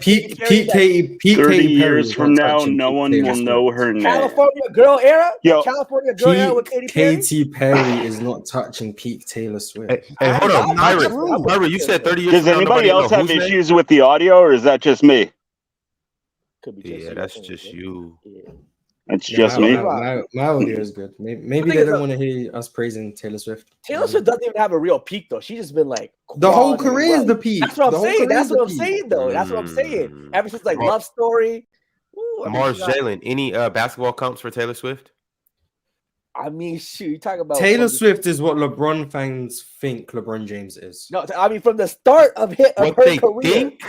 Peak Katy 30 years from now, no one will know her name. California girl era. Yo, California girl era with Katy Perry. Katy Perry is not touching peak Taylor Swift. Hey, hold on, Byron, you said 30 years. Does anybody else have issues with the audio, or is that just me? Could be just that's just you. Yeah. It's just me. My audio is good. Maybe they don't want to hear us praising Taylor Swift. Taylor Swift doesn't even have a real peak though. She's just been like the whole career is the peak. That's what I'm saying. That's what I'm saying though. That's what I'm saying. Ever since like Love Story. Mars Jalen, any basketball comps for Taylor Swift? I mean, shoot, you talk about Taylor Swift is what LeBron fans think LeBron James is. No, I mean from the start of her career. Think?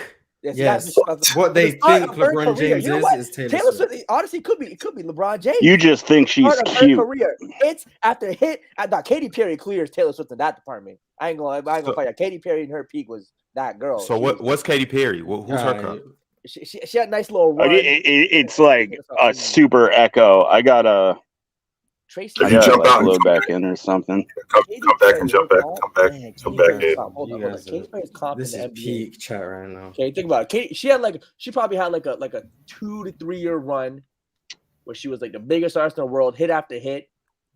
Yes. What they think LeBron James is Taylor Swift. Honestly, it could be LeBron James. You just think she's cute. Career. Hits after hit. I thought Katy Perry clears Taylor Swift in that department. I ain't gonna fight you. Katy Perry in her peak was that girl. So what's Katy Perry? Who's her comp? She had a nice little run. It's like a super echo. I gotta Tracy, you jump out and load back in or something. Come back and jump back. Come back in. This is peak chat right now. Okay, think about it. Katy, she probably had like a 2 to 3 year run where she was like the biggest artist in the world, hit after hit.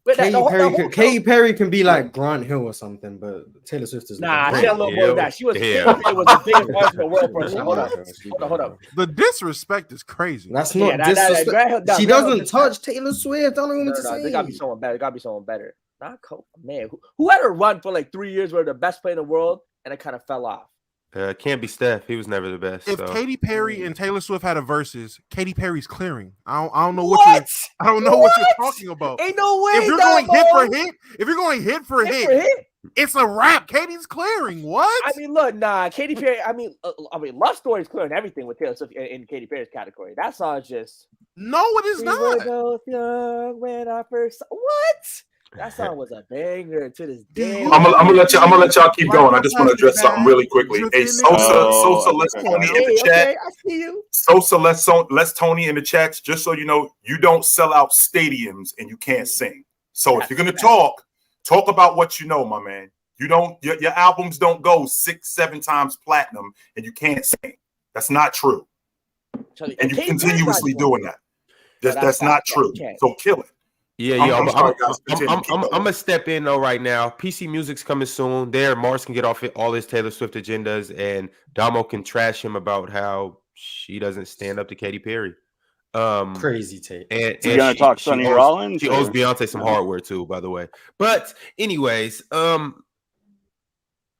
Katy Perry can be like Grant Hill or something, but Taylor Swift is she had a little more than that. She was the biggest artist in the world for hold up. The disrespect is crazy. That's not disrespect. She doesn't touch Taylor Swift. I don't know what to say. There gotta be someone better. Not Cole, man. Who had a run for like 3 years where the best player in the world and it kind of fell off? Can't be Steph. He was never the best. If Katy Perry and Taylor Swift had a versus, Katy Perry's clearing. I don't know what you're talking about. Ain't no way. If you're going hit for hit, it's a wrap. Katy's clearing. What? I mean, look, Katy Perry. I mean, Love Story is clearing everything with Taylor Swift in Katy Perry's category. That song's just no, it is not. We were both young when I first. What? That song was a banger to this day. I'm gonna let y'all keep going. I just want to address something really quickly. Hey, Sosa, let's Tony in the chat. I see you. Sosa, let's Tony in the chats. Just so you know, you don't sell out stadiums and you can't sing. So if you're gonna talk about what you know, my man. You don't. Your albums don't go 6-7 times platinum and you can't sing. That's not true. And you're continuously doing that. That's not true. So kill it. Yeah. I'm gonna step in though right now. PC Music's coming soon. Mars can get off all his Taylor Swift agendas, and Domo can trash him about how she doesn't stand up to Katy Perry. Crazy take. And you gonna talk Sonny Rollins? She owes Beyonce some hardware too, by the way. But anyways,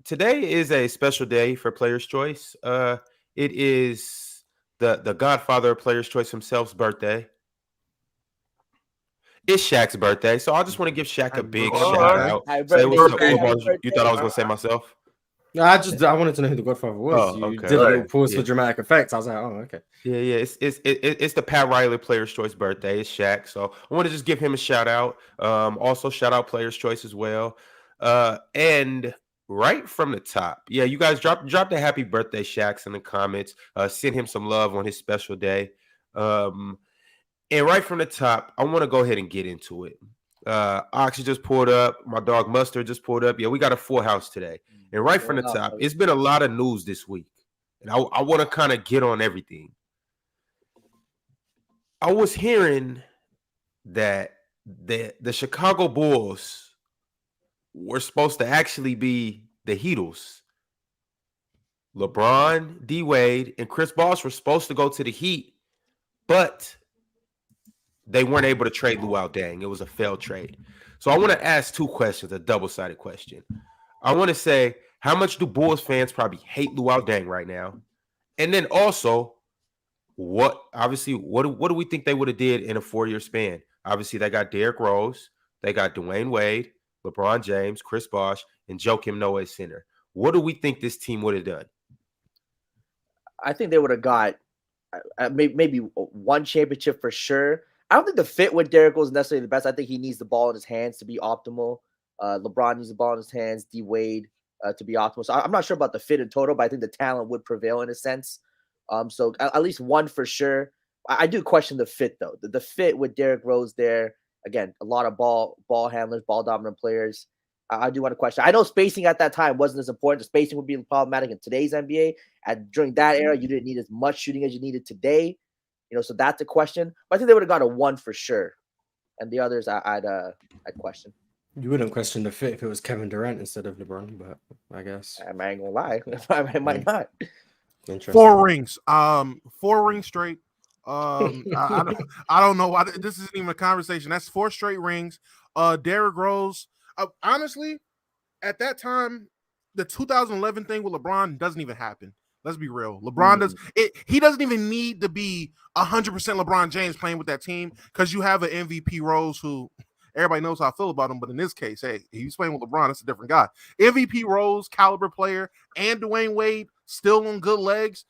today is a special day for Player's Choice. It is the Godfather of Player's Choice himself's birthday. It's Shaq's birthday, so I just want to give Shaq a big shout out. Say what's up, you thought I was gonna say myself? No, I wanted to know who the Godfather was. You did a little pause for dramatic effects. I was like, oh, okay. Yeah. It's the Pat Riley Player's Choice birthday. It's Shaq, so I want to just give him a shout out. Also shout out Player's Choice as well. And right from the top, you guys drop the happy birthday Shaqs in the comments. Send him some love on his special day. And right from the top, I want to go ahead and get into it. Oxy just pulled up. My dog Mustard just pulled up. Yeah, we got a full house today. And right from the top, it's been a lot of news this week. And I want to kind of get on everything. I was hearing that the Chicago Bulls were supposed to actually be the Heatles. LeBron, D. Wade, and Chris Bosh were supposed to go to the Heat, but they weren't able to trade Luol Deng. It was a failed trade. So I want to ask two questions, a double-sided question. I want to say, how much do Bulls fans probably hate Luol Deng right now? And then also, what do we think they would have did in a 4-year span? Obviously, they got Derrick Rose, they got Dwayne Wade, LeBron James, Chris Bosh, and Joakim Noah at center. What do we think this team would have done? I think they would have got maybe one championship for sure. I don't think the fit with Derrick Rose is necessarily the best. I think he needs the ball in his hands to be optimal. LeBron needs the ball in his hands. D. Wade to be optimal. So I'm not sure about the fit in total, but I think the talent would prevail in a sense. So at least one for sure. I do question the fit though. The fit with Derrick Rose there, again, a lot of ball handlers, ball dominant players. I do want to question. I know spacing at that time wasn't as important. The spacing would be problematic in today's NBA. During that era, you didn't need as much shooting as you needed today. So that's a question. But I think they would have got a 1 for sure. And the others, I'd question. You wouldn't question the fit if it was Kevin Durant instead of LeBron, but I guess I ain't gonna lie. I might not. 4 rings. 4 rings straight. I don't know why this isn't even a conversation. That's 4 straight rings. Derrick Rose. Honestly, at that time, the 2011 thing with LeBron doesn't even happen. Let's be real. LeBron does it. He doesn't even need to be 100% LeBron James playing with that team because you have an MVP Rose who everybody knows how I feel about him. But in this case, hey, he's playing with LeBron. That's a different guy. MVP Rose, caliber player, and Dwayne Wade still on good legs.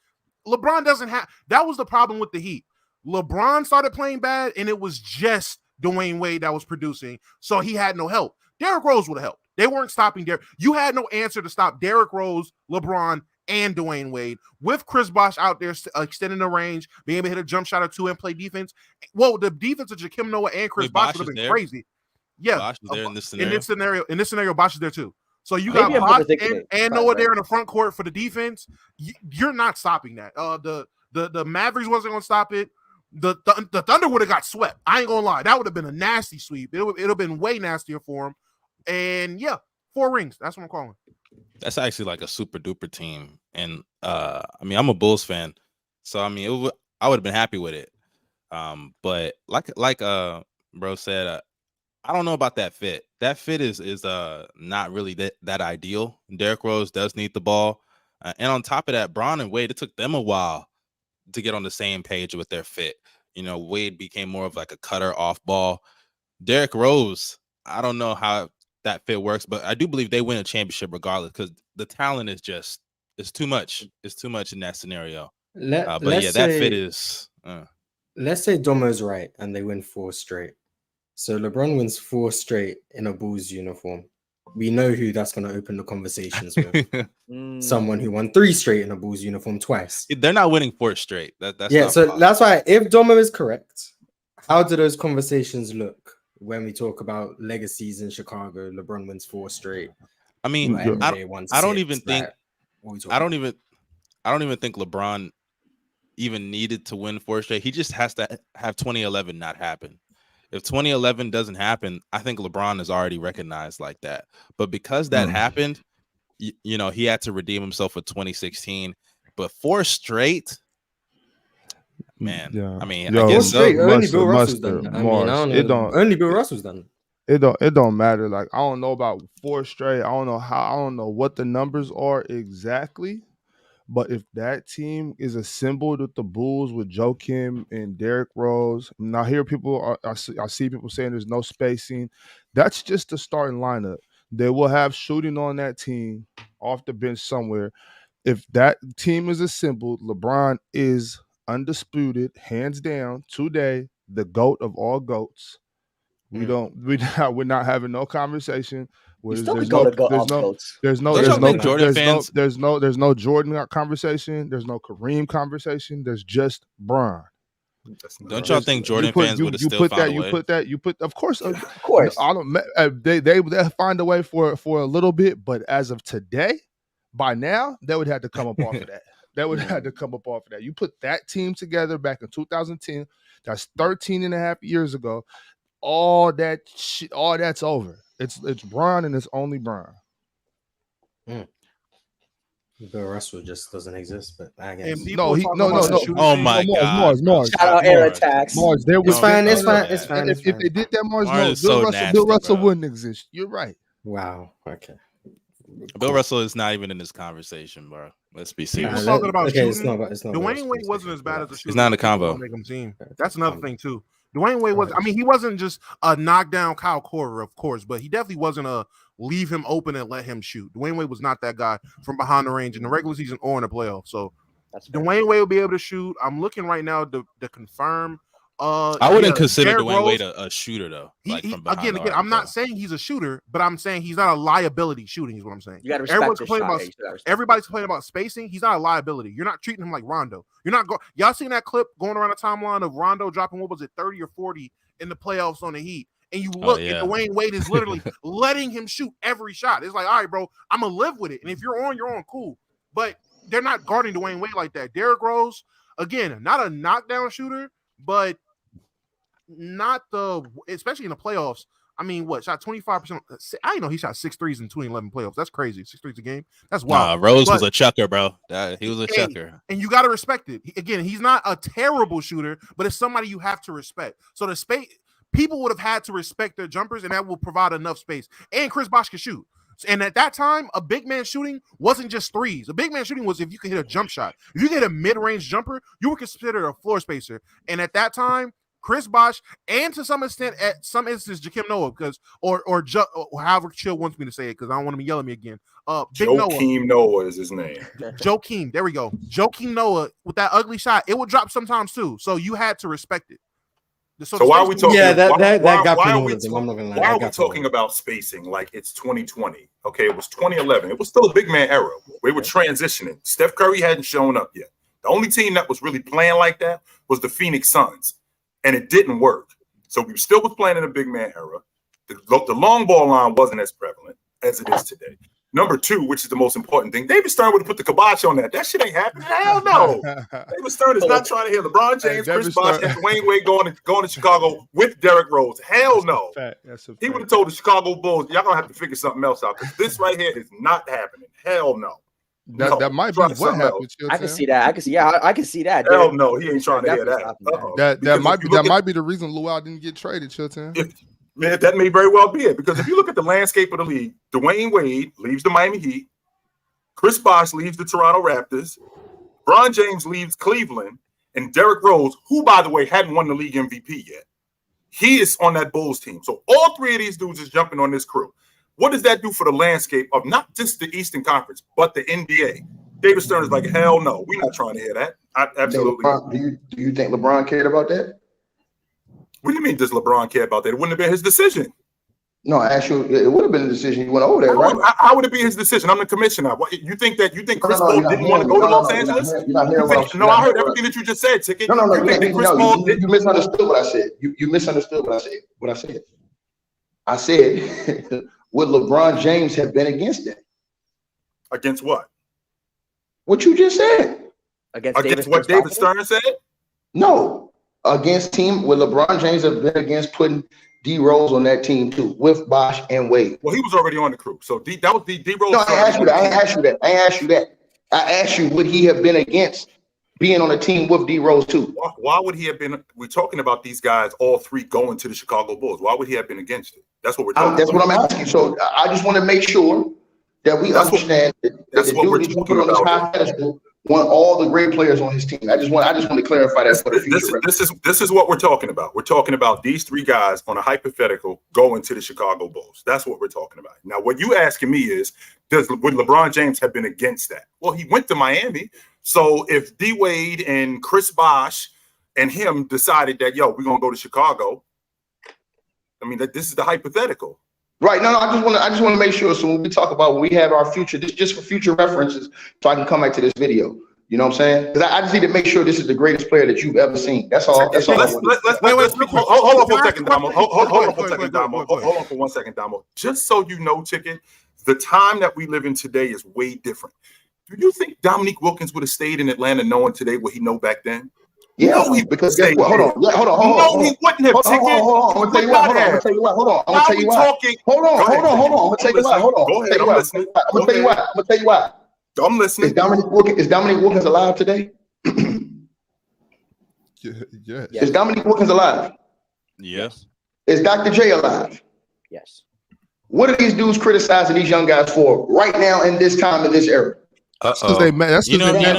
LeBron doesn't have. That was the problem with the Heat. LeBron started playing bad, and it was just Dwayne Wade that was producing. So he had no help. Derrick Rose would have helped. They weren't stopping Derrick. You had no answer to stop Derrick Rose, LeBron, and Dwayne Wade with Chris Bosh out there extending the range, being able to hit a jump shot or 2 and play defense. Well, the defense of Jakim Noah and Chris Bosh would have been crazy. Yeah, Bosh is there in this scenario. In this scenario, Bosh is there too. So you got Bosh and Noah there in the front court for the defense. You're not stopping that. The Mavericks wasn't going to stop it. The Thunder would have got swept. I ain't gonna lie, that would have been a nasty sweep. It would have been way nastier for him. And yeah, 4 rings. That's what I'm calling. That's actually like a super duper team, and I mean, I'm a Bulls fan, so I mean, I would have been happy with it. But like bro said, I don't know about that fit. That fit is not really that ideal. Derrick Rose does need the ball, and on top of that, Bron and Wade, it took them a while to get on the same page with their fit. Wade became more of like a cutter off ball. Derrick Rose, I don't know how that fit works, but I do believe they win a championship regardless because the talent is just it's too much. It's too much in that scenario. But yeah, that fit is. Let's say Domo's right and they win 4 straight. So LeBron wins 4 straight in a Bulls uniform. We know who that's going to open the conversations with. Someone who won 3 straight in a Bulls uniform twice. They're not winning 4 straight. That's so possible. That's why if Domo is correct, how do those conversations look when we talk about legacies in Chicago? LeBron wins 4 straight. I mean, I don't even think LeBron even needed to win 4 straight. He just has to have 2011 not happen. If 2011 doesn't happen, I think LeBron is already recognized like that. But because that happened, he had to redeem himself with 2016. But 4 straight, man. Yeah. I mean, I guess so. Only Bill Russell's done that. Only Bill Russell's done that. It don't matter. Like, I don't know about 4 straight. I don't know what the numbers are exactly. But if that team is assembled with the Bulls with Joakim and Derrick Rose, and I hear I see people saying there's no spacing. That's just the starting lineup. They will have shooting on that team off the bench somewhere. If that team is assembled, LeBron is undisputed, hands down, today, the GOAT of all GOATs. We're not having no conversation. There's no Jordan conversation. There's no Kareem conversation. There's just Bron. Don't y'all think Jordan fans would have still found a way? Of course. They'll find a way for a little bit, but as of today, by now, they would have to come up off of that. You put that team together back in 2010. That's 13 and a half years ago. All that's over. It's Bron and it's only Bron. Bill Russell just doesn't exist, but I guess no. Oh my God! Mars. Shout out air attacks. Mars, it's fine. If they did that, Mars, Bill Russell wouldn't exist. You're right. Wow. Okay. Bill Russell is not even in this conversation, bro. Let's be serious. People talking about shooting. It's not Dwayne Wade wasn't as bad as a shooter. He's not in the convo. That's another thing too. Dwayne Wade was, he wasn't just a knockdown Kyle Korver, of course, but he definitely wasn't a leave him open and let him shoot. Dwayne Wade was not that guy from behind the range in the regular season or in the playoffs. So Dwayne Wade will be able to shoot. I'm looking right now to confirm. I wouldn't consider Dwayne Wade a shooter though. Again, I'm not saying he's a shooter, but I'm saying he's not a liability shooting. Is what I'm saying. You got to respect everybody's complaining about spacing. He's not a liability. You're not treating him like Rondo. You're not y'all seen that clip going around the timeline of Rondo dropping 30 or 40 in the playoffs on the Heat, and you look, and Dwayne Wade is literally letting him shoot every shot. It's like, all right, bro, I'm gonna live with it. And if you're on, cool. But they're not guarding Dwayne Wade like that. Derrick Rose, again, not a knockdown shooter, but not especially in the playoffs. I mean, shot 25%? I didn't know he shot 6 threes in 2011 playoffs. That's crazy. 6 threes a game. That's wild. Rose was a chucker, bro. He was a chucker. And you got to respect it. Again, he's not a terrible shooter, but it's somebody you have to respect. So the space, people would have had to respect their jumpers, and that will provide enough space. And Chris Bosh can shoot. And at that time, a big man shooting wasn't just threes. A big man shooting was if you could hit a jump shot. If you could hit a mid-range jumper, you were considered a floor spacer. And at that time, Chris Bosh, and to some extent, at some instances, Jakim Noah, because or however Chill wants me to say it, because I don't want him to yell at me again. Big Joakim Noah is his name. Joakim, there we go. Joakim Noah with that ugly shot, it would drop sometimes too. So you had to respect it. So why are we talking? Yeah, that got why pretty are we I'm not gonna lie. Why are we talking about spacing like it's 2020? Okay, it was 2011. It was still a big man era. We were transitioning. Steph Curry hadn't shown up yet. The only team that was really playing like that was the Phoenix Suns. And it didn't work. So we still was playing in a big man era. The long ball line wasn't as prevalent as it is today. Number two, which is the most important thing, David Stern would have put the kibosh on that. That shit ain't happening. Hell no. David Stern is not trying to hear LeBron James, Chris Bosh, and Dwayne Wade going to Chicago with Derrick Rose. Hell no. He would have told the Chicago Bulls, y'all gonna have to figure something else out, because this right here is not happening. Hell no. That might be what happened. I can see that. I can see that. Hell no, he ain't trying to hear that. That might be the reason Luau didn't get traded, Chilton. Man, that may very well be it, because if you look at the landscape of the league, Dwayne Wade leaves the Miami Heat, Chris Bosh leaves the Toronto Raptors, LeBron James leaves Cleveland, and Derrick Rose, who, by the way, hadn't won the league MVP yet, he is on that Bulls team. So all three of these dudes is jumping on this crew. What does that do for the landscape of not just the Eastern Conference, but the NBA? David Stern is like, hell no, we're not trying to hear that. Absolutely. Do you think LeBron cared about that? What do you mean, does LeBron care about that? It wouldn't have been his decision. No, actually, it would have been a decision. He went over there, right? How would it be his decision? I'm the commissioner. You think Chris Paul didn't want to go to Los Angeles? No, I heard everything that you just said, Ticket. No. You misunderstood what I said. You misunderstood what I said. I said, would LeBron James have been against that? Against what? What you just said. Against what David Stern said? No. Against team, would LeBron James have been against putting D Rose on that team too, with Bosh and Wade? Well, he was already on the crew. So that was D Rose. No, I ain't asked you that. I asked you, would he have been against being on a team with D Rose too? Why would he have been? We're talking about these guys, all three going to the Chicago Bulls. Why would he have been against it? That's what we're talking about. That's what I'm asking. So I just want to make sure that we understand that the dude is put on this high pedestal, want all the great players on his team. I just want to clarify that for the future. This is what we're talking about. We're talking about these three guys on a hypothetical going to the Chicago Bulls. That's what we're talking about. Now, what you asking me is, would LeBron James have been against that? Well, he went to Miami. So if D Wade and Chris Bosh and him decided that, we're gonna go to Chicago, I mean, this is the hypothetical. Right. No, I just want to make sure. So when we talk about when we have our future, this just for future references, so I can come back to this video. You know what I'm saying? Because I just need to make sure this is the greatest player that you've ever seen. That's all. That's all. Hold on for a second, Domo. Hold on for 1 second, Domo. Just so you know, Chicken, the time that we live in today is way different. Do you think Dominique Wilkins would have stayed in Atlanta knowing today what he know back then? Yeah, because guess what? Hold on. No, he wouldn't have. Hold on. I'm gonna tell you what. I'm gonna tell you what. Hold on. I'm gonna tell you what. Hold on. I'm gonna tell you what. Hold on. Go ahead. I'm listening. I'm gonna tell you what. I'm listening. Is Dominique Wilkins alive today? Yes. Is Dominique Wilkins alive? Yes. Is Dr. J alive? Yes. What are these dudes criticizing these young guys for right now in this time in this era? I'm actually glad you brought up.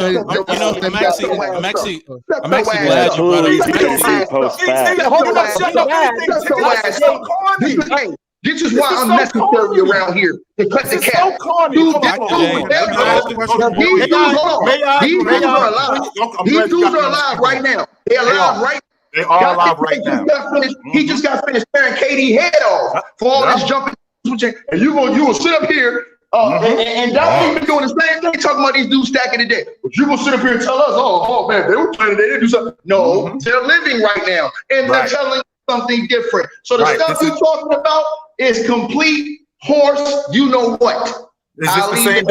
This is why I'm necessary around here to cut the cap. These dudes are alive. These dudes are alive right now. They're alive right now. They are alive right now. He just got finished tearing Katy head off for all this jumping. And you will sit up here. And Dominique been doing the same thing, talking about these dudes stacking the deck. But you gonna sit up here and tell us, oh man, they were playing, they didn't do something. No, they're living right now, and they're telling something different. So the Right, stuff this you're talking about is complete horse. You know what? Is this the same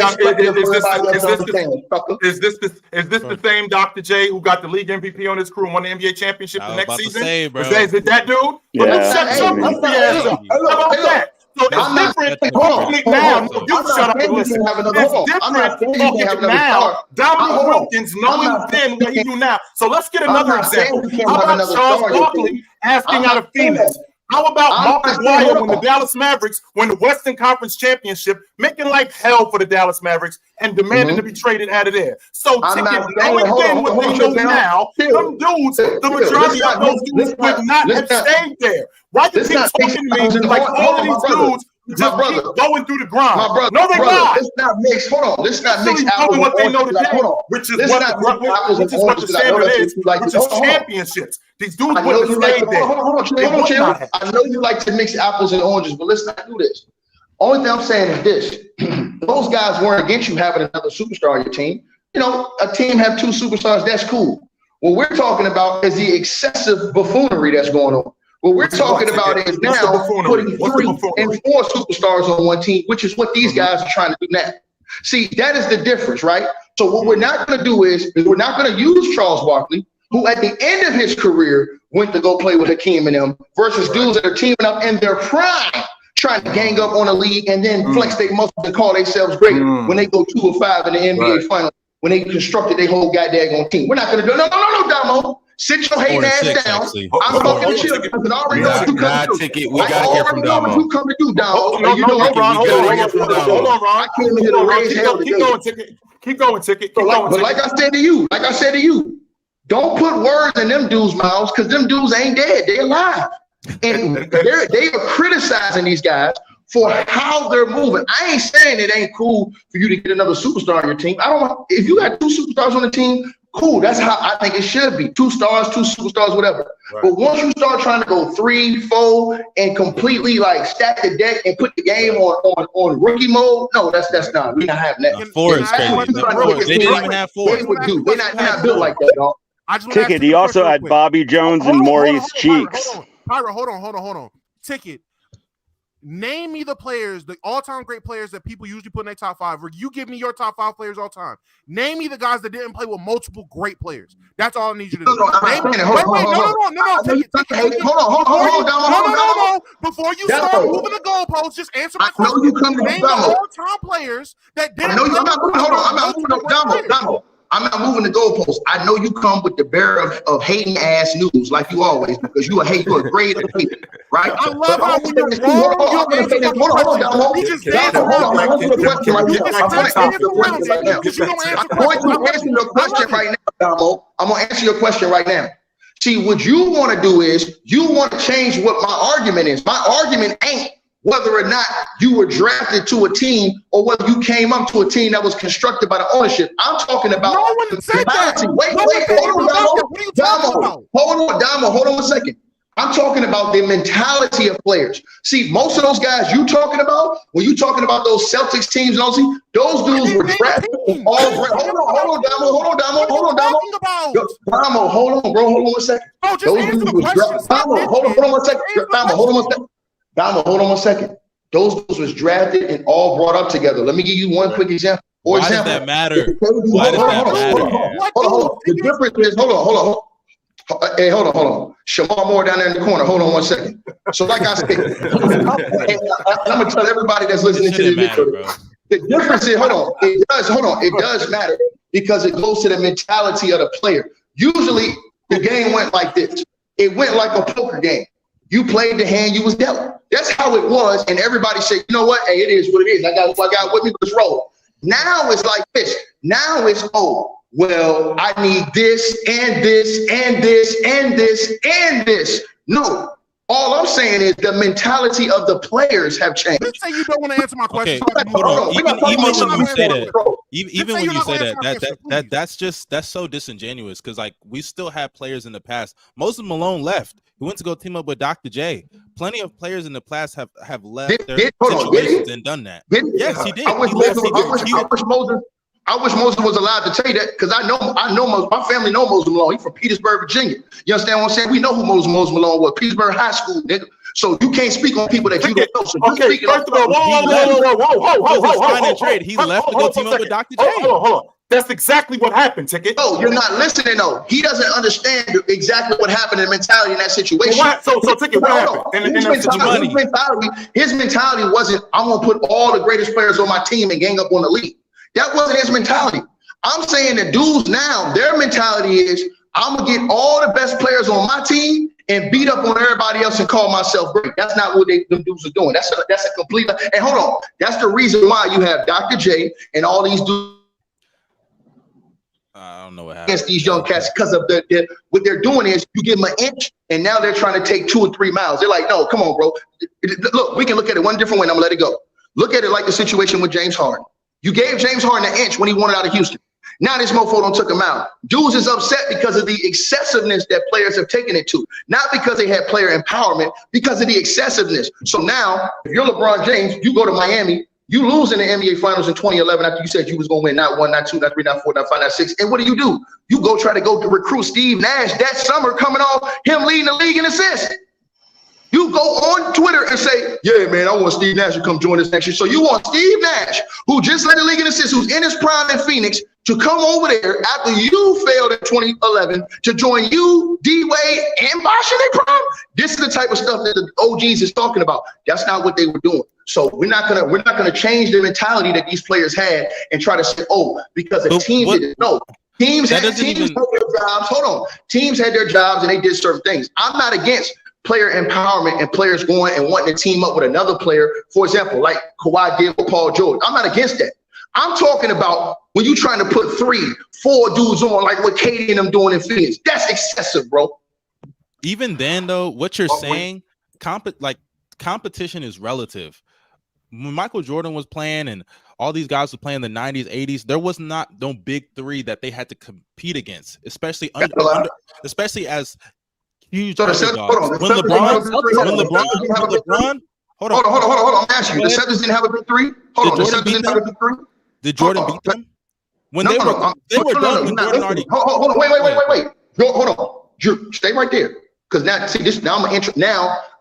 the same Dr. J who got the league MVP on his crew and won the NBA championship the next season? Is it that dude? Yeah. Shut your goofy ass up. How about that? So it's different talking now. You shut up and listen. It's different talking now. Dominic Wilkins knowing then what he do now. So let's get another example. How about Charles Barkley asking out of Phoenix? How about Mark McGuire when the Dallas Mavericks won the Western Conference Championship, making life hell for the Dallas Mavericks and demanding to be traded out of there? So, Ticket, knowing then what they know now, some dudes, the majority of those dudes would not have stayed there. Why you keep talking to me like all of these dudes just keep going through the grind? No, they're not. Let's not mix. Hold on. Let's not mix apples what they know today, which is what the standard is, which is championships. These dudes wouldn't have stayed there. Hold on. I know you like to mix apples and oranges, but let's not do this. Only thing I'm saying is this. Those guys weren't against you having another superstar on your team. You know, a team have 2 superstars, that's cool. What we're talking about is the excessive buffoonery that's going on. What we're talking about is now putting 3 and 4 superstars on one team, which is what these guys are trying to do now. See, that is the difference, right? So what we're not going to do is we're not going to use Charles Barkley, who at the end of his career went to go play with Hakeem and them, versus dudes that are teaming up in their prime, trying to gang up on a league and then flex their muscles and call themselves great when they go 2-5 in the NBA final, when they constructed their whole goddamn team. We're not going to do no, Domo. Sit your hating ass down. I'm talking to you because I already know what you come to do. We got to hear from Domo. What you come to do, Domo. Hold on, Ron. I came here to raise hell today. Keep going, Ticket. But like I said to you, don't put words in them dudes' mouths because them dudes ain't dead. They're alive. And they are criticizing these guys for how they're moving. I ain't saying it ain't cool for you to get another superstar on your team. If you got 2 superstars on the team, cool. That's how I think it should be. 2 stars, 2 superstars, whatever. Right. But once you start trying to go 3, 4 and completely like stack the deck and put the game on rookie mode, no, that's not. We're not having that. 4 is crazy. They didn't even have 4. They're not built like that, dog. Ticket, he also had Bobby Jones and Maurice Cheeks. Pyro, hold on. Ticket. Name me the players, the all-time great players that people usually put in their top 5. Or you give me your top 5 players all time. Name me the guys that didn't play with multiple great players. That's all I need you to do. No. Before you start moving the goalposts, just answer my question. Name the all-time players that didn't play with Domo. I'm not moving the goalposts. I know you come with the bearer of hating ass news like you always, because you're a great hater, right? I love how when you're wrong, you just dance around. I'm going to answer your question right now, Domo. I'm going to answer your question right now. See, what you want to do is you want to change what my argument is. My argument ain't whether or not you were drafted to a team or whether you came up to a team that was constructed by the ownership. I'm talking about the mentality. Wait, hold on a second. I'm talking about the mentality of players. See, most of those guys you talking about, when you talking about those Celtics teams and all those dudes were drafted. Hold on, Domo. Domo, hold on, bro. Hold on a second. Domo, hold on one second. Those dudes was drafted and all brought up together. Let me give you one quick example. Why does that matter? Why does that matter? Hold on. The difference is, hold on. Hey, hold on. Shamar Moore down there in the corner. Hold on one second. So like I said, I'm going to tell everybody that's listening to this video. The difference is, it does matter because it goes to the mentality of the player. Usually the game went like this. It went like a poker game. You played the hand you was dealt. That's how it was. And everybody said, you know what? Hey, it is what it is. I got with me, let's roll. Now it's like this. Now it's, well, I need this and this and this and this and this. No. All I'm saying is the mentality of the players have changed. Let's say you don't want to answer my question. Okay, hold on. Even when you say that, even when you say that, that's so disingenuous because like we still have players in the past. Moses Malone left. He went to go team up with Dr. J. Plenty of players in the past have left their situations and done that. Yes, he did. I wish Moses was allowed to tell you that because I know Moses. My family know Moses Malone. He's from Petersburg, Virginia. You understand what I'm saying? We know who Moses Malone was. Petersburg High School, nigga. So you can't speak on people that you don't know. So okay, first of all, whoa. He left to go team up with Dr. J. Hold on. That's exactly what happened, Ticket. No, you're not listening, though. He doesn't understand exactly what happened in the mentality in that situation. So Ticket, what happened? His mentality wasn't, I'm going to put all the greatest players on my team and gang up on the league. That wasn't his mentality. I'm saying the dudes now, their mentality is, I'm going to get all the best players on my team and beat up on everybody else and call myself great. That's not what them dudes are doing. That's a complete, and hold on. That's the reason why you have Dr. J and all these dudes. I don't know what happened against these young cats because of what they're doing is you give them an inch and now they're trying to take 2 or 3 miles. They're like, no, come on, bro. Look, we can look at it one different way and I'm gonna let it go. Look at it like the situation with James Harden. You gave James Harden an inch when he wanted out of Houston. Now this mofo don't took him out. Dudes is upset because of the excessiveness that players have taken it to. Not because they had player empowerment, because of the excessiveness. So now, if you're LeBron James, you go to Miami, you lose in the NBA Finals in 2011 after you said you was going to win not 1, not 2, not 3, not 4, not 5, not 6. And what do? You go try to go to recruit Steve Nash that summer coming off him leading the league in assists. You go on Twitter and say, yeah, man, I want Steve Nash to come join us next year. So you want Steve Nash, who just led the league in assists, who's in his prime in Phoenix, to come over there after you failed in 2011 to join you, D-Wade, and Bosh in their prime? This is the type of stuff that the OGs is talking about. That's not what they were doing. So we're not gonna change the mentality that these players had and try to say, oh, because a team didn't know. Teams had their jobs. Hold on. Teams had their jobs and they did certain things. I'm not against player empowerment and players going and wanting to team up with another player. For example, like Kawhi did with Paul George. I'm not against that. I'm talking about when you're trying to put 3, 4 dudes on like what Katy and them doing in Phoenix. That's excessive, bro. Even then, though, what you're saying, competition is relative. When Michael Jordan was playing and all these guys were playing in the 90s, 80s, there was not no big 3 that they had to compete against, especially especially as huge underdogs. When LeBron, hold on. I'm asking you. The Celtics didn't have a big 3. Hold on. The Celtics didn't have a big 3. Did Jordan beat them? When they were done. Hold on. Wait. Hold on. Drew, stay right there. Because now, see this. Now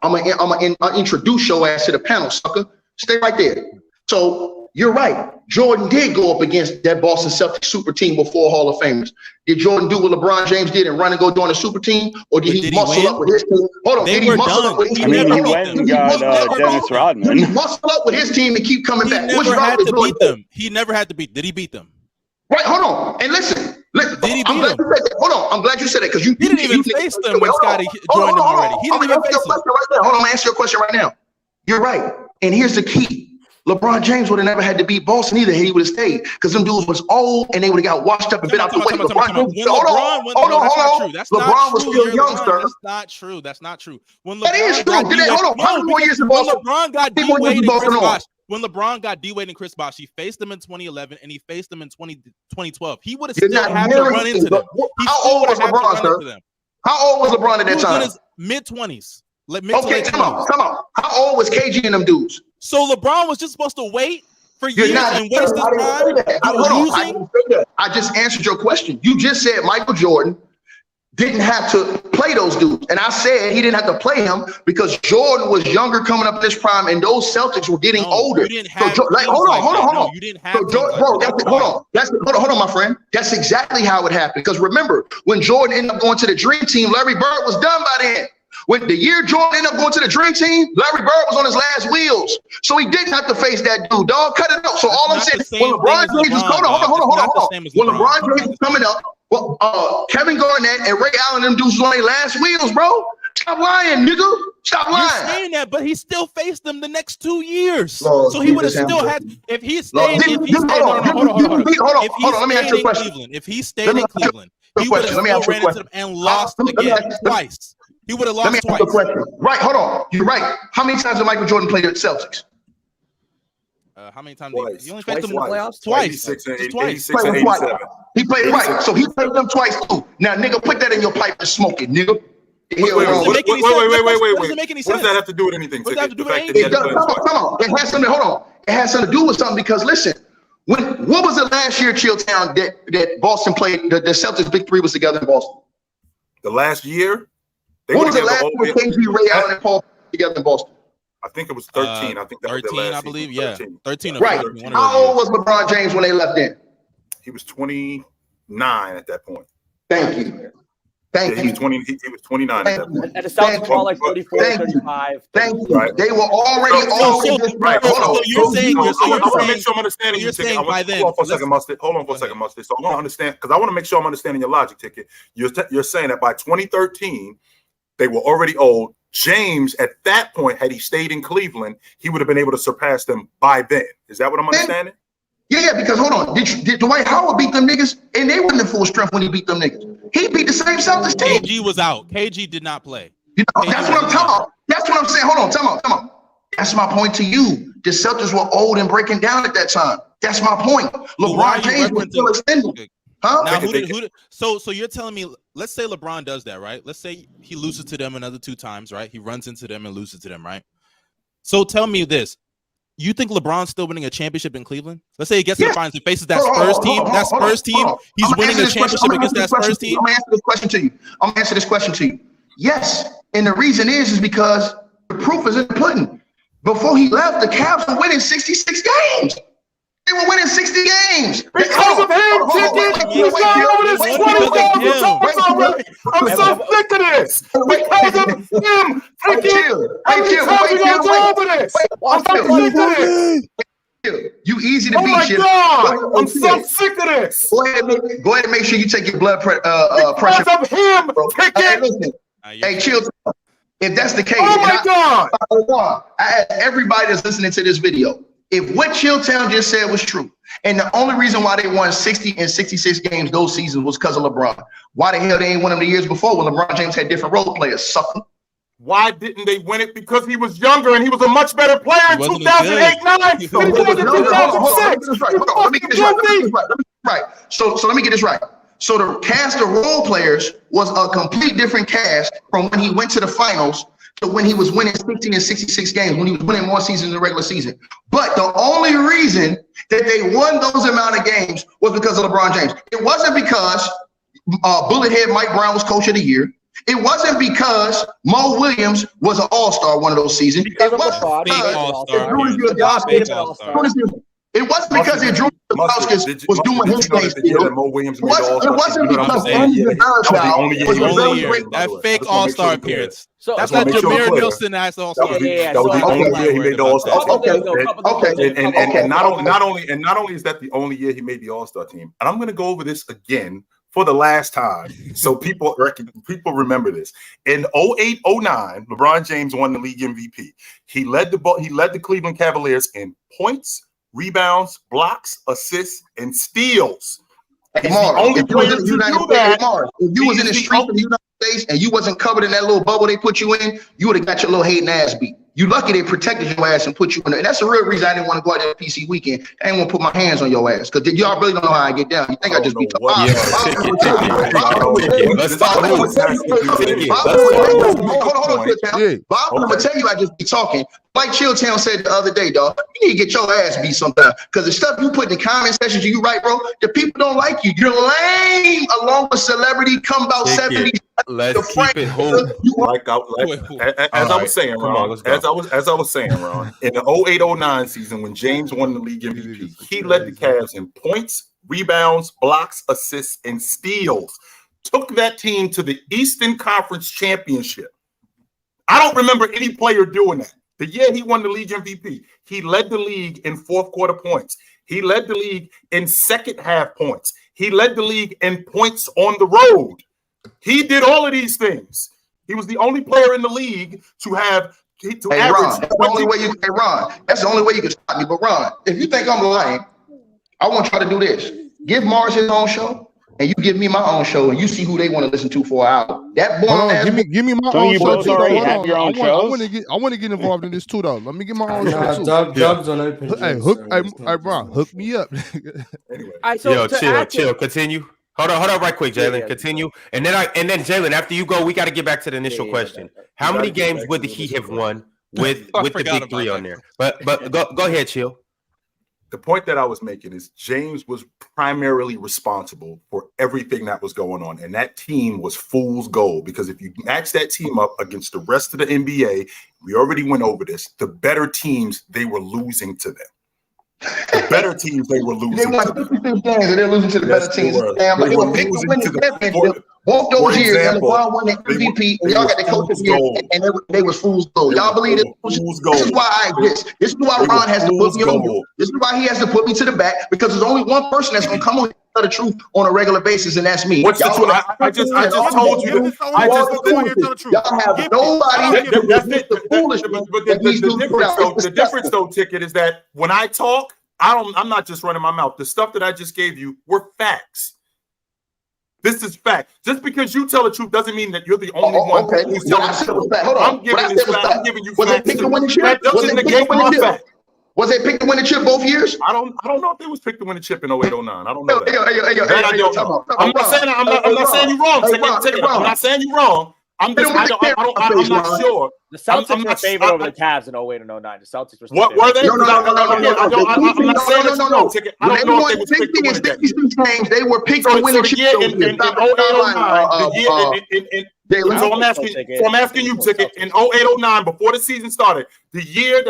I'm gonna introduce your ass to the panel, sucker. Stay right there. So you're right. Jordan did go up against that Boston Celtics super team before Hall of Famers. Did Jordan do what LeBron James did and run and go join a super team? Or did he muscle up with his team? Hold on. Did he muscle up with his team? I mean, he went and got Dennis Rodman. Did he muscle up with his team and keep coming back? He never had to beat them. He never had to beat. Did he beat them? Right. Hold on. And listen. Did he beat them? Hold on. I'm glad you said that because you didn't even face them when Scotty joined them already. He didn't even face them. Hold on. I'm gonna answer your question right now. You're right. And here's the key. LeBron James would have never had to beat Boston either. He would have stayed because them dudes was old and they would have got washed up and been out the way. Hold on. LeBron was still young, sir. That's not true. That's not true. That is true. Hold on. How many more years in Boston? LeBron got D-Wade and Chris Bosh. When LeBron got D-Wade and Chris Bosh, he faced them in 2011 and he faced them in 2012. He would have still had to run into them. How old was LeBron, sir? How old was LeBron at that time? He was in his mid-20s. Okay, come on. How old was KG and them dudes? So LeBron was just supposed to wait for years and waste his time? I just answered your question. You just said Michael Jordan didn't have to play those dudes. And I said he didn't have to play him because Jordan was younger coming up in this prime and those Celtics were getting older. You didn't have hold on. You didn't have hold on, my friend. That's exactly how it happened. Because remember, when Jordan ended up going to the Dream Team, Larry Bird was done by then. When the year Jordan ended up going to the Dream Team, Larry Bird was on his last wheels. So he didn't have to face that dude, dog. Cut it out. So all I'm saying, when LeBron James was hold on. When LeBron James was coming up, Kevin Garnett and Ray Allen, them dudes was on their last wheels, bro. Stop lying, nigga. Stop lying. You're saying that, but he still faced them the next 2 years. So he would have still had, if he stayed, If he stayed in Cleveland, he would have still ran into them and lost again twice. He would have lost twice. Right, hold on. You're right. How many times did Michael Jordan play at Celtics? How many times? He only faced them in the playoffs? Twice. 86 and 87. He played right. So he played them twice too. Now, nigga, put that in your pipe and smoke it, nigga. Wait. Doesn't make any sense. What does that have to do with anything? It does. Come on. It has something. Hold on. It has something to do with something because listen, What was the last year, Chilltown, that Boston played? The Celtics big three was together in Boston. The last year. What was the last year KG, Ray Allen, and Paul together in Boston? I think it was 13. I think that 13, was their last I believe. season. Yeah, 13. 13 or Right. 14. How old was LeBron James when they left in? He was 29 at that point. Thank you. Thank He you. was 20. He was 29 at that point. And the Celtics were all like 34, Thank you. 35. Thank you. Right. They were already Right. Hold on. So you're saying, I want to make sure I'm understanding you're you, Ticket. saying by then. Hold on for a second, Mustard. Hold on for a second, Mustard. So I want to understand, because I want to make sure I'm understanding your logic, Ticket. You're saying that by 2013, they were already old. James, at that point, had he stayed in Cleveland, he would have been able to surpass them by then. Is that what I'm understanding? Yeah, because hold on. Did Dwight Howard beat them niggas? And they wasn't in full strength when he beat them niggas. He beat the same Celtics team. KG was out. KG did not play. You know, that's what I'm talking about. That's what I'm saying. Hold on, time out. That's my point to you. The Celtics were old and breaking down at that time. That's my point. LeBron James was still extending. Huh? Now, so you're telling me, let's say LeBron does that, right? Let's say he loses to them another 2 times, right? He runs into them and loses to them, right? So tell me this. You think LeBron's still winning a championship in Cleveland? Let's say he gets to the finals and faces that Spurs team. That Spurs team, he's winning a championship against that Spurs team. I'm gonna answer this question to you. Yes, and the reason is because the proof is in the pudding. Before he left, the Cavs were winning 66 games. They were winning 60 games. Because of him, Ticket. He's not over this 20,000 times already. I'm so sick of this. Because of him, Ticket. How many times we gonna go over this? I'm so sick of this. You easy to beat. Oh my God! I'm so sick of this. Go ahead and make sure you take your blood pressure. Because of him, Ticket. Hey, chill. If that's the case, oh my God! I ask everybody that's listening to this video, if what Chilltown just said was true, and the only reason why they won 60 and 66 games those seasons was because of LeBron, why the hell they ain't won them the years before when LeBron James had different role players? Sucker. Why didn't they win it? Because he was younger and he was a much better player in 2008-9 than he was in 2006. Let me get this right. So let me get this right. So the cast of role players was a complete different cast from when he went to the finals to when he was winning 60 and 66 games, when he was winning more seasons in the regular season. But the only reason that they won those amount of games was because of LeBron James. It wasn't because Bullethead Mike Brown was coach of the year. It wasn't because Mo Williams was an all-star one of those seasons. It wasn't because Drew Damascus was doing his thing. It wasn't because Andy that fake all-star appearance. That's that Jameer Nielsen ass all-star. That was the only year he made the all-star team. And not only is that the only year he made the all-star team, and I'm going to go over this again for the last time, so people remember this. In 08-09, LeBron James won the league MVP. He led the Cleveland Cavaliers in points, rebounds, blocks, assists, and steals. Hey, Mars, if you was in the street in the United States and you wasn't covered in that little bubble they put you in, you would have got your little hating ass beat. You lucky they protected your ass and put you in there. And that's the real reason I didn't want to go out there PC weekend. I didn't want to put my hands on your ass because y'all really don't know how I get down. You think I just be talking? Bob, I'm gonna tell you I just be talking. Like Chilltown said the other day, dog, you need to get your ass beat sometime. Because the stuff you put in the comment sections, you write, bro, the people don't like you. You're lame along with celebrity come about 70. Let's keep it home. As I was saying, Ron, in the 08-09 season when James won the league MVP, he led the Cavs in points, rebounds, blocks, assists, and steals. Took that team to the Eastern Conference Championship. I don't remember any player doing that. The year he won the league MVP, he led the league in fourth quarter points. He led the league in second half points. He led the league in points on the road. He did all of these things. He was the only player in the league to average. Ron, that's the only way you can. Ron, that's the only way you can stop me. But Ron, if you think I'm lying, I want y'all to do this. Give Mars his own show, and you give me my own show, and you see who they want to listen to for an hour. That boy, give me my own show. You already have your own shows. I want to get involved in this too, though. Let me get my own show too. Dub's on open. Hey, Ron, hook me up. Anyway, Chill. Continue. Hold on, right quick, Jalen. Continue, and then Jalen. After you go, we got to get back to the initial question. How many games would he have won with the big three on there? But go ahead, Chill. the point that I was making is James was primarily responsible for everything that was going on. And that team was fool's gold, because if you match that team up against the rest of the NBA, we already went over this, the better teams, they were losing to them. The better teams, they were losing. They won 56 games and they're losing to the better teams. Damn, but they were picked to win the championship. Both those years, and LeBron won the MVP, and y'all got the coaches here, and they was fool's gold. Y'all believe it? This is why I exist. This is why Ron has to put me on you. This is why he has to put me to the back, because there's only one person that's gonna come on and tell the truth on a regular basis, and that's me. What's the truth? I just told you. Y'all have nobody. The difference, though, Ticket, is that when I talk, I'm not just running my mouth. The stuff that I just gave you were facts. This is fact. Just because you tell the truth doesn't mean that you're the only one who's telling the truth. I'm giving you facts. That doesn't negate my fact. Was they picked to win the chip both years? I don't know if they was picked to win the chip in 08-09. I don't know that. I'm not saying you're wrong. I'm not saying you're wrong. I'm not sure. The Celtics were favored over the Cavs in 08 and 09. The Celtics were what were they? No. I'm not saying it's wrong. I don't know if they was picked to win the games. They were picked to win the chip in 08 09. So I'm asking you, Ticket, in 08-09, before the season started, the year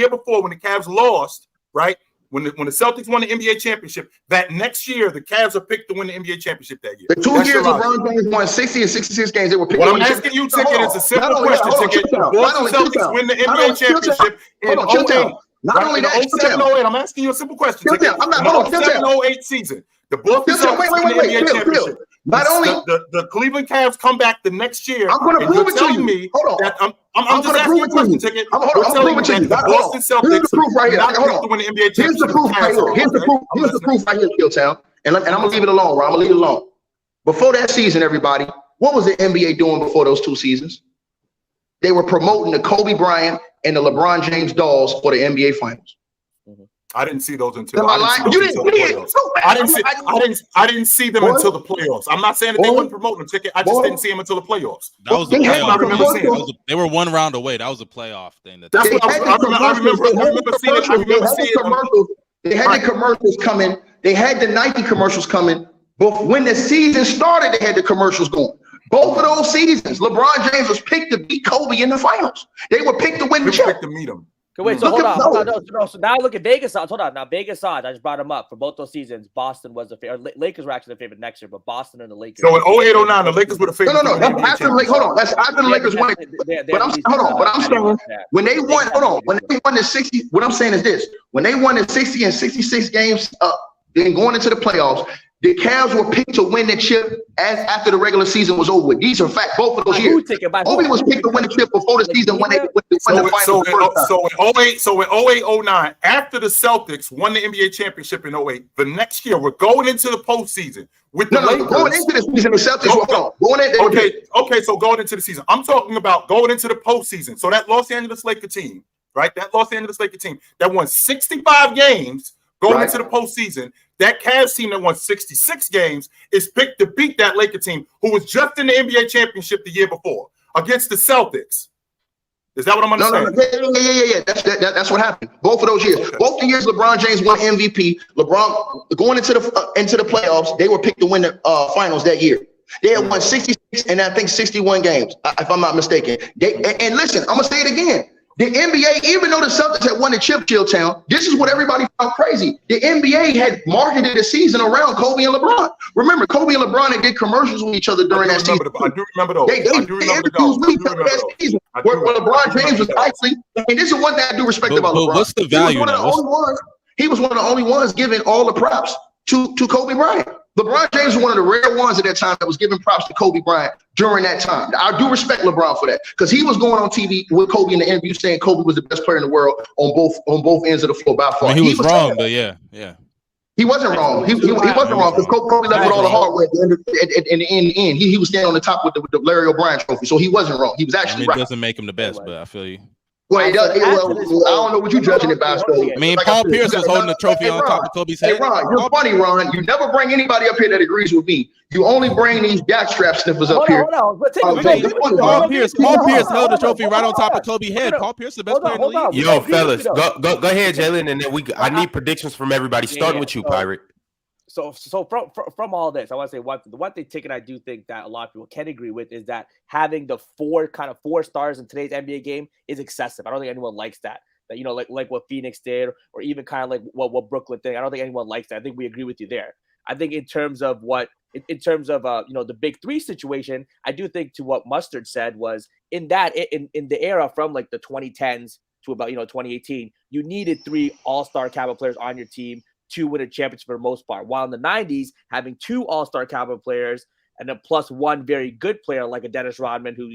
before when the Cavs lost, right? When the Celtics won the NBA championship, that next year the Cavs are picked to win the NBA championship that year. The 2 years LeBron James won 60 and 66 games, they were picked. What I'm asking you, Ticket, is a simple question, Ticket. Boston Celtics win the NBA championship in 08. Not only that, 07-08. I'm asking you a simple question, Ticket. I'm not 07-08 season. The Boston Celtics win the NBA championship. Not only the Cleveland Cavs come back the next year. I'm going to prove it to you. I'm just asking you a question, Ticket. I'm telling you the Boston Celtics. Here's the proof right here. To win the NBA championship. Here's the proof right here. Here's the proof right here, Killtown. And I'm gonna leave it alone, Ron. I'm gonna leave it alone. Before that season, everybody, what was the NBA doing before those 2 seasons? They were promoting the Kobe Bryant and the LeBron James dolls for the NBA Finals. I didn't see those until I didn't see them until the playoffs. I'm not saying that they wouldn't promote them, Ticket. I just didn't see them until the playoffs. That was the playoff. They were 1 round away. That was a playoff thing. That's what I remember seeing. They had the commercials coming. They had the Nike commercials coming. But when the season started, they had the commercials going. Both of those seasons, LeBron James was picked to beat Kobe in the finals. They were picked to win the chip. Picked to meet him. Okay, wait, so hold on. No, so now look at Vegas odds. Hold on. Now, Vegas odds, I just brought them up. For both those seasons, Boston was the favorite. Lakers were actually the favorite next year, but Boston and the Lakers. So in 08-09, the Lakers were the favorite. No. That's after the Lakers. Hold on. That's after the Lakers won. But I'm saying, when they won, when they won the 60, what I'm saying is this. When they won the 60 and 66 games, then going into the playoffs, the Cavs were picked to win the chip after the regular season was over with. These are facts, both of those years. Kobe was picked to win the chip before the season when they won the finals. So in 08-09, after the Celtics won the NBA championship in 08, the next year we're going into the postseason with the Lakers. Going into the season, the Celtics were going. Okay, so going into the season. I'm talking about going into the postseason. So that Los Angeles Lakers team, right? That Los Angeles Lakers team that won 65 games going into the postseason. That Cavs team that won 66 games is picked to beat that Laker team who was just in the NBA championship the year before against the Celtics. Is that what I'm understanding? Yeah. That's what happened. Both of those years. Okay. Both the years LeBron James won MVP. LeBron going into the playoffs, they were picked to win the finals that year. They had won 66 and I think 61 games, if I'm not mistaken. And listen, I'm gonna say it again. The NBA, even though the Celtics had won the chip, Chilltown, this is what everybody found crazy. The NBA had marketed the season around Kobe and LeBron. Remember, Kobe and LeBron did commercials with each other during that season. I do remember those. They interviews with each other that season. Where LeBron James was actually, and this is one thing I do respect about LeBron. What's the value? He was one of the only ones giving all the props to Kobe Bryant. LeBron James was one of the rare ones at that time that was giving props to Kobe Bryant during that time. I do respect LeBron for that because he was going on TV with Kobe in the interview saying Kobe was the best player in the world on both ends of the floor by far. I mean, he was wrong, but yeah. He wasn't wrong. He wasn't wrong because Kobe left with all the hard work. In the end, he was standing on the top with the Larry O'Brien trophy, so he wasn't wrong. He was actually right. It doesn't make him the best, but I feel you. Well, I don't know what you're judging it by. So, I mean, Paul Pierce was holding the trophy on top of Kobe's head. Hey, Ron, you're funny, Ron. You never bring anybody up here that agrees with me. You only bring these jockstrap sniffers up here. Paul Pierce held the trophy right on top of Kobe's head. Paul Pierce, the best player in the league. Yo, fellas, go ahead, Jalen, and then I need predictions from everybody. Starting with you, Pirate. So from all this, I want to say the one thing, Tick, and I do think that a lot of people can agree with is that having the four stars in today's NBA game is excessive. I don't think anyone likes that. That, you know, like what Phoenix did, or even kind of like what Brooklyn did. I don't think anyone likes that. I think we agree with you there. I think in terms of the big three situation, I do think to what Mustard said was in the era from like the 2010s to about 2018, you needed 3 all-star caliber players on your team to win a championship for the most part. While in the 90s, having 2 all-star caliber players and then plus 1 very good player like a Dennis Rodman, who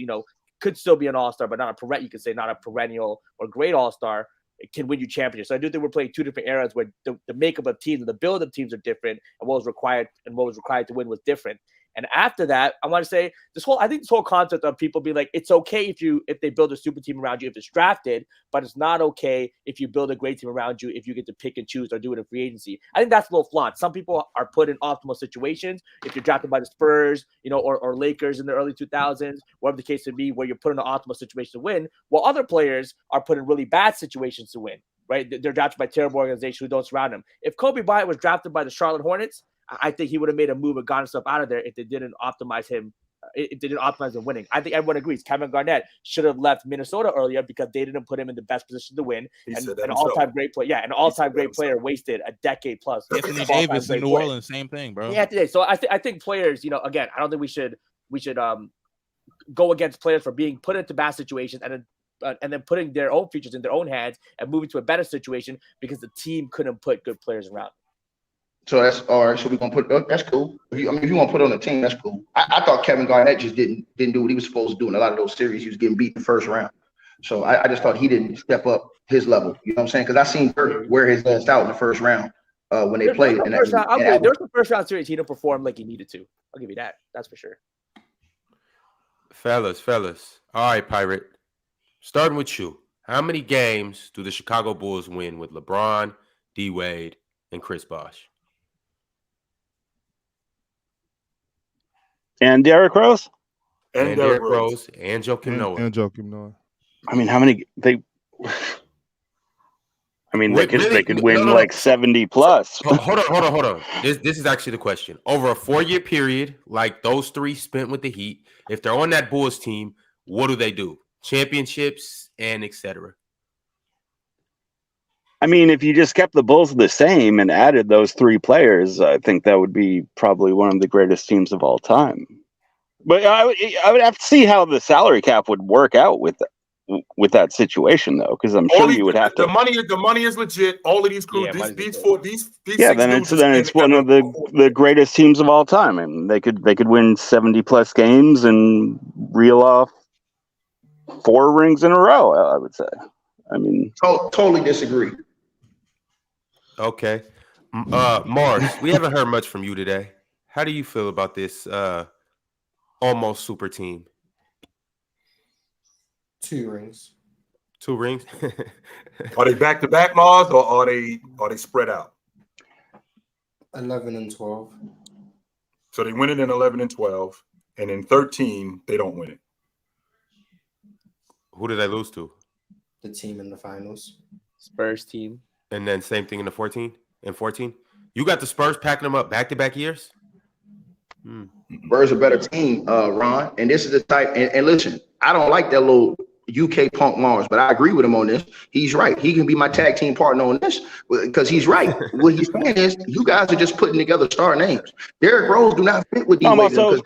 could still be an all-star, but not a perennial or great all-star, it can win you championships. So I do think we're playing 2 different eras where the makeup of teams and the build of teams are different, and what was required to win was different. And after that, I want to say this whole concept of people being like, it's okay if they build a super team around you if it's drafted, but it's not okay if you build a great team around you if you get to pick and choose or do it in free agency. I think that's a little flawed. Some people are put in optimal situations if you're drafted by the Spurs, or Lakers in the early 2000s, whatever the case would be, where you're put in an optimal situation to win, while other players are put in really bad situations to win. Right? They're drafted by terrible organizations who don't surround them. If Kobe Bryant was drafted by the Charlotte Hornets, I think he would have made a move and gotten himself out of there if they didn't optimize him. It didn't optimize him winning. I think everyone agrees. Kevin Garnett should have left Minnesota earlier because they didn't put him in the best position to win. An all-time great player. Yeah, an all-time great player wasted a decade plus. Anthony Davis in New Orleans, same thing, bro. Yeah, today. So I think players, again, I don't think we should go against players for being put into bad situations and then putting their own features in their own hands and moving to a better situation because the team couldn't put good players around. So that's all right. So we're gonna put that's cool. If you want to put on the team, that's cool. I thought Kevin Garnett just didn't do what he was supposed to do in a lot of those series. He was getting beat in the first round. So I just thought he didn't step up his level. You know what I'm saying? Because I seen Dirk wear his ass out in the first round when they played. There was the first round series he didn't perform like he needed to. I'll give you that. That's for sure. Fellas. All right, Pirate. Starting with you. How many games do the Chicago Bulls win with LeBron, D. Wade, and Chris Bosh? And Derrick Rose? And Derrick Rose. And Joakim Noah. And Joakim Noah. I mean, how many they could win like 70 plus. Hold on. This is actually the question. Over a 4-year period, like those 3 spent with the Heat, if they're on that Bulls team, what do they do? Championships and etc. I mean, if you just kept the Bulls the same and added those 3 players, I think that would be probably one of the greatest teams of all time. But I would have to see how the salary cap would work out with that situation, though, because I'm sure you would have to. The money is legit. All of these crews, these then it's one of the greatest teams of all time, and they could win 70 plus games and reel off 4 rings in a row. I would say. I mean, totally disagree. Okay. Mars, we haven't heard much from you today. How do you feel about this almost super team? 2 rings. 2 rings? Are they back-to-back, Mars, or are they spread out? 11 and 12. So they win it in 11 and 12, and in 13, they don't win it. Who did they lose to? The team in the finals. Spurs team. And then same thing in the 14? In 14? You got the Spurs packing them up back-to-back years? Spurs a better team, Ron. And this is the type, and listen, I don't like that little UK punk Mars, but I agree with him on this. He's right. He can be my tag team partner on this because he's right. What he's saying is you guys are just putting together star names. Derrick Rose do not fit with D-Wade because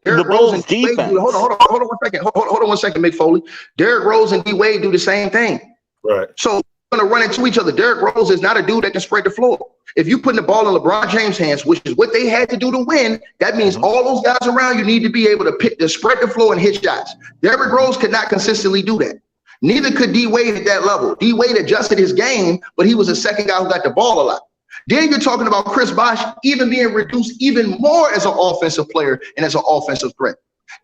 Derrick Rose and D-Wade do, hold on 1 second. Hold on 1 second, Mick Foley. Derrick Rose and D-Wade do the same thing. Right. So we're going to run into each other. Derrick Rose is not a dude that can spread the floor. If you put the ball in LeBron James' hands, which is what they had to do to win, that means all those guys around you need to be able to spread the floor and hit shots. Derrick Rose could not consistently do that. Neither could D-Wade at that level. D-Wade adjusted his game, but he was a second guy who got the ball a lot. Then you're talking about Chris Bosh even being reduced even more as an offensive player and as an offensive threat.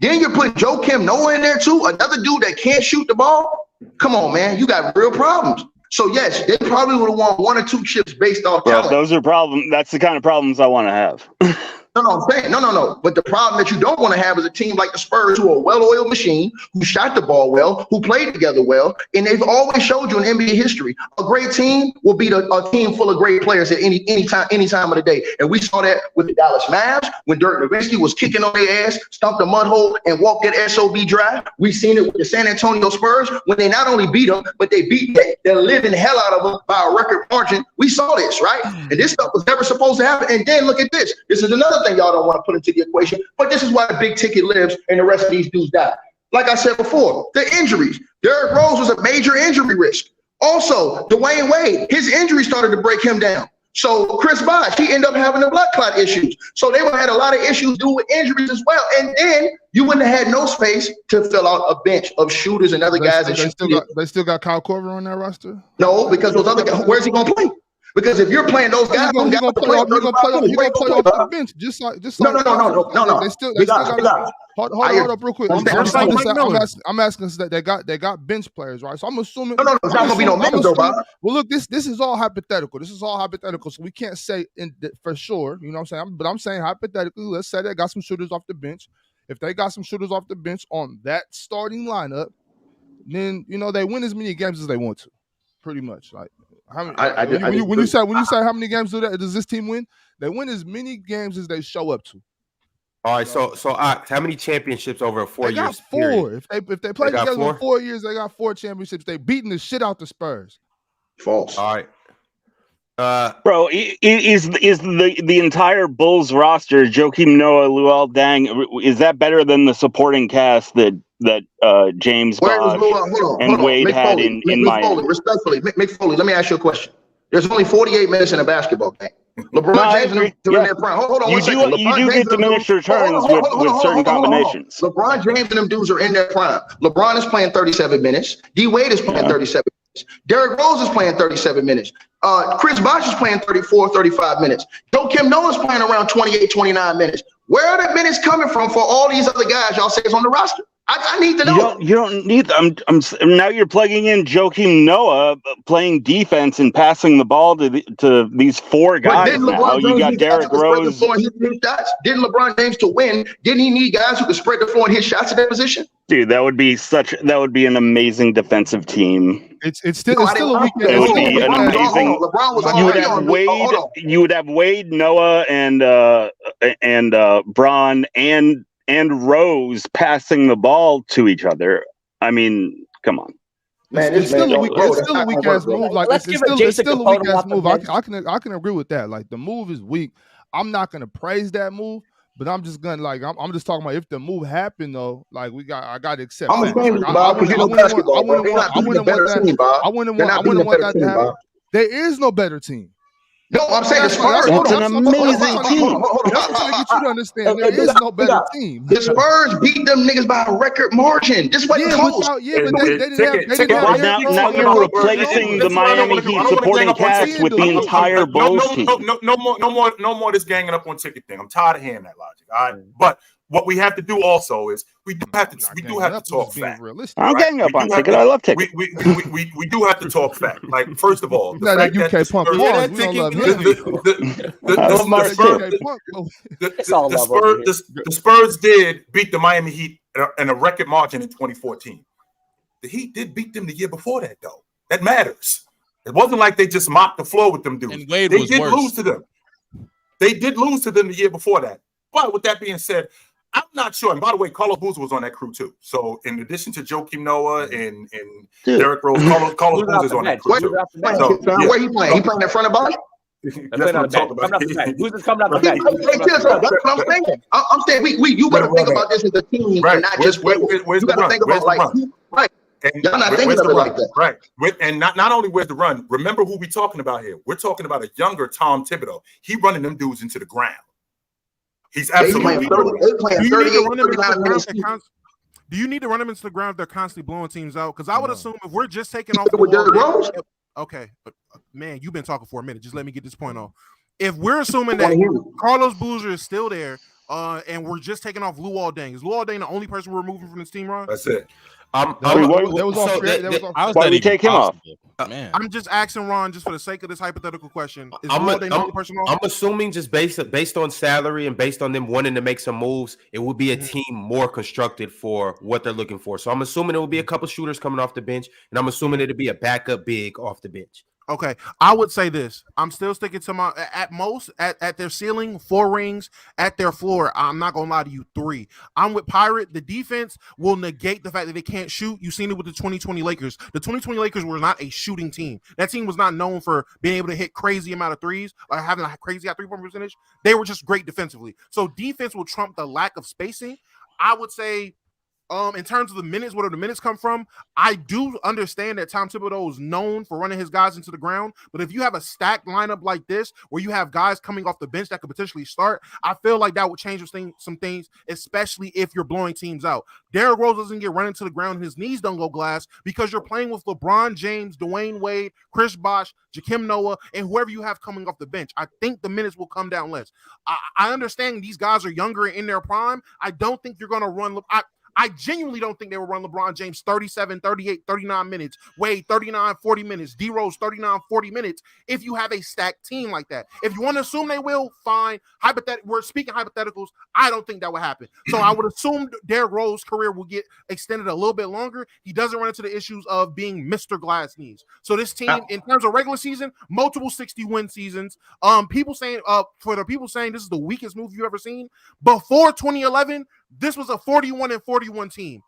Then you're putting Joakim Noah in there too, another dude that can't shoot the ball. Come on, man. You got real problems. So, yes, they probably would have won 1 or 2 chips based off talent. Those are problems. That's the kind of problems I want to have. No, I'm saying, no. But the problem that you don't want to have is a team like the Spurs, who are a well-oiled machine, who shot the ball well, who played together well, and they've always showed you in NBA history, a great team will beat a team full of great players at any time of the day. And we saw that with the Dallas Mavs when Dirk Nowitzki was kicking on their ass, stumped a mud hole, and walked that SOB drive. We've seen it with the San Antonio Spurs when they not only beat them, but they beat the living hell out of them by a record margin. We saw this, right? And this stuff was never supposed to happen. And then look at this. This is another thing y'all don't want to put into the equation, but this is why the big ticket lives and the rest of these dudes die. Like I said before, the injuries. Derrick Rose was a major injury risk. Also, Dwayne Wade, his injury started to break him down. So Chris Bosh, he ended up having the blood clot issues. So they would have had a lot of issues due with injuries as well. And then you wouldn't have had no space to fill out a bench of shooters and other guys. They still got Kyle Korver on that roster? No, because those other guys, where's he going to play? Because if you're playing those guys, he's gonna play off the bench. Just like no. They still got. Hold up real quick. I'm asking that they got bench players, right? So I'm assuming. No, it's not gonna be no bench though, Bob. Well, look, this is all hypothetical. So we can't say for sure. You know what I'm saying? But I'm saying hypothetically. Let's say they got some shooters off the bench. If they got some shooters off the bench on that starting lineup, then they win as many games as they want to, pretty much. Like. When you say how many games does this team win? They win as many games as they show up to. All right, so how many championships over a 4 years? They got 4. If they play together for 4 years, they got 4 championships. They beating the shit out the Spurs. False. All right. Bro, is the entire Bulls roster, Joakim Noah, Luol Deng, is that better than the supporting cast that James Bosh and Wade had in Miami? Respectfully, Mick Foley, let me ask you a question. There's only 48 minutes in a basketball game. LeBron James and them in their prime. Hold on one second. You do get diminished returns with certain combinations. LeBron James and them dudes are in their prime. LeBron is playing 37 minutes. D Wade is playing 37 minutes. Derrick Rose is playing 37 minutes. Chris Bosh is playing 34, 35 minutes. Joakim Noah is playing around 28, 29 minutes. Where are the minutes coming from for all these other guys y'all say is on the roster? I need to know. You don't need. Now you're plugging in Joakim Noah playing defense and passing the ball to these 4 guys. Now you got Derrick Rose. Didn't LeBron James to win? Didn't he need guys who could spread the floor and hit shots at that position? Dude, that would be an amazing defensive team. It's still a weak. It would be an amazing. You would have Wade, Noah, and Bron and Rose passing the ball to each other. I mean, come on. Man, it's still a weak ass move. Like it's still a weak ass move. I can agree with that. Like the move is weak. I'm not gonna praise that move, but I'm just gonna I'm just talking about if the move happened though. Like I got to accept. I wouldn't want that to happen. There is no better team. No, I'm saying the Spurs. It's an amazing team. I'm trying to get you to understand. There is no better team. The Spurs beat them niggas by a record margin. This wasn't close. But they didn't have. Now you're replacing the Miami Heat supporting cast with the entire Bulls team. No more this ganging up on ticket thing. I'm tired of hearing that logic. All right, but what we have to do also is we do have to talk fact. I'm getting up on ticket. I love ticket. We do have to talk fact. Like first of all, the Spurs did beat the Miami Heat in a record margin in 2014. The Heat did beat them the year before that, though. That matters. It wasn't like they just mopped the floor with them dudes. And Wade they was did worse. lose to them. They did lose to them the year before that. But with that being said, I'm not sure. And by the way, Carlos Boozer was on that crew too. So in addition to Joakim Noah and Derrick Rose, Carlos Boozer is on that crew too. Where he playing? He playing in front of body? Who's coming out the bench? I'm saying you got to think about this as a team and not just you got to think about right. And y'all not thinking of it like that. Right. And not only where's the run, remember who we talking about here. We're talking about a younger Tom Thibodeau. He running them dudes into the ground. He's absolutely playing 39 minutes. Do you need to run them into the ground if they're constantly blowing teams out? Because I would assume if we're just taking off the ball, okay, but man, you've been talking for a minute. Just let me get this point off. If we're assuming that Carlos Boozer is still there, and we're just taking off Luol Deng. Is Luol Deng the only person we're removing from this team, Ron? That's it. That was all fair. Why we take him off? Man. I'm just asking Ron, just for the sake of this hypothetical question. Is Luol Deng the only person off? I'm assuming just based on salary and based on them wanting to make some moves, it would be a team more constructed for what they're looking for. So I'm assuming it will be a couple shooters coming off the bench, and I'm assuming it'll be a backup big off the bench. Okay, I would say this. I'm still sticking to my at most at their ceiling 4 rings, at their floor. I'm not gonna lie to you, 3. I'm with Pirate. The defense will negate the fact that they can't shoot. You've seen it with the 2020 Lakers. The 2020 Lakers were not a shooting team. That team was not known for being able to hit crazy amount of threes or having a crazy high 3-point percentage. They were just great defensively. So defense will trump the lack of spacing. I would say. In terms of the minutes, where do the minutes come from? I do understand that Tom Thibodeau is known for running his guys into the ground, but if you have a stacked lineup like this, where you have guys coming off the bench that could potentially start, I feel like that would change some things, especially if you're blowing teams out. Derrick Rose doesn't get run into the ground and his knees don't go glass because you're playing with LeBron James, Dwayne Wade, Chris Bosh, Jakim Noah, and whoever you have coming off the bench. I think the minutes will come down less. I understand these guys are younger in their prime. I don't think you're going to run I genuinely don't think they will run LeBron James 37, 38, 39 minutes, Wade 39, 40 minutes, D-Rose 39, 40 minutes if you have a stacked team like that. If you want to assume they will, fine. We're speaking hypotheticals. I don't think that would happen. So I would assume Derrick Rose's career will get extended a little bit longer. He doesn't run into the issues of being Mr. Glass knees. So this team, in terms of regular season, multiple 60-win seasons. People saying this is the weakest move you've ever seen. Before 2011, this was a 41-41 team.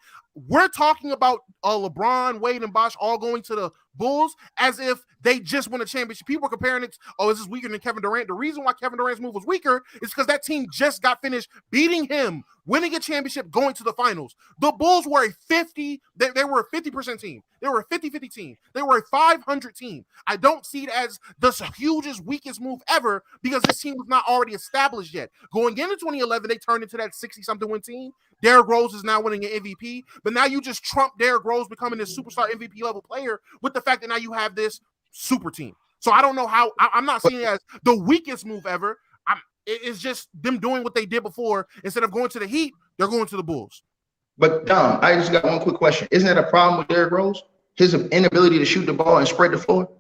We're talking about LeBron, Wade, and Bosh all going to the Bulls as if they just won a championship. People are comparing it. This is weaker than Kevin Durant. The reason why Kevin Durant's move was weaker is because that team just got finished beating him, winning a championship, going to the finals. The Bulls were a 50. They were a 50% team. They were a 50-50 team. They were a 500 team. I don't see it as the hugest, weakest move ever because this team was not already established yet. Going into 2011, they turned into that 60-something win team. Derrick Rose is now winning an MVP, but now you just trump Derrick Rose becoming this superstar MVP level player with the fact that now you have this super team. So I don't know how. I'm not seeing it as the weakest move ever. It's just them doing what they did before. Instead of going to the Heat, they're going to the Bulls. But Dom, I just got one quick question. Isn't that a problem with Derrick Rose? His inability to shoot the ball and spread the floor,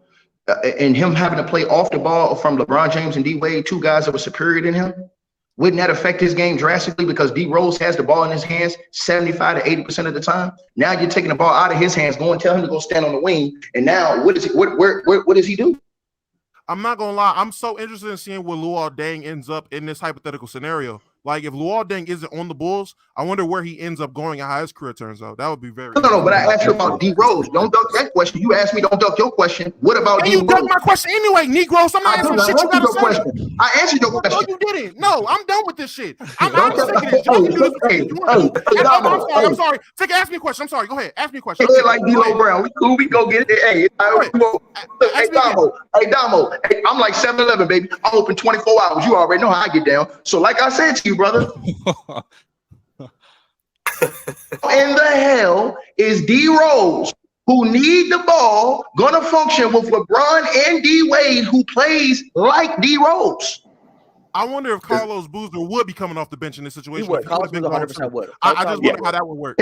and him having to play off the ball from LeBron James and D Wade, 2 guys that were superior than him. Wouldn't that affect his game drastically because D Rose has the ball in his hands 75 to 80% of the time? Now you're taking the ball out of his hands, going tell him to go stand on the wing, and now what does he do? I'm not gonna lie. I'm so interested in seeing where Luol Deng ends up in this hypothetical scenario. Like if Luol Deng isn't on the Bulls, I wonder where he ends up going and how his career turns out. That would be very. No. But I asked you about D Rose. Don't duck that question. You asked me, don't duck your question. What about D Rose? You ducked my question anyway, Negro. So I'm not answering shit you gotta say. Question. I answered your question. No, you didn't. No, I'm done with this shit. I'm sick of this. I'm sorry. Take ask me a question. I'm sorry. Go ahead. Ask me a question. Hey, like D-Lo Brown. We cool. We go get it. Hey, Domo. Hey, I'm like 7-Eleven, baby. I'm open 24 hours. You already know how I get down. So like I said to you, brother. In the hell is D Rose, who need the ball, gonna function with LeBron and D Wade, who plays like D Rose? I wonder if Carlos Boozer would be coming off the bench in this situation. He would. Carlos Boozer 100% would. I just wonder how that would work.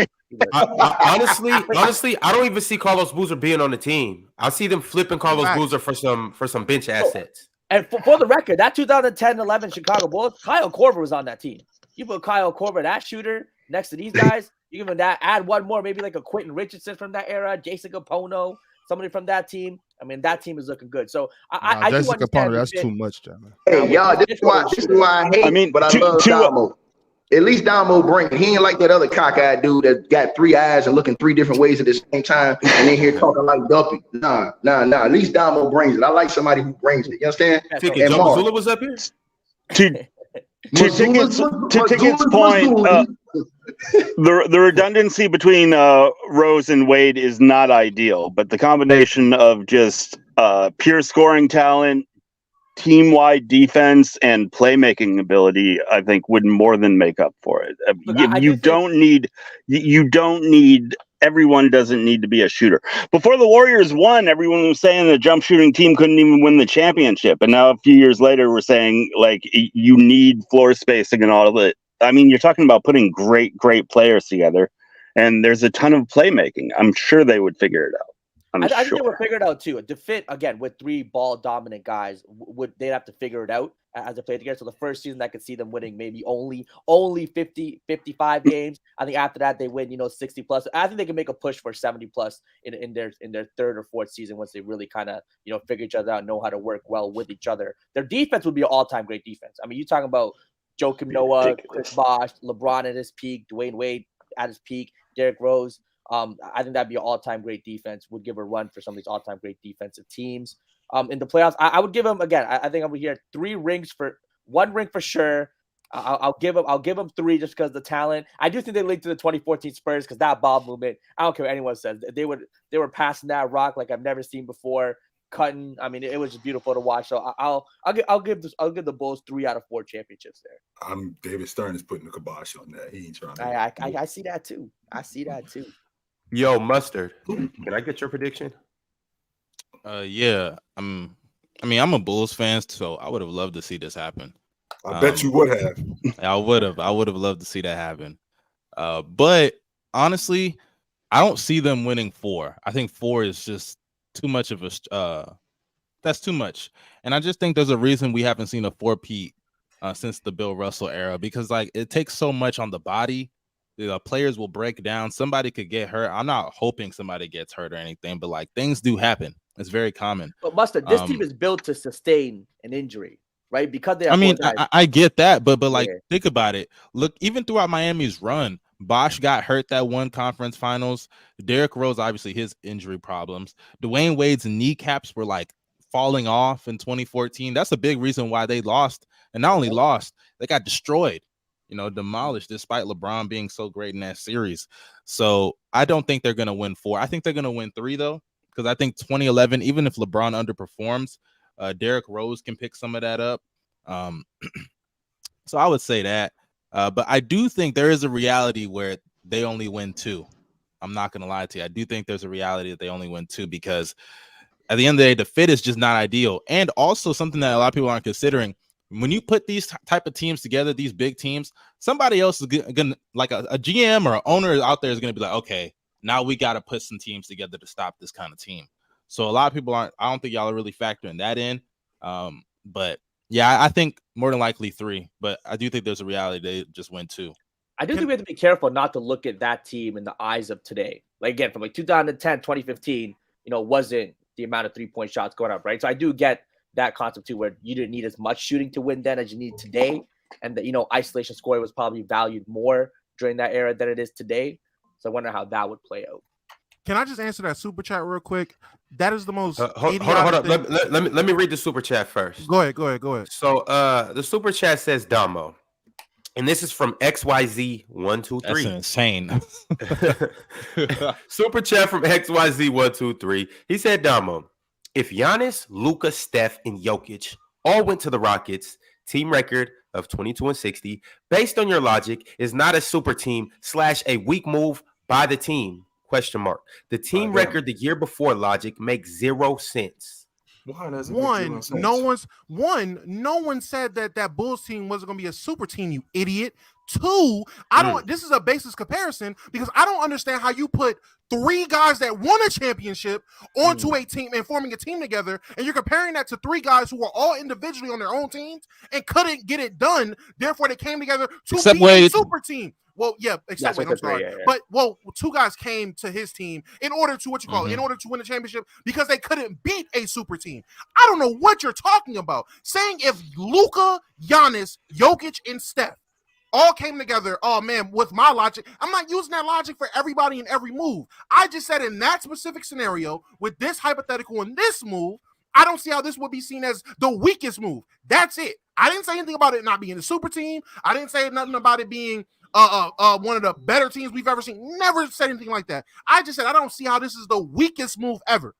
Honestly, I don't even see Carlos Boozer being on the team. I see them flipping Carlos Boozer for some bench assets. And for the record, that 2010-11 Chicago Bulls, Kyle Korver was on that team. You put Kyle Korver, that shooter, next to these guys. You give him that, add one more, maybe like a Quentin Richardson from that era, Jason Capono, somebody from that team. I mean, that team is looking good. So I do Jason understand. Capono, that's too much, John. Hey, y'all, this is why I hate. But I love Domo. At least Domo bring it. He ain't like that other cockeyed dude that got 3 eyes and looking 3 different ways at the same time and then here talking like Duffy. Nah. At least Domo brings it. I like somebody who brings it. You understand? And Mazzulla was up here? To Ticket's point, the redundancy between Rose and Wade is not ideal, but the combination of just pure scoring talent, team-wide defense, and playmaking ability, I think, would more than make up for it. You don't need. Everyone doesn't need to be a shooter. Before the Warriors won, everyone was saying the jump shooting team couldn't even win the championship. And now a few years later, we're saying like you need floor spacing and all of it I mean, you're talking about putting great players together, and there's a ton of playmaking. I'm sure they would figure it out. I think they would figure it out too. To fit again with 3 ball dominant guys, they'd have to figure it out as they play together. So the first season, I could see them winning maybe only 50, 55 games. I think after that they win 60 plus. I think they can make a push for 70 plus in their 3rd or 4th season once they really kind of figure each other out, know how to work well with each other. Their defense would be an all-time great defense. I mean, you're talking about Joakim Noah, Chris Bosh, LeBron at his peak, Dwayne Wade at his peak, Derrick Rose. I think that'd be an all-time great defense. Would give a run for some of these all-time great defensive teams. In the playoffs, I would give them again. I think I'm here 1 ring for sure. I'll give them 3 just because of the talent. I do think they link to the 2014 Spurs because that ball movement. I don't care what anyone says. They were passing that rock like I've never seen before. Cutting. I mean, it was just beautiful to watch. So I'll give the Bulls 3 out of 4 championships there. David Stern is putting the kibosh on that. He ain't trying to. I see that too. Yo, Mustard, can I get your prediction? Yeah. I'm a Bulls fan, so I would have loved to see this happen. I bet you would have. I would have loved to see that happen. But honestly, I don't see them winning 4. I think 4 is just too much of a that's too much. And I just think there's a reason we haven't seen a 4-peat since the Bill Russell era, because like it takes so much on the body. The players will break down. Somebody could get hurt. I'm not hoping somebody gets hurt or anything, but like things do happen. It's very common. But Mustard, this team is built to sustain an injury, right? Because they. I get that, but like think about it. Look, even throughout Miami's run, Bosh got hurt that one conference finals. Derrick Rose, obviously his injury problems. Dwayne Wade's kneecaps were like falling off in 2014. That's a big reason why they lost, and not only lost, they got destroyed. Demolished despite LeBron being so great in that series. So I don't think they're going to win 4. I think they're going to win 3 though, because I think 2011, even if LeBron underperforms, Derrick Rose can pick some of that up. So I would say that. But I do think there is a reality where they only win 2. I'm not going to lie to you. I do think there's a reality that they only win 2 because at the end of the day, the fit is just not ideal. And also something that a lot of people aren't considering, when you put these type of teams together, these big teams, somebody else is gonna like a GM or an owner out there is gonna be like, okay, now we got to put some teams together to stop this kind of team. So a lot of people I don't think y'all are really factoring that in. But yeah, I think more than likely 3, but I do think there's a reality they just win 2. I do think we have to be careful not to look at that team in the eyes of today. Like again, from like 2010, 2015, wasn't the amount of 3-point shots going up, right? So I do get that concept too, where you didn't need as much shooting to win then as you need today, and that isolation scoring was probably valued more during that era than it is today. So I wonder how that would play out. Can I just answer that super chat real quick? That is the most hold up. Let me read the super chat first. Go ahead. So the super chat says Domo, and this is from XYZ123. That's insane. Super chat from XYZ123. He said, Domo, if Giannis, Luka, Steph, and Jokic all went to the Rockets, team record of 22-60, based on your logic, is not a super team / a weak move by the team? ? The team record the year before logic makes 0 sense. Why does it no one said that Bulls team wasn't going to be a super team, you idiot. 2, this is a basis comparison because I don't understand how you put 3 guys that won a championship onto a team and forming a team together, and you're comparing that to 3 guys who were all individually on their own teams and couldn't get it done. Therefore, they came together to be a super team. Well, yeah, except Wade, I'm sorry. But 2 guys came to his team in order to in order to win the championship because they couldn't beat a super team. I don't know what you're talking about. Saying if Luka, Giannis, Jokic, and Steph all came together, oh man, with my logic, I'm not using that logic for everybody in every move. I just said in that specific scenario, with this hypothetical and this move, I don't see how this would be seen as the weakest move. That's it. I didn't say anything about it not being a super team. I didn't say nothing about it being one of the better teams we've ever seen. Never said anything like that. I just said I don't see how this is the weakest move ever.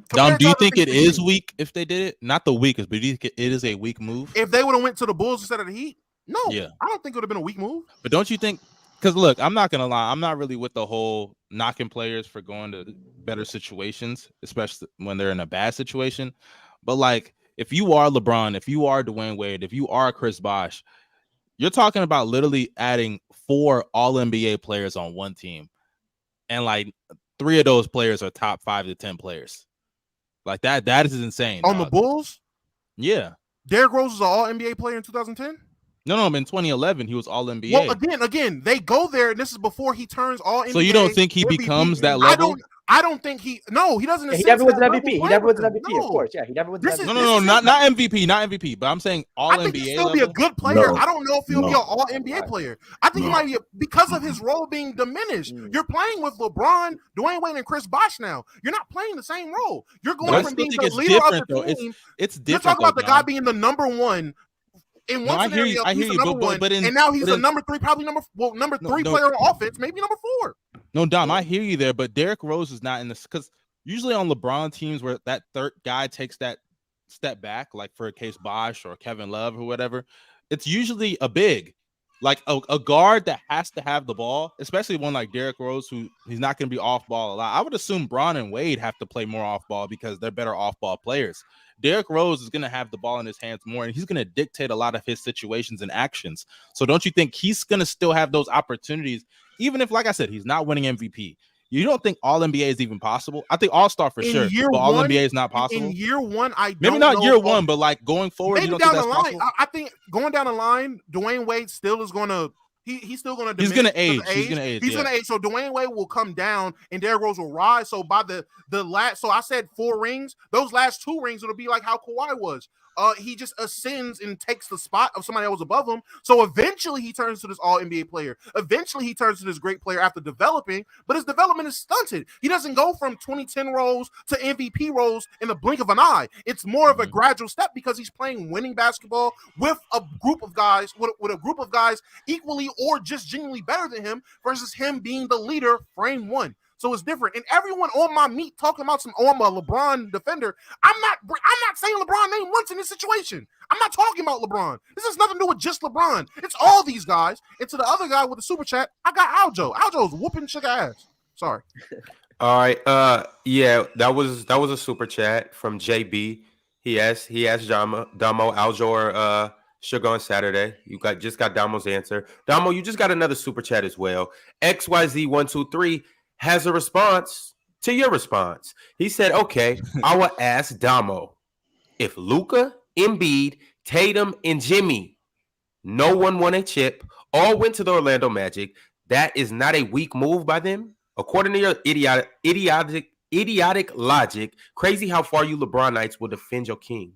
Dom, do you think it is weak if they did it? Not the weakest, but do you think it is a weak move? If they would have went to the Bulls instead of the Heat? No, yeah. I don't think it would have been a weak move. But don't you think, because look, I'm not going to lie, I'm not really with the whole knocking players for going to better situations, especially when they're in a bad situation. But like, if you are LeBron, if you are Dwayne Wade, if you are Chris Bosh, you're talking about literally adding 4 All-NBA players on one team, and like 3 of those players are top 5 to 10 players. Like that is insane. On dog. the Bulls? Yeah. Derrick Rose was an All-NBA player in 2010? No, in 2011 he was All-NBA. Well, again, they go there, and this is before he turns All-NBA. So you don't think he MVP. becomes that level? I don't think he doesn't. Yeah, he never was an MVP. He never was an MVP, of course. Yeah, he never was an MVP. No, not MVP, not MVP. But I'm saying All NBA. I think he'll still be a good player. No, I don't know if he'll be an All NBA player. I think he might be because of his role being diminished. You're playing with LeBron, Dwayne Wade, and Chris Bosh now. You're not playing the same role. You're going from being the leader of the team. It's different. You're talking about the guy being the number one. In one scenario, he's the number one, and now he's the number 3, probably number 3 player on offense, maybe number 4. No, Dom, I hear you there, but Derrick Rose is not in this because usually on LeBron teams where that third guy takes that step back, like for a case Bosh or Kevin Love or whatever, it's usually a big, like a guard that has to have the ball, especially one like Derrick Rose, who he's not going to be off ball a lot. I would assume Bron and Wade have to play more off ball because they're better off ball players. Derrick Rose is going to have the ball in his hands more, and he's going to dictate a lot of his situations and actions. So don't you think he's going to still have those opportunities, even if, like I said, he's not winning MVP? You don't think All-NBA is even possible? I think All-Star for sure, but All-NBA is not possible. In year one, maybe not year one, but like going forward, maybe you don't down think the that's line. possible? I think going down the line, Dwayne Wade still is going to. He's still going to. He's going to age. He's going to age. He's going to age. So Dwayne Wade will come down, and Derrick Rose will rise. So by the last, so I said 4 rings. Those last 2 rings, it'll be like how Kawhi was. He just ascends and takes the spot of somebody that was above him. So eventually he turns to this All-NBA player. Eventually he turns to this great player after developing, but his development is stunted. He doesn't go from 2010 roles to MVP roles in the blink of an eye. It's more of a gradual step because he's playing winning basketball with a group of guys, with a group of guys equally or just genuinely better than him versus him being the leader frame one. So it's different. And everyone on my meat talking about I'm a LeBron defender. I'm not saying LeBron name once in this situation. I'm not talking about LeBron. This has nothing to do with just LeBron. It's all these guys. And to the other guy with the super chat, I got Aljo. Aljo's whooping sugar ass. Sorry. All right. Yeah, that was a super chat from JB. He asked Domo, Aljo, or Sugar on Saturday. You just got Damo's answer. Domo, you just got another super chat as well. XYZ123 has a response to your response. He said, okay, I will ask Domo, if Luka, Embiid, Tatum, and Jimmy, no one won a chip, all went to the Orlando Magic, that is not a weak move by them? According to your idiotic logic, crazy how far you LeBron Knights will defend your king.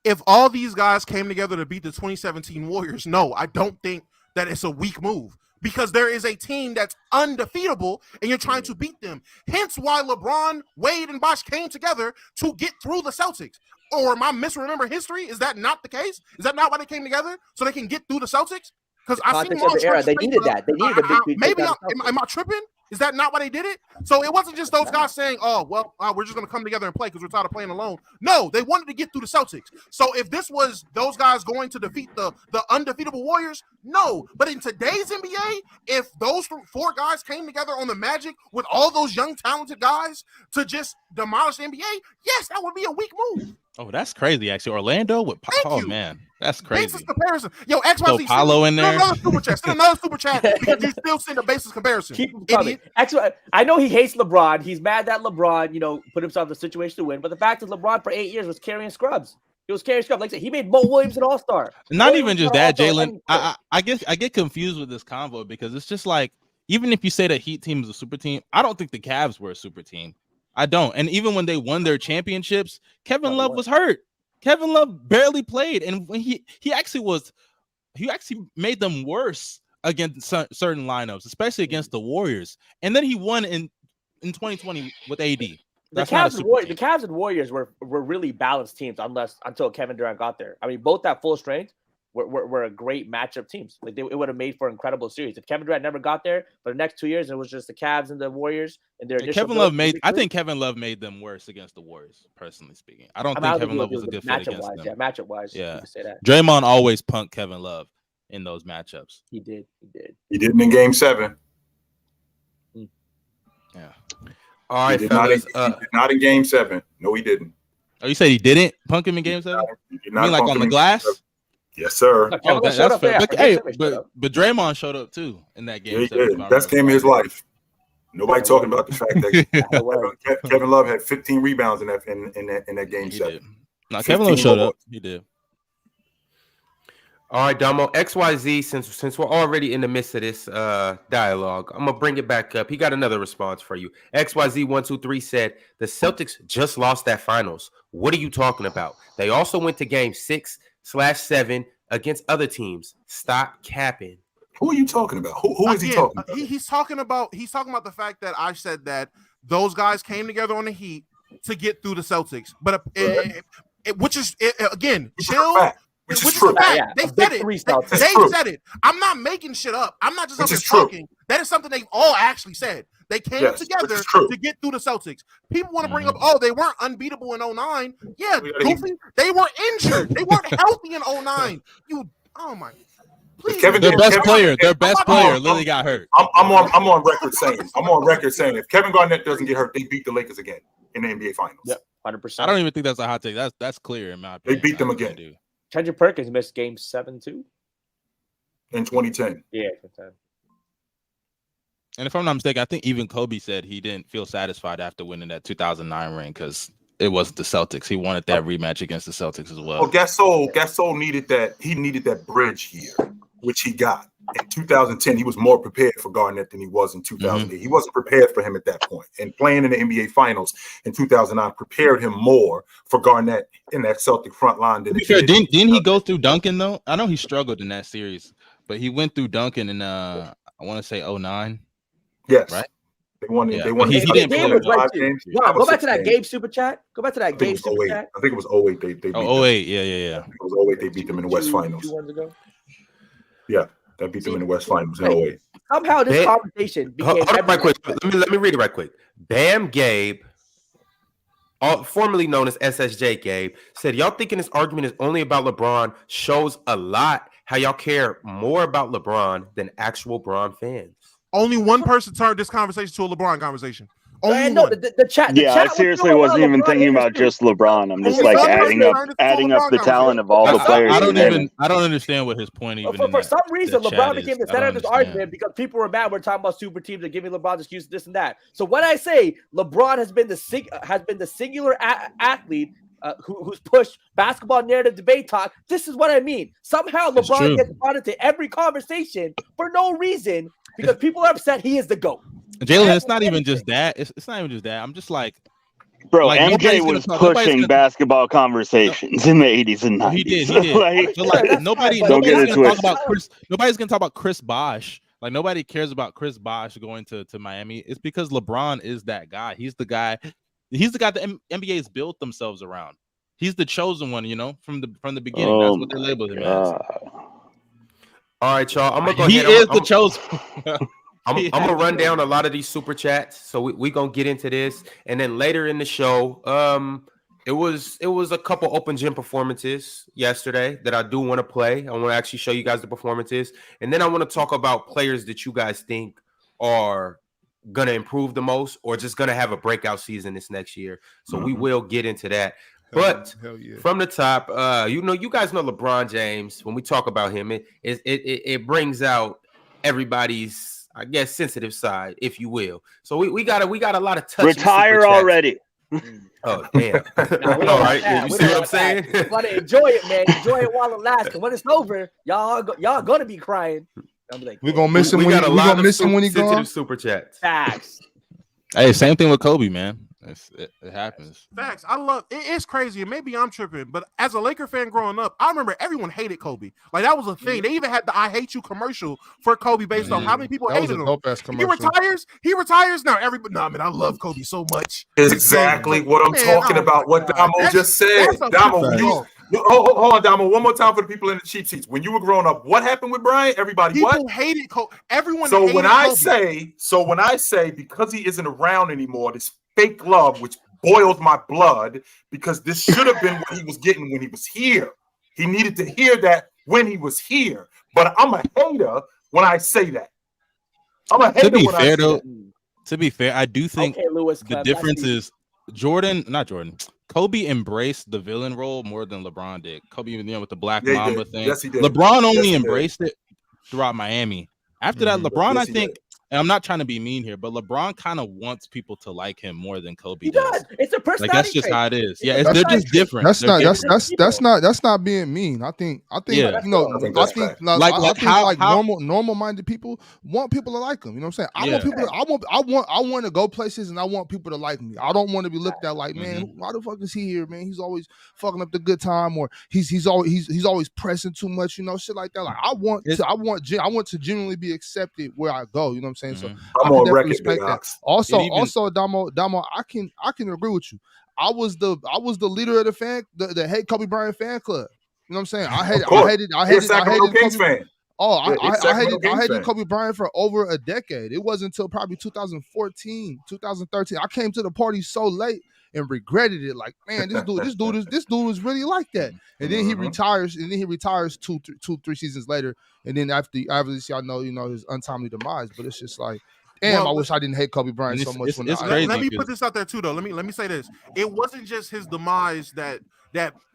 If all these guys came together to beat the 2017 Warriors, no, I don't think that it's a weak move. Because there is a team that's undefeatable and you're trying to beat them. Hence why LeBron, Wade, and Bosh came together to get through the Celtics. Or am I misremembering history? Is that not the case? Is that not why they came together? So they can get through the Celtics? Because I see the era, they needed that. They needed a big maybe am I tripping? Is that not why they did it? So it wasn't just those guys saying, oh, well, we're just going to come together and play because we're tired of playing alone. No, they wanted to get through the Celtics. So if this was those guys going to defeat the undefeatable Warriors, no. But in today's NBA, if those 4 guys came together on the Magic with all those young, talented guys to just demolish the NBA, yes, that would be a weak move. Oh, that's crazy, actually. Orlando with man, that's crazy. Basis comparison. Yo, XYZ. So Paolo in there. Send another super chat because you still send a basis comparison. Keep him coming. Actually, I know he hates LeBron. He's mad that LeBron, put himself in a situation to win. But the fact is, LeBron for 8 years was carrying scrubs. He was carrying scrubs. Like I said, he made Mo Williams an All-Star. Not even just that, Jalen. I get confused with this convo because it's just like, even if you say the Heat team is a super team, I don't think the Cavs were a super team. I don't. And even when they won their championships, Kevin Love was hurt. Kevin Love barely played, and when he actually made them worse against certain lineups, especially against the Warriors. And then he won in 2020 with AD. The Cavs and Warriors were really balanced teams until Kevin Durant got there. I mean, both at full strength were a great matchup teams. Like it would have made for an incredible series. If Kevin Durant never got there for the next 2 years, it was just the Cavs and the Warriors and their I think Kevin Love made them worse against the Warriors, personally speaking. I don't think Kevin Love was a good fit against them. Yeah, matchup wise, yeah. You could say that. Draymond always punked Kevin Love in those matchups. He did. He didn't in Game 7. Yeah. All right, he fellas. He did not in Game 7. No, he didn't. Oh, you said he didn't punk him in Game 7? You mean like on the glass? Yes, sir. Kevin Love showed up there. But, hey, but Draymond showed up too in that game. Yeah. Best game of his life. Nobody talking about the fact that Kevin Love had 15 rebounds in that game 7. No, Kevin Love showed up. He did. All right, Domo. XYZ, since we're already in the midst of this dialogue, I'm gonna bring it back up. He got another response for you. XYZ123 said the Celtics just lost that finals. What are you talking about? They also went to game 6/7 against other teams. Stop capping. Who are you talking about? Who is he talking about? He's talking about the fact that I said that those guys came together on the Heat to get through the Celtics, but which is again chill. Which is true. Yeah, they said it. They said it. I'm not making shit up. I'm not just up here talking. That is something they've all actually said. They came together to get through the Celtics. People want to bring up, they weren't unbeatable in 09. Yeah, goofy. They were injured. They weren't healthy in 09. Oh my. Please. Their best player literally got hurt. I'm on record saying if Kevin Garnett doesn't get hurt, they beat the Lakers again in the NBA Finals. Yep, 100%. I don't even think that's a hot take. That's clear in my opinion. They beat them again. Kendrick Perkins missed game 7 too. In 2010. Yeah, 2010. And if I'm not mistaken, I think even Kobe said he didn't feel satisfied after winning that 2009 ring because it wasn't the Celtics. He wanted that rematch against the Celtics as well. Well, Gasol needed that. He needed that bridge year, which he got. In 2010, he was more prepared for Garnett than he was in 2008. Mm-hmm. He wasn't prepared for him at that point. And playing in the NBA Finals in 2009 prepared him more for Garnett in that Celtic front line. To be fair, didn't he go through Duncan, though? I know he struggled in that series, but he went through Duncan in, I want to say 2009. Yes. Right? They won. Yeah. They won. He didn't play games. Wow, go back to that game super chat. Go back to that game super chat. I think it was 08. They beat 08. Yeah. It was 08. They beat them in the West Finals. 2 months ago. Yeah. That beat them in the West Finals in 08. Somehow this conversation became. Hold on right quick. Let me read it right quick. Bam Gabe, formerly known as SSJ Gabe, said, y'all thinking this argument is only about LeBron shows a lot how y'all care more about LeBron than actual Bron fans. Only one person turned this conversation to a LeBron conversation. Only no, one. The chat. Yeah, I seriously wasn't even thinking about just LeBron. I'm just like adding up the talent of all the players. I don't understand what his point even. For some reason, LeBron became the center of this argument because people were mad. We're talking about super teams and giving LeBron excuses, this and that. So when I say LeBron has been the singular athlete who's pushed basketball narrative debate talk, this is what I mean. Somehow LeBron gets brought into every conversation for no reason because people are upset he is the GOAT. Jalen, it's not even just that. It's not even just that. I'm just like, bro, MJ was pushing basketball conversations in the 80s and 90s. He did. Nobody's gonna talk about Chris Bosh. Like nobody cares about Chris Bosh going to Miami. It's because LeBron is that guy. He's the guy that NBA has built themselves around. He's the chosen one, from the beginning. That's what they labeled him as. All right, y'all. I'm gonna go. He is the chosen. I'm gonna run down a lot of these super chats, so we gonna get into this, and then later in the show, it was a couple open gym performances yesterday that I do want to play. I want to actually show you guys the performances, and then I want to talk about players that you guys think are gonna improve the most, or just gonna have a breakout season this next year. So we will get into that. But from the top, you guys know LeBron James. When we talk about him, it brings out everybody's, I guess, sensitive side, if you will. So we got a lot of touch. Retire already. Oh damn! All right, you see what I'm saying? You gotta enjoy it, man. Enjoy it while it lasts. Cause when it's over, y'all gonna be crying. I'm like, we're gonna miss him. We gonna miss him when he gone. Super chats. Facts. Hey, same thing with Kobe, man. It happens. Facts. I love it. It's crazy. Maybe I'm tripping, but as a Laker fan growing up, I remember everyone hated Kobe. Like that was a thing. They even had the "I hate you" commercial for Kobe based on how many people hated him. He retires now. Everybody, man, I love Kobe so much. Exactly what I'm talking about. What Domo just said. Domo, hold on, Domo. One more time for the people in the cheap seats. When you were growing up, what happened with Brian? Everybody hated Kobe. Everyone. So when I say because he isn't around anymore, this fake love, which boils my blood, because this should have been what he was getting when he was here. He needed to hear that when he was here. But I'm a hater when I say that. I'm a hater when I say that. To be fair, I do think the difference is Kobe embraced the villain role more than LeBron did. Kobe, you know, with the Black Yeah, he Mamba did. thing. Yes, he did. LeBron only Yes, he did. embraced it throughout Miami. After that, LeBron, Yes, I he think, did. and I'm not trying to be mean here, but LeBron kind of wants people to like him more than Kobe He does. does. It's a Like personality that's just trait. how it is. It's Yeah, a they're personality just trait. different. That's They're not different. that's not being mean. I think Yeah. you know I think I that's think fact. like, Like I think how like normal minded people want people to like them. You know what I'm saying? I want Yeah. people. I want to go places and I want people to like me. I don't want to be looked at like, man, why the fuck is he here, man? He's always fucking up the good time, or he's always pressing too much. You know, shit like that. Like I want to genuinely be accepted where I go. You know what I'm saying? So I I'm can on definitely record, respect Big that. Ox. Also, Domo, I can agree with you. I was the leader of the Hate Kobe Bryant fan club. You know what I'm saying? I You're a Sacramento hated Kings Kobe. fan. Oh, Yeah, he's a Sacramento I Kings hated fan. Kobe Bryant for over a decade. It wasn't until probably 2014, 2013. I came to the party so late and regretted it. Like, man, this dude is really like that. And then he retires. And then he retires 2-3 seasons later. And then after y'all know, you know, his untimely demise. But it's just like, damn, Well, I wish I didn't hate Kobe Bryant so much. It's crazy. Let me put this out there too, though. Let me say this. It wasn't just his demise that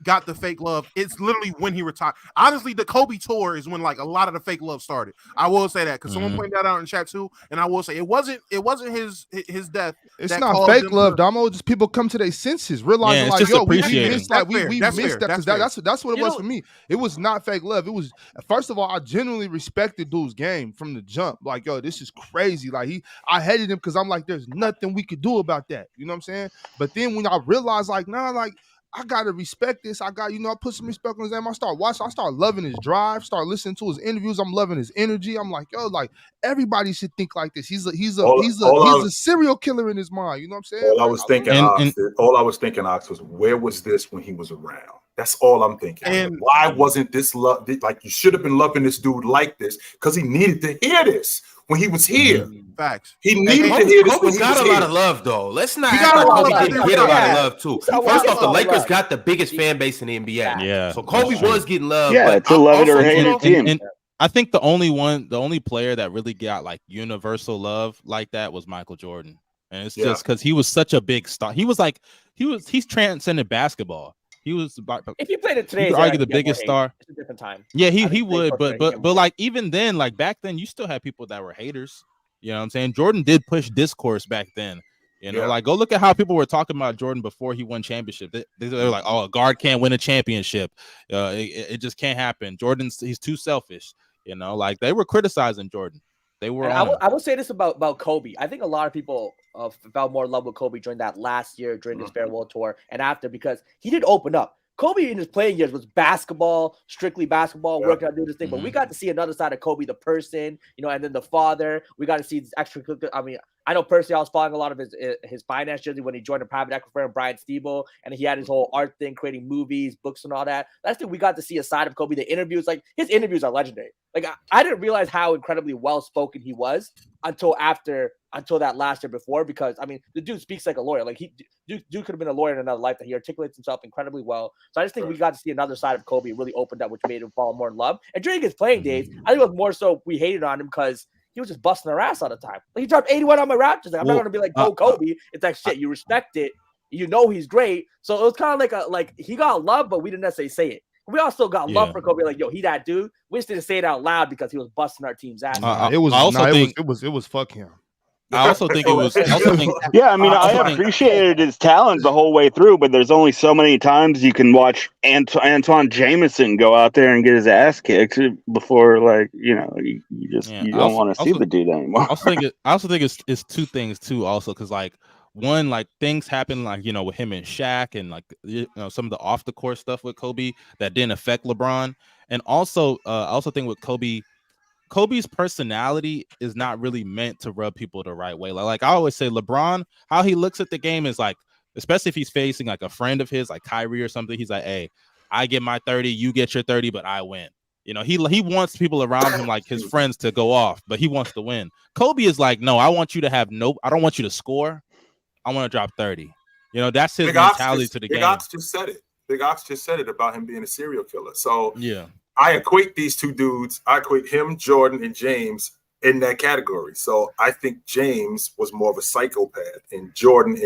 got the fake love. It's literally when he retired. Honestly, the Kobe tour is when like a lot of the fake love started. I will say that because someone pointed that out in chat too, and I will say it wasn't his death. It's not fake love, Domo. Just people come to their senses, realizing it's like, just yo, we appreciating. missed like we That's missed fair. that because that's what it was for me. It was not fake love. It was, first of all, I genuinely respected dude's game from the jump. Like, yo, this is crazy. Like I hated him because I'm like, there's nothing we could do about that. You know what I'm saying? But then when I realized, like, nah, like, I gotta respect this. I put some respect on his name. I start watching. I start loving his drive. Start listening to his interviews. I'm loving his energy. I'm like, yo, like everybody should think like this. He's a serial killer in his mind. You know what I'm saying? All I was thinking, Ox, was where was this when he was around? That's all I'm thinking. And why wasn't this love? Like you should have been loving this dude like this because he needed to hear this when he was here. Facts. He needed to hear this when he was got a here. lot of love though. Let's not He act got a like lot of Kobe love. didn't get a lot of love too. First off, the lot of Lakers love. got the biggest fan base in the NBA. Yeah. So Kobe was getting love. Yeah, but it's a love it or also, hate too, it team. And I think the only player that really got like universal love like that was Michael Jordan. And it's just because he was such a big star. He's transcended basketball. He was about, if you played it today, you could argue the biggest star. It's a different time. Yeah, he would, but like even then, like back then, you still had people that were haters. You know what I'm saying? Jordan did push discourse back then. You know, like go look at how people were talking about Jordan before he won championship. They were like, "Oh, a guard can't win a championship. It just can't happen. He's too selfish." You know, like they were criticizing Jordan. They were. And I will say this about Kobe. I think a lot of people felt more in love with Kobe during that last year, during his farewell tour, and after, because he did open up. Kobe in his playing years was basketball, strictly basketball, working on doing this thing. But we got to see another side of Kobe, the person, you know, and then the father. We got to see this extra. I mean, I know personally, I was following a lot of his finance journey when he joined a private equity firm, Brian Stiebel, and he had his whole art thing, creating movies, books, and all that. That's the we got to see a side of Kobe. The interviews, like his interviews, are legendary. Like I didn't realize how incredibly well spoken he was until that last year before, because I mean, the dude speaks like a lawyer. Like dude could have been a lawyer in another life. That he articulates himself incredibly well. So I just think we got to see another side of Kobe really opened up, which made him fall more in love. And during his playing days, I think it was more so we hated on him because he was just busting our ass all the time. Like he dropped 81 on my Raptors. Like, I'm not gonna be like, "Oh, Kobe." It's like shit. You respect it. You know he's great. So it was kind of like he got love, but we didn't necessarily say it. We also got love for Kobe. Like, yo, he that dude. We just didn't say it out loud because he was busting our team's ass. It was fuck him. I also think it was. Yeah, I mean, I appreciated his talent the whole way through, but there's only so many times you can watch Antoine Jameson go out there and get his ass kicked before, like, you know, you don't want to see the dude anymore. I also think it's two things too. Also, because like one, like things happen, like, you know, with him and Shaq, and like, you know, some of the off the court stuff with Kobe that didn't affect LeBron, and also I also think with Kobe's personality is not really meant to rub people the right way. Like I always say, LeBron, how he looks at the game is like, especially if he's facing like a friend of his, like Kyrie or something, he's like, "Hey, I get my 30, you get your 30, but I win." You know, he wants people around him, like his friends, to go off, but he wants to win. Kobe is like, "No, I want you to I don't want you to score. I want to drop 30." You know, that's his mentality to the game. Big Ox just said it. Big Ox just said it about him being a serial killer. So yeah. I equate these two dudes. I equate him, Jordan, and James in that category. So I think James was more of a psychopath, and Jordan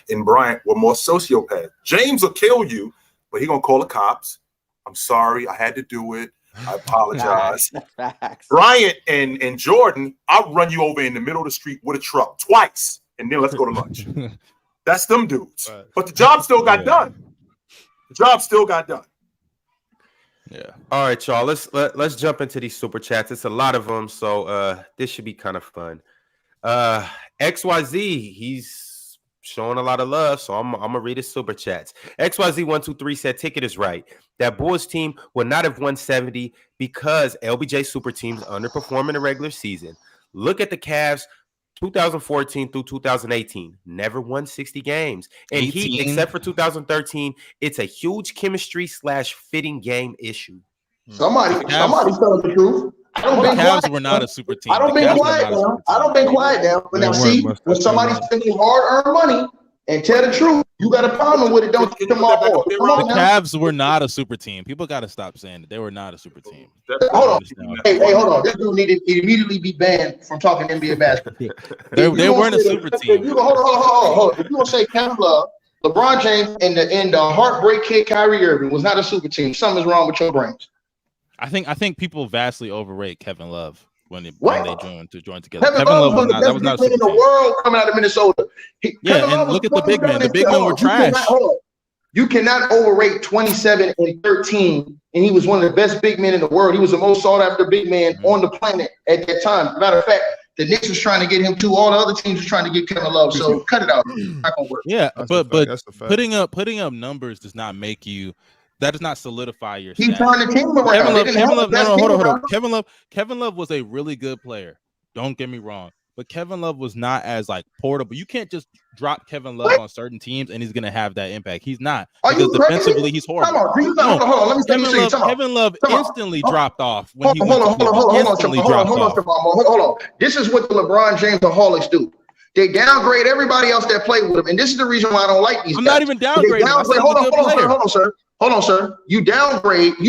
and Bryant were more sociopath. James will kill you, but he gonna call the cops. I'm sorry, I had to do it. I apologize. Facts. Bryant and Jordan, I'll run you over in the middle of the street with a truck twice, and then let's go to lunch. That's them dudes. Right. But the job still got done. The job still got done. Yeah. All right, y'all. Let's jump into these super chats. It's a lot of them, so this should be kind of fun. XYZ, he's showing a lot of love, so I'm gonna read his super chats. XYZ123 said ticket is right. That Bulls team would not have won 70 because LBJ super teams underperform in the regular season. Look at the Cavs 2014 through 2018, never won 60 games. And 18. he, except for 2013, it's a huge chemistry / fitting game issue. Somebody telling the truth. I don't The been Cavs quiet. were not a super team. I don't The been Cavs were quiet not a now. super I team. don't been quiet now. But They now weren't see, much when that somebody's time. spending hard-earned money and tell the truth, you got a problem with it. Don't Can you come put that back off. up there, Come Ron? on The now. Cavs were not a super team. People got to stop saying it. They were not a super team. Hold on. Understand. Hey, hold on. This dude needed to immediately be banned from talking NBA basketball. They If you weren't a gonna say super that- team. If you, hold on. If you gonna say Kevin Love, LeBron James, and the heartbreak kid Kyrie Irving was not a super team, something's wrong with your brains. I think people vastly overrate Kevin Love when they What? join together. Kevin Love was the that was best not a big man super in the team. world coming out of Minnesota. Yeah, Kevin and Love was look at the big men. 27 The and big men were 12. You cannot- trash. hold on. You cannot overrate 27 and 13, and he was one of the best big men in the world. He was the most sought after big man on the planet at that time. Matter of fact, the Knicks was trying to get him too. All the other teams were trying to get Kevin Love. So cut it out. It's not gonna work. Yeah, That's but a fact. That's a fact. putting up numbers does not make you. That does not solidify your He status. turned the team around. Kevin They Love, didn't have the best team hold on. around. Kevin Love was a really good player. Don't get me wrong, but Kevin Love was not as like portable. You can't just drop Kevin Love on certain teams and he's gonna have that impact. He's not, Are because you crazy? defensively he's horrible. Come on, hold on. Let me Kevin Love, Come on. Kevin Love Come on. instantly Hold on. dropped off when he Hold went to on, Cleveland. hold Instantly on, dropped off. hold on. This is what the LeBron James aholics do. They downgrade everybody else that played with him, and this is the reason why I don't like these I'm guys. not even They downgrading. I said he's a good player. Hold on, sir. You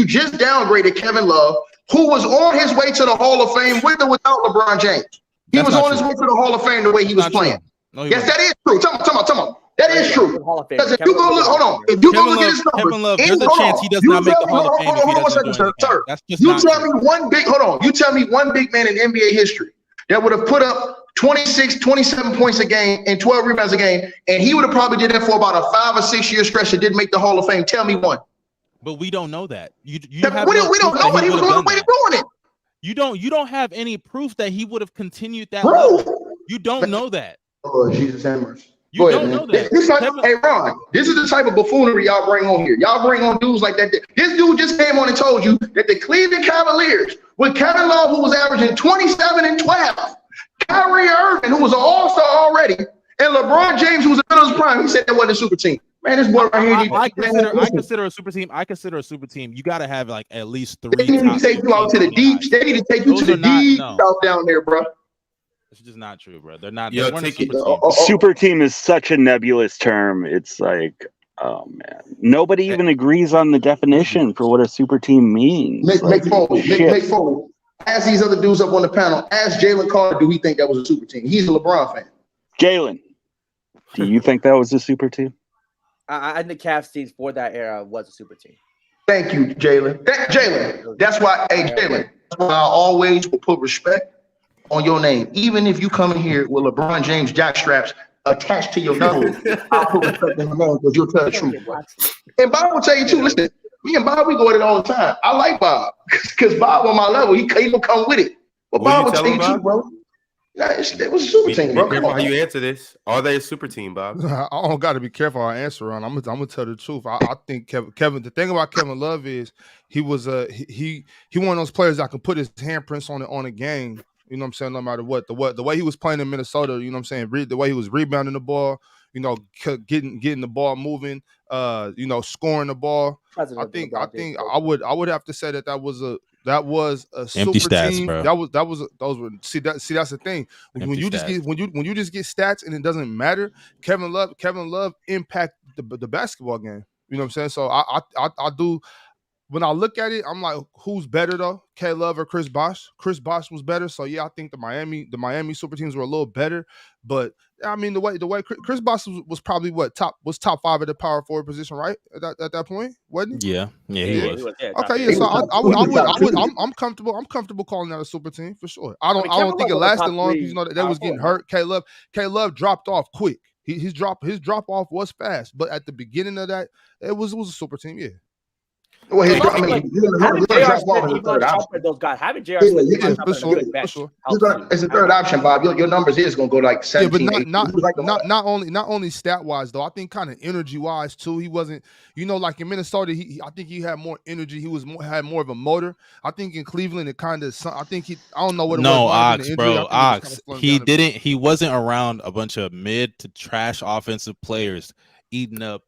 just downgraded Kevin Love, who was on his way to the Hall of Fame with or without LeBron James. He That's was not on his true. way to the Hall of Fame the way he was Not true. playing. No, he Yes, wasn't. that is true. Tell me. That is true. Hall of Fame. Because if Kevin you go Love look, was hold Hall on. of Fame. If you go Kevin look at Love, his numbers, Kevin Love, there's a hold chance on. he does You not make tell the me- Hall of Fame if he hold on, doesn't second, do sir. anything. Sir, That's just you not tell true. me one big, hold on. You tell me one big man in NBA history that would have put up 26, 27 points a game and 12 rebounds a game, and he would have probably did that for about a 5 or 6 year stretch that didn't make the Hall of Fame. Tell me one. But we don't know that. You We have no don't proof know, that but he he was would have on the done way to that. doing it. You don't have any proof that he would have continued that Bro. level. You don't know that. Oh, Jesus have mercy. You Go don't ahead, know man. that. This type, Kevin- hey, Ron, this is the type of buffoonery y'all bring on here. Y'all bring on dudes like that. This dude just came on and told you that the Cleveland Cavaliers, with Kevin Love, who was averaging 27 and 12, Kyrie Irving, who was an all-star already, and LeBron James, who was in the middle of his prime, he said that wasn't a super team. Man, this boy right here. I consider a super team. I consider a super team. You got to have like at least 3 They need to top take you out to the 15 deep. guys. They need to take you Those to the are not- deep no. south down there, bro. It's just not true, bro. They're not. Yo, They weren't a take it- super team. Super team is such a nebulous term. It's like, oh man, nobody even agrees on the definition for what a super team means. Make Foley. Shit. Make Foley. Ask these other dudes up on the panel. Ask Jalen Carter, do he think that was a super team? He's a LeBron fan. Jalen, do you think that was a super team? I think the Cavs teams for that era was a super team. Thank you, Jalen. Jalen. That's why, hey, Jalen, that's why I always will put respect on your name. Even if you come in here with LeBron James jockstraps attached to your nose, I'll put respect in your name because you'll tell the truth. And Bob will tell you too, listen, me and Bob, we go at it all the time. I like Bob because Bob on my level, he will come with it. But What Bob you will tell tell you him, too, Bob? bro. Nah, it was a super Be team, bro. Come careful on, how you man. answer this. Are they a super team, Bob? I don't got to be careful how I answer on. I'm gonna tell the truth. I think Kevin. The thing about Kevin Love is he was he one of those players that can put his handprints on a game. You know what I'm saying? No matter what the way he was playing in Minnesota. You know what I'm saying? The way he was rebounding the ball. You know, getting the ball moving. You know, scoring the ball. I think I would have to say that was a Empty super stats, team. bro. Those were that's the thing. When Empty you just stats. get when you just get stats and it doesn't matter, Kevin Love impact the basketball game. You know what I'm saying? So I do when I look at it, I'm like, who's better though? K Love or Chris Bosh? Chris Bosh was better. So yeah, I think the Miami super teams were a little better. But I mean, the way Chris Bosh was probably top 5 at the power forward position, right? At that point, wasn't he? Yeah, he was. Okay, yeah. So I'm comfortable calling that a super team for sure. I don't think it lasted long because you know that was getting hurt. K Love dropped off quick. His drop off was fast, but at the beginning of that, it was a super team. Yeah. Well, having J.R. Smith, those guys, having J.R. Smith, it's a third option, Bob. Your numbers is going to go like 17. Yeah, but not only stat wise though. I think kind of energy wise too. He wasn't, like in Minnesota. I think he had more energy. He had more of a motor. I think in Cleveland it kind of. I don't know what. Ox. He wasn't around a bunch of mid to trash offensive players eating up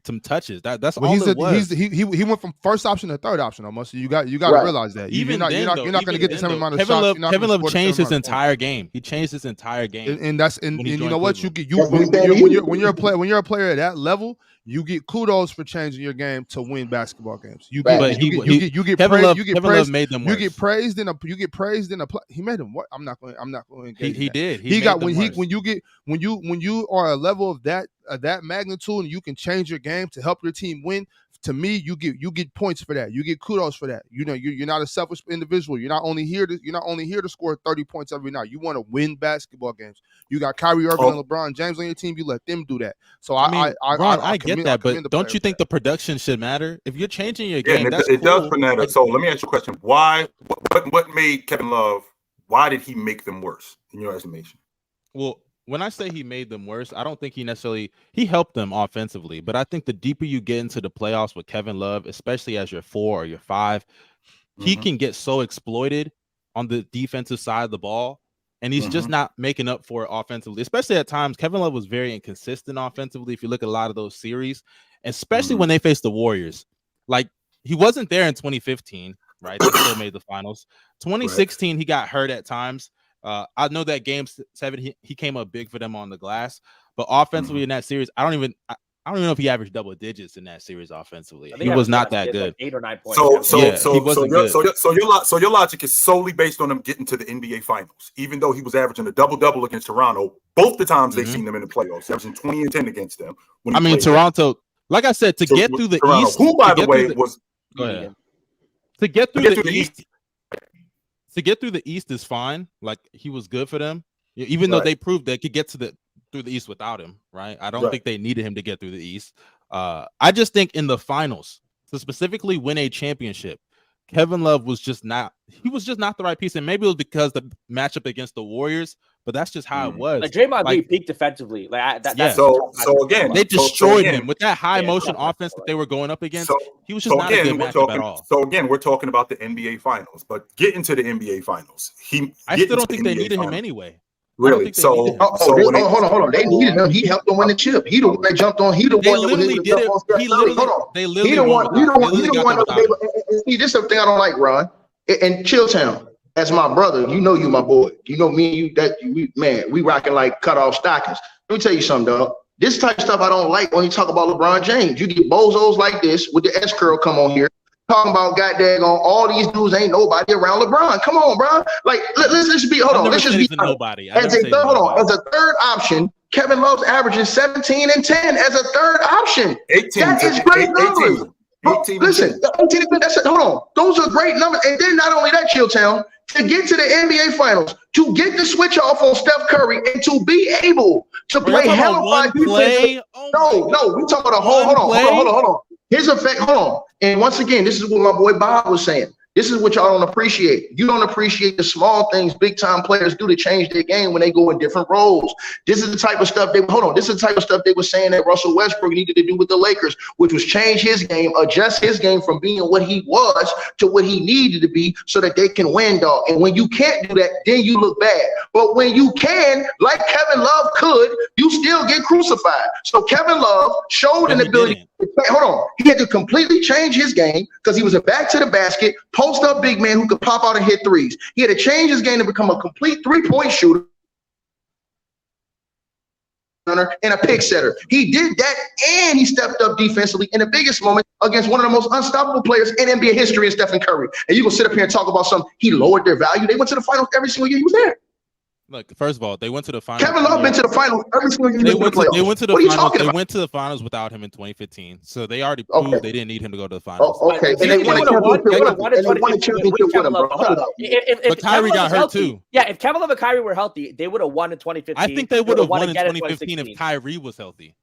some touches. That's all it was. He went from first option to third option almost. So you got to realize that. You're not going to get the same amount of shots. Kevin Love changed his entire game. He changed his entire game. And you know what? When you're a player at that level, you get kudos for changing your game to win basketball games. You get praised in a play. He made them what? I'm not going to. He did. When you are a level of that magnitude and you can change your game to help your team win. To me, you get points for that. You get kudos for that. You're not a selfish individual. You're not only here to score 30 points every night. You want to win basketball games. You got Kyrie Irving and LeBron James on your team. You let them do that. So I get that, but don't you think the production should matter? If you're changing your game, it does matter. So let me ask you a question. Why? What made Kevin Love? Why did he make them worse in your estimation? Well, when I say he made them worse, I don't think he helped them offensively. But I think the deeper you get into the playoffs with Kevin Love, especially as your 4 or your 5, he can get so exploited on the defensive side of the ball. And he's just not making up for it offensively, especially at times. Kevin Love was very inconsistent offensively. If you look at a lot of those series, especially when they faced the Warriors, like he wasn't there in 2015, right? They still made the finals. 2016, he got hurt at times. I know that game 7, he came up big for them on the glass, but offensively in that series, I don't even know if he averaged double digits in that series offensively. He was not that good. Like 8 or 9 points. So your logic is solely based on him getting to the NBA Finals, even though he was averaging a double-double against Toronto both the times they've seen them in the playoffs, averaging 20 and 10 against them. Toronto, like I said, to get through the East, who by the way was to get through the East. To get through the East is fine. Like he was good for them, even though they proved they could get through the East without him. Right? I don't think they needed him to get through the East. I just think in the finals, to specifically win a championship, Kevin Love was just not the right piece. And maybe it was because the matchup against the Warriors, but that's just how it was. Like Draymond Green peaked defensively. So again, they destroyed him with that high motion offense that they were going up against. He was just not a good matchup at all. So again, we're talking about the NBA Finals, but getting to the NBA Finals, I still don't think they needed him anyway. Really? Hold on. They needed him. He helped them win the chip. He the one that jumped on. He the one that was able to jump on Steph Curry. Hold on. He the one. See, this is the thing I don't like, Ron. And Chilltown, as my brother, you my boy. You know me and you, we rocking like cut off stockings. Let me tell you something, dog. This type of stuff I don't like when you talk about LeBron James. You get bozos like this with the S curl come on here. Talking about goddamn on all these dudes ain't nobody around LeBron. Come on, bro. Like let's just be Let's just be nobody. As a third option, Kevin Love's averaging 17 and 10 as a third option. 18. That is great numbers. 18. Listen, 18. Hold on. Those are great numbers. And then not only that, Chilltown, to get to the NBA Finals, to get the switch off on Steph Curry, and to be able to play hella wide defense. No, we talking about a hold on. Here's a fact. Hold on. And once again, this is what my boy Bob was saying. This is what y'all don't appreciate. You don't appreciate the small things big time players do to change their game when they go in different roles. This is the type of stuff This is the type of stuff they were saying that Russell Westbrook needed to do with the Lakers, which was change his game, adjust his game from being what he was to what he needed to be so that they can win, dog. And when you can't do that, then you look bad. But when you can, like Kevin Love could, you still get crucified. So Kevin Love showed an ability. Hold on. He had to completely change his game because he was a back to the basket, post up big man who could pop out and hit threes. He had to change his game to become a complete 3-point shooter. runner, and a pick setter. He did that, and he stepped up defensively in the biggest moment against one of the most unstoppable players in NBA history, in Stephen Curry. And you gonna sit up here and talk about something? He lowered their value. They went to the finals every single year he was there. Look, first of all, they went to the finals. Kevin Love been to the finals every single year. They went to the what are you finals. talking They about? went to the finals without him in 2015, so they already proved they didn't need him to go to the finals. Okay, and they won a championship with him, bro. But Kyrie got hurt too. Yeah, if Kevin Love and Kyrie were healthy, they would have won in 2015. I think they would have won in 2015 if Kyrie was healthy.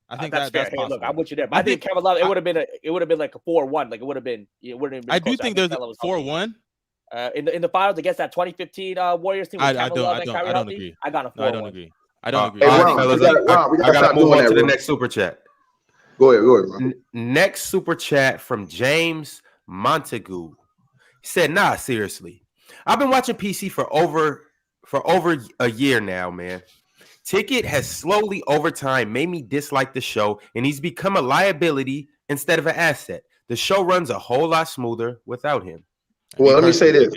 I think that's fair. that's possible. Look, I'm with you there. But I think Kevin Love, it would have been like a 4-1. Like it would have been. I do think there's a 4-1. In the finals against that 2015 Warriors team. I don't agree. I got a 4-1. I don't agree. I don't agree. All right, fellas, I got to move on to the next super chat. Go ahead, bro. Next super chat from James Montague. He said, "Nah, seriously, I've been watching PC for over a year now, man. Ticket has slowly over time made me dislike the show, and he's become a liability instead of an asset. The show runs a whole lot smoother without him." Well, let me say this.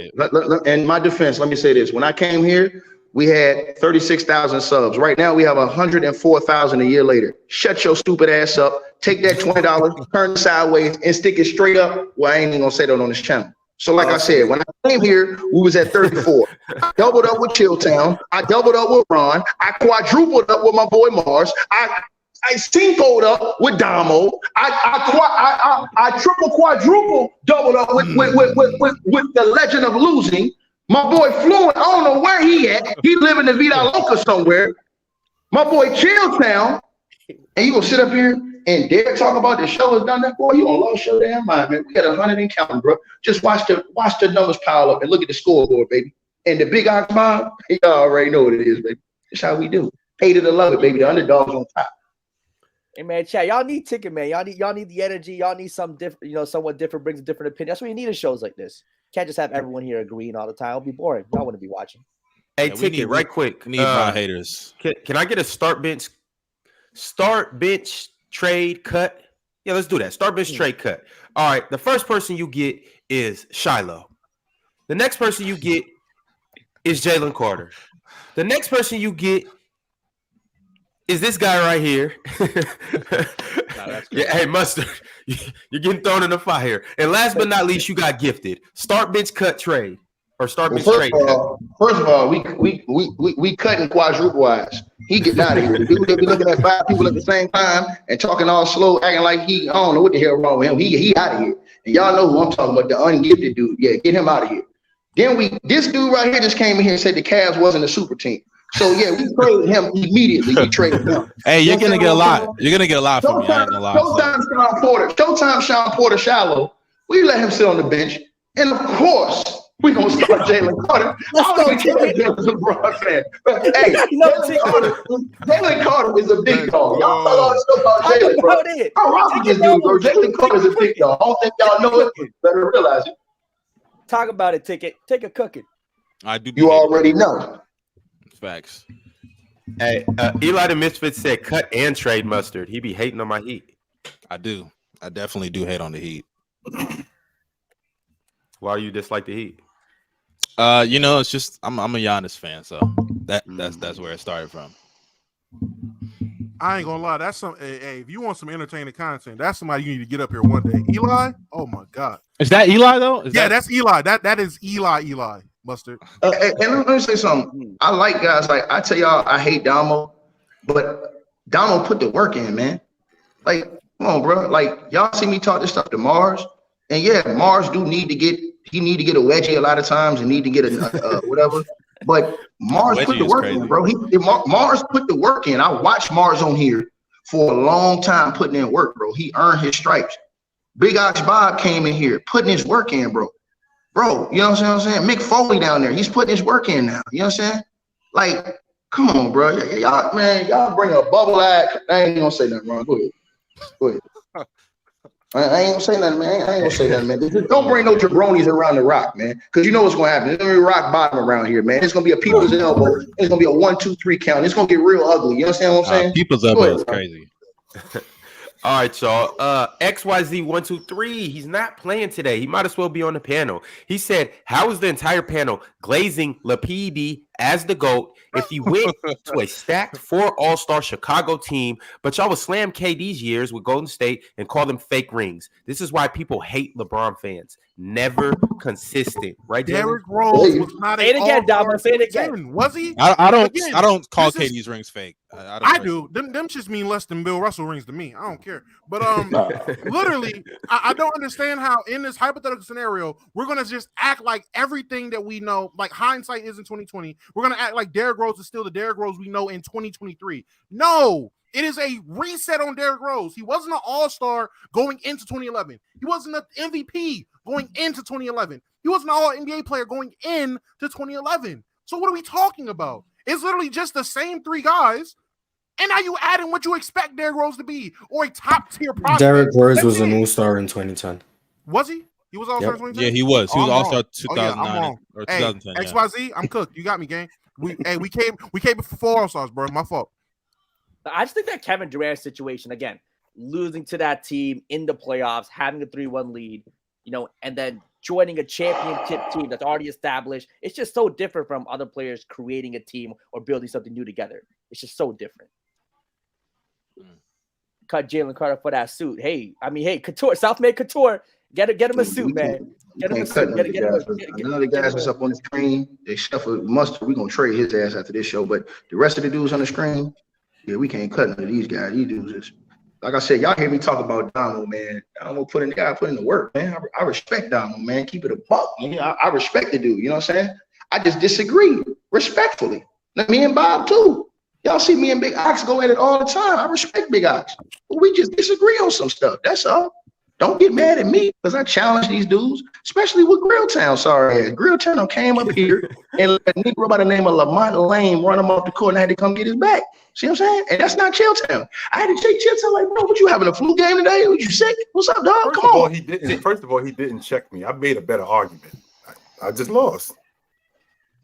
In my defense, let me say this. When I came here, we had 36,000 subs. Right now, we have 104,000 a year later. Shut your stupid ass up. Take that $20, turn it sideways, and stick it straight up. Well, I ain't even gonna say that on this channel. So, like I said, when I came here, we was at 34. I doubled up with Chilltown. I doubled up with Ron. I quadrupled up with my boy Mars. I cincoed up with Domo. I triple quadruple doubled up with the legend of losing. My boy Fluent, I don't know where he at. He live in the Vida Loca somewhere. My boy Chilltown. And you gonna sit up here and dare talk about the show has done that? Boy, you gonna lost your damn mind, man. We got 100 and counting, bro. Just watch the numbers pile up and look at the scoreboard, baby. And the Big Ox Mob, y'all already know what it is, baby. That's how we do. Hate it or love it, baby. The underdog's on top. Hey man, chat. Y'all need ticket, man. Y'all need the energy. Y'all need something different. Someone different brings a different opinion. That's what you need in shows like this. Can't just have everyone here agreeing all the time. It'll be boring. Y'all want to be watching. Hey, ticket, right quick. Need my haters. Can I get a start bench trade cut? Yeah, let's do that. Start bench trade cut. All right. The first person you get is Shiloh. The next person you get is Jalen Carter. The next person you get is this guy right here. Yeah, hey, Mustard, you're getting thrown in the fire. And last but not least, you got gifted. Start bench cut trade or start bench trade. First of all, we cutting quadruple wise. He getting out of here. Dude, they be looking at 5 people at the same time and talking all slow, acting like I don't know what the hell wrong with him. He out of here. And y'all know who I'm talking about, the ungifted dude. Yeah, get him out of here. Then this dude right here just came in here and said the Cavs wasn't a super team. So yeah, we traded him immediately. We traded him. Hey, you're gonna get a lot. You're gonna get a lot from me. I ain't gonna lie. Showtime Sean Porter shallow. We let him sit on the bench. And of course, we're gonna start Jalen Carter. I don't even care if Jalen's a broad fan. But hey, Jalen Carter is a big dog. Y'all talk all this stuff about Jalen, bro. I'm rocking this dude, bro. Jalen Carter's a big dog. I don't think y'all know it. Better realize it. Talk about it, ticket. Take a cooking. I do. You already know. Facts. Hey, Eli the Misfit said cut and trade Mustard. He be hating on my Heat. I do. I definitely do hate on the Heat. Why you dislike the Heat? It's just I'm a Giannis fan, so that's where it started from. I ain't gonna lie. That's hey, if you want some entertaining content, that's somebody you need to get up here one day. Eli, oh my god, is that Eli though? That's Eli. That is Eli. Mustard. And let me say something. I like guys like I tell y'all I hate Domo, but Domo put the work in, man. Like, come on, bro. Like y'all see me talk this stuff to Mars, and yeah, Mars need to get a wedgie a lot of times and need to get a whatever. But Mars put the work in, bro. Mars put the work in. I watched Mars on here for a long time putting in work, bro. He earned his stripes. Big Ox Bob came in here putting his work in, bro. Bro, you know what I'm saying? Mick Foley down there, he's putting his work in now. You know what I'm saying? Like, come on, bro. Y'all bring a bubble act. I ain't gonna say nothing wrong. Go ahead. I ain't gonna say nothing, man. Just don't bring no jabronis around the rock, man. Because you know what's gonna happen. There's gonna be rock bottom around here, man. It's gonna be a people's elbow. It's gonna be a 1, 2, 3 count. It's gonna get real ugly. You understand what I'm saying? People's elbow is crazy. All right, y'all. XYZ123, he's not playing today. He might as well be on the panel. He said, how is the entire panel glazing Lapidi as the GOAT if he went to a stacked 4 All-Star Chicago team, but y'all would slam KD's years with Golden State and call them fake rings. This is why people hate LeBron fans. Never consistent, right, Jalen? Derrick Rose was not Say it again, Domo. Say it again. again. Was he? I Again, don't call this is- KD's rings fake. I do. Them just mean less than Bill Russell rings to me. I don't care. But literally, I don't understand how in this hypothetical scenario we're gonna just act like everything that we know, like hindsight is in 2020. We're gonna act like Derrick Rose is still the Derrick Rose we know in 2023. No, it is a reset on Derrick Rose. He wasn't an All-Star going into 2011. He wasn't an MVP going into 2011. He wasn't an All-NBA player going into 2011. So what are we talking about? It's literally just the same 3 guys. And now you add in what you expect Derrick Rose to be, or a top tier prospect. Derrick Rose That's was it. an all-star in 2010. Was he? He was All-Star Yep. 2010? Yeah, he was. He was I'm All-Star wrong. 2009 I'm wrong. or Hey, 2010. Yeah. XYZ, I'm cooked. You got me, gang. We came before 4 All-Stars, bro. My fault. I just think that Kevin Durant situation, again, losing to that team in the playoffs, having a 3-1 lead, and then joining a championship team that's already established. It's just so different from other players creating a team or building something new together. It's just so different. Cut Jalen Carter for that suit. Hey, Couture, South-Made Couture, get him a suit, man. Get him a suit. None of the guys that's up on the screen, except for Mustard, we're gonna trade his ass after this show. But the rest of the dudes on the screen, yeah, we can't cut none of these guys. These dudes is, like I said, y'all hear me talk about Domo, man. Domo put in the work, man. I respect Domo, man. Keep it a buck, man. I respect the dude. You know what I'm saying? I just disagree respectfully. Me and Bob too. Y'all see me and Big Ox go at it all the time. I respect Big Ox. But we just disagree on some stuff. That's all. Don't get mad at me because I challenge these dudes, especially with Grilltown. Sorry ass. Grilltown came up here and let a Negro by the name of Lamont Lane run him off the court and had to come get his back. See what I'm saying? And that's not Chilltown. I had to check Chilltown like, bro, what you having a flu game today? Was you sick? What's up, dog? Come on. First of all, he didn't check me. I made a better argument. I just lost.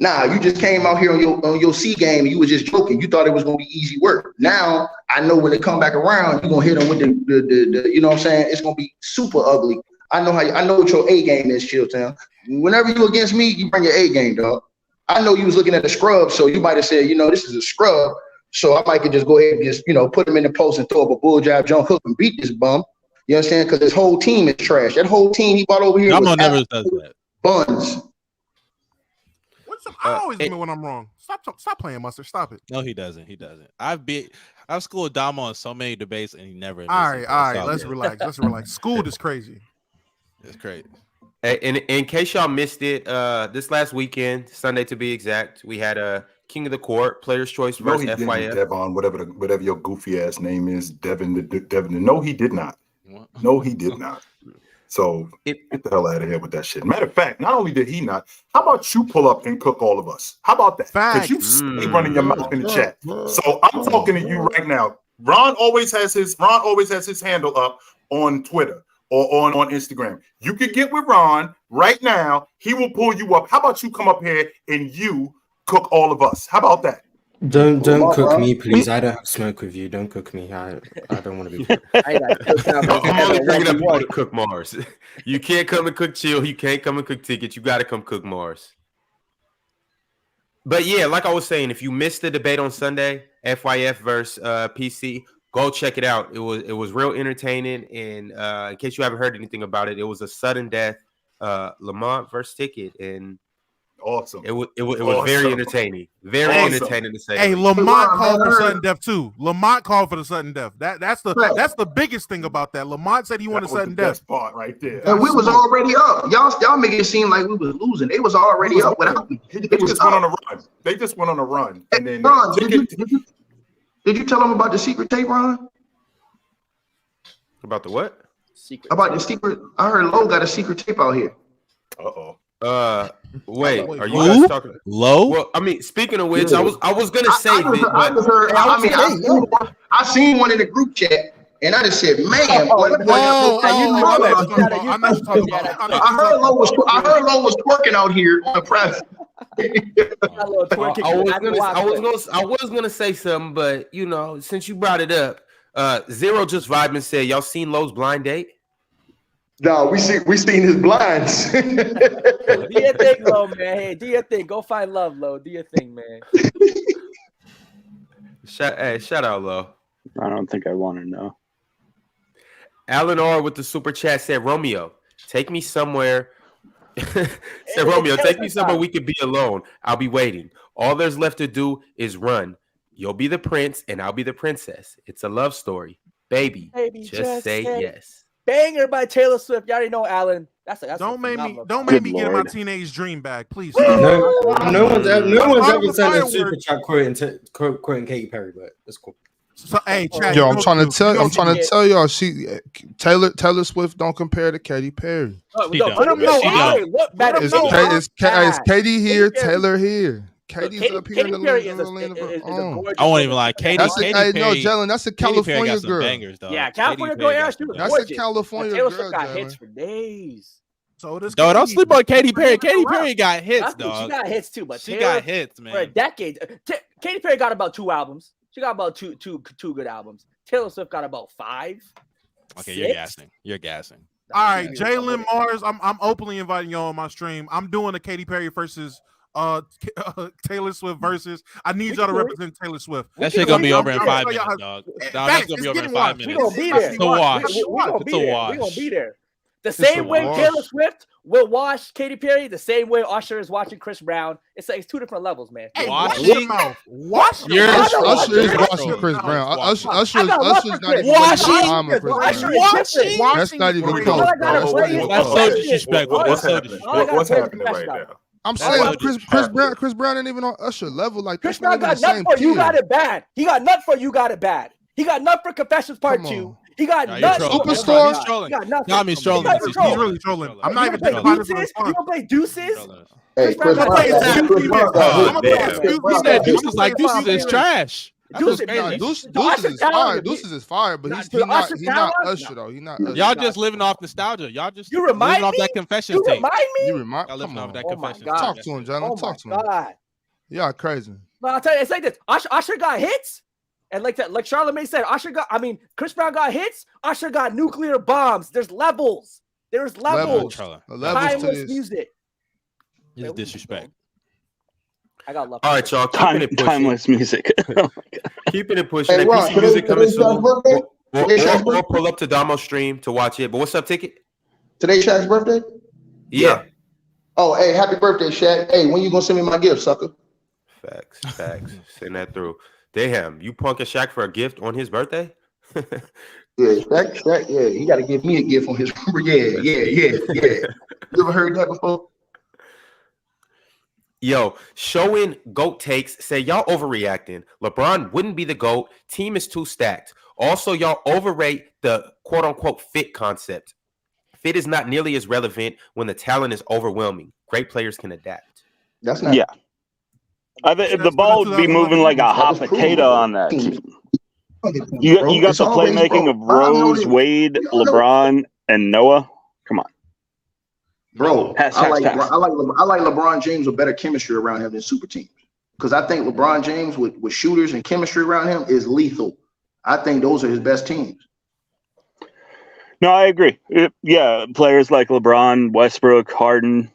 Nah, you just came out here on your C game and you was just joking. You thought it was gonna be easy work. Now I know when they come back around, you're gonna hit them with the you know what I'm saying? It's gonna be super ugly. I know what your A game is, Chilltown. Whenever you against me, you bring your A game, dog. I know you was looking at the scrub, so you might have said, this is a scrub. So I might could just go ahead and just, put him in the post and throw up a bull jab, jump hook, and beat this bum. You understand? Because his whole team is trash. That whole team he brought over here Domo never does that. Buns. I always admit when I'm wrong. Stop playing, Mustard. Stop it. No, he doesn't. He doesn't. I've schooled Domo on so many debates, and he never. All right. Let's relax. School is crazy. It's crazy. Hey, in case y'all missed it, this last weekend, Sunday to be exact, we had a King of the Court, Players' Choice versus FYF. Devon, whatever your goofy ass name is, Devin. No, he did not. What? No, he did not. So get the hell out of here with that shit. Matter of fact, not only did he not, how about you pull up and cook all of us? How about that? Because you stay running your mouth in the chat. So I'm talking to you right now. Ron always has his handle up on Twitter or on Instagram. You could get with Ron right now. He will pull you up. How about you come up here and you cook all of us? How about that? Don't cook me, please. I don't have smoke with you. Don't cook me. I don't want to be cooked. I'm only bringing up people to cook Mars. You can't come and cook Chill. You can't come and cook Tickets. You got to come cook Mars. But yeah, like I was saying, if you missed the debate on Sunday, FYF versus PC, go check it out. It was real entertaining. And in case you haven't heard anything about it, it was a sudden death, Lamont versus Ticket, and awesome. It was very entertaining. Very entertaining to say. Hey, Lamont called for sudden death too. Lamont called for the sudden death. That's the biggest thing about that. Lamont said he wanted sudden death. Best part right there. And we was already up. Y'all make it seem like we was losing. They was already up without me. They just went on a run. They just went on a run. And then Ron, did you tell them about the secret tape, Ron? About the what? Secret. About the secret. I heard Lowe got a secret tape out here. Wait, are you guys talking Low? Well, I mean, speaking of which, I was gonna say I seen one in the group chat, and I just said, "Man, I heard Lowe was twerking out here on the press." I was gonna say something, but since you brought it up, Zero just vibed and said, "Y'all seen Lowe's blind date?" No, we seen his blinds. Do your thing, Lo, man. Hey, do your thing. Go find love, Lo. Do your thing, man. Shout out, Lo. I don't think I want to know. Alan R with the super chat said, Romeo, take me somewhere. Said Romeo, take me somewhere we could be alone. I'll be waiting. All there's left to do is run. You'll be the prince and I'll be the princess. It's a love story. Baby, just say yes. Banger by Taylor Swift. You already know, Alan. That's don't make me Good get in my Lord. teenage dream back, please. No one's ever sent a Fireworks. super chat quoting Katy Perry, but that's cool. So, hey, Chad, Yo, you I'm know- trying to tell you tell y'all, Taylor Swift don't compare to Katy Perry. She No, don't. put him She no. don't. Hey, look, man, It's, no, it's Katy here, Katy Perry. Taylor here. Katie's up here in the Perry lane of her is a own. gorgeous I won't even woman. lie. Katy That's Perry. Jalen, that's a Katy Perry California got some girl. bangers, though. Yeah, California Katy girl, Perry yeah, got she was some That's gorgeous. a California Taylor girl, Swift got Jalen. hits for days. So this Dog, don't Katy- sleep on Katy Perry. Katy Wow. Perry got hits, She dog. got hits too, but She Taylor, got hits, for a man. decade. Katy Perry got about 2 albums. She got about two good albums. Taylor Swift got about 5. Okay, you're 6. gassing. You're gassing. All right, Jalen Mars. I'm openly inviting y'all on my stream. I'm doing a Katy Perry versus Taylor Swift versus. I need y'all to represent Taylor Swift. That shit gonna be over in I'll 5 show y'all minutes, how- dog. Facts, That's gonna it's be over in getting 5 watched. We minutes. gonna be there. It's a wash. We gonna It's be a there. wash. We gonna be there. The a same way wash. Taylor Swift will wash Katy Perry, the same way Usher is watching Chris Brown. It's like it's 2 different levels, man. Hey, Wash wash your it. mouth. Wash your You're- mouth. Usher is Wash watching it. Chris Brown. Wash it. Usher's I got love for not Chris. even Wash wasting it. time with Chris Usher Brown. is Wash different. it. That's not even Washing close. All I gotta That's play not is even That's close. so What's disrespectful. What's That's so happening? disrespectful. What's play happening right professional. now? I'm That's saying what Chris happened. Brown ain't even on Usher level. Like Chris that's not Brown even got the nut same for You tier. Got It Bad. He got nut for You Got It Bad. He got nut for Confessions Part Come 2. on. He got Nah, you're nut. trolling. Superstar? He's trolling. He got nothing. Nah, he's trolling. He's He's trolling. He's really trolling. I'm not You even play thinking about this Deuces? response. You gonna play Deuces? Hey, Chris Brown Brown got got hit. Chris Brown got I'm hit. gonna play damn. Deuces. He said Deuces Deuces like Deuces is trash. That's what's Deuces- Nah, crazy. Deuces is fire. Deuces is fire, but Nah, he's to the not Usher Usher talent? though. He's not No. Usher. Y'all just living off nostalgia. Y'all just You remind living off me? that Confessions You tape. remind me? You remind? Y'all Come living off on. that Oh my Confessions God. tape. Talk to him, Jalen. Oh Talk to my him. God. Y'all crazy. No, I'll tell you, it's like this. Usher got hits, and like Charlamagne said, Chris Brown got hits. Usher got nuclear bombs. There's levels. There's levels. Trolling. Levels to Timeless this. music. It's disrespect. I got love. All right, y'all. Keeping it pushing. Timeless music. Keeping it pushing. Hey, That Ron, PC music coming today's Shaq's soon. birthday? Today's Shaq's We'll birthday? pull up to Domo stream to watch it. But what's up, Ticket? Today's Shaq's birthday? Yeah. Oh, hey, happy birthday, Shaq. Hey, when you gonna send me my gift, sucker? Facts. Send that through. Damn, you punking Shaq for a gift on his birthday? Yeah, Shaq, yeah, he got to give me a gift on his. Yeah. You ever heard that before? Yo, showing GOAT takes say y'all overreacting. LeBron wouldn't be the GOAT. Team is too stacked. Also, y'all overrate the quote unquote fit concept. Fit is not nearly as relevant when the talent is overwhelming. Great players can adapt. That's not. Yeah. I think the ball would be moving like a hot potato on that team. You got It's the always, playmaking of bro. I know Rose, this. Wade, LeBron, and Noah. Come on. Bro, Pass. I like LeBron James with better chemistry around him than super teams. Because I think LeBron James with shooters and chemistry around him is lethal. I think those are his best teams. No, I agree. Yeah, players like LeBron, Westbrook, Harden,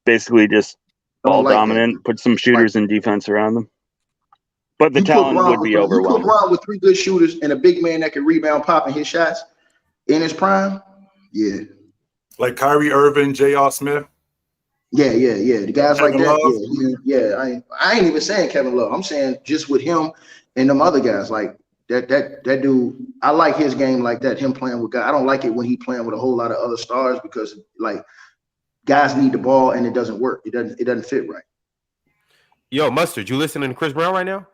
basically just ball dominant, put some shooters and defense around them. But the talent would be overwhelming. You put LeBron with 3 good shooters and a big man that can rebound, pop, and hit shots in his prime. Yeah. Like Kyrie Irving, J.R. Smith. Yeah. The guys like Kevin that. Yeah. I ain't even saying Kevin Love. I'm saying just with him and them other guys. Like that dude, I like his game like that. Him playing with guys. I don't like it when he playing with a whole lot of other stars because like guys need the ball and it doesn't work. It doesn't fit right. Yo, Mustard, you listening to Chris Brown right now?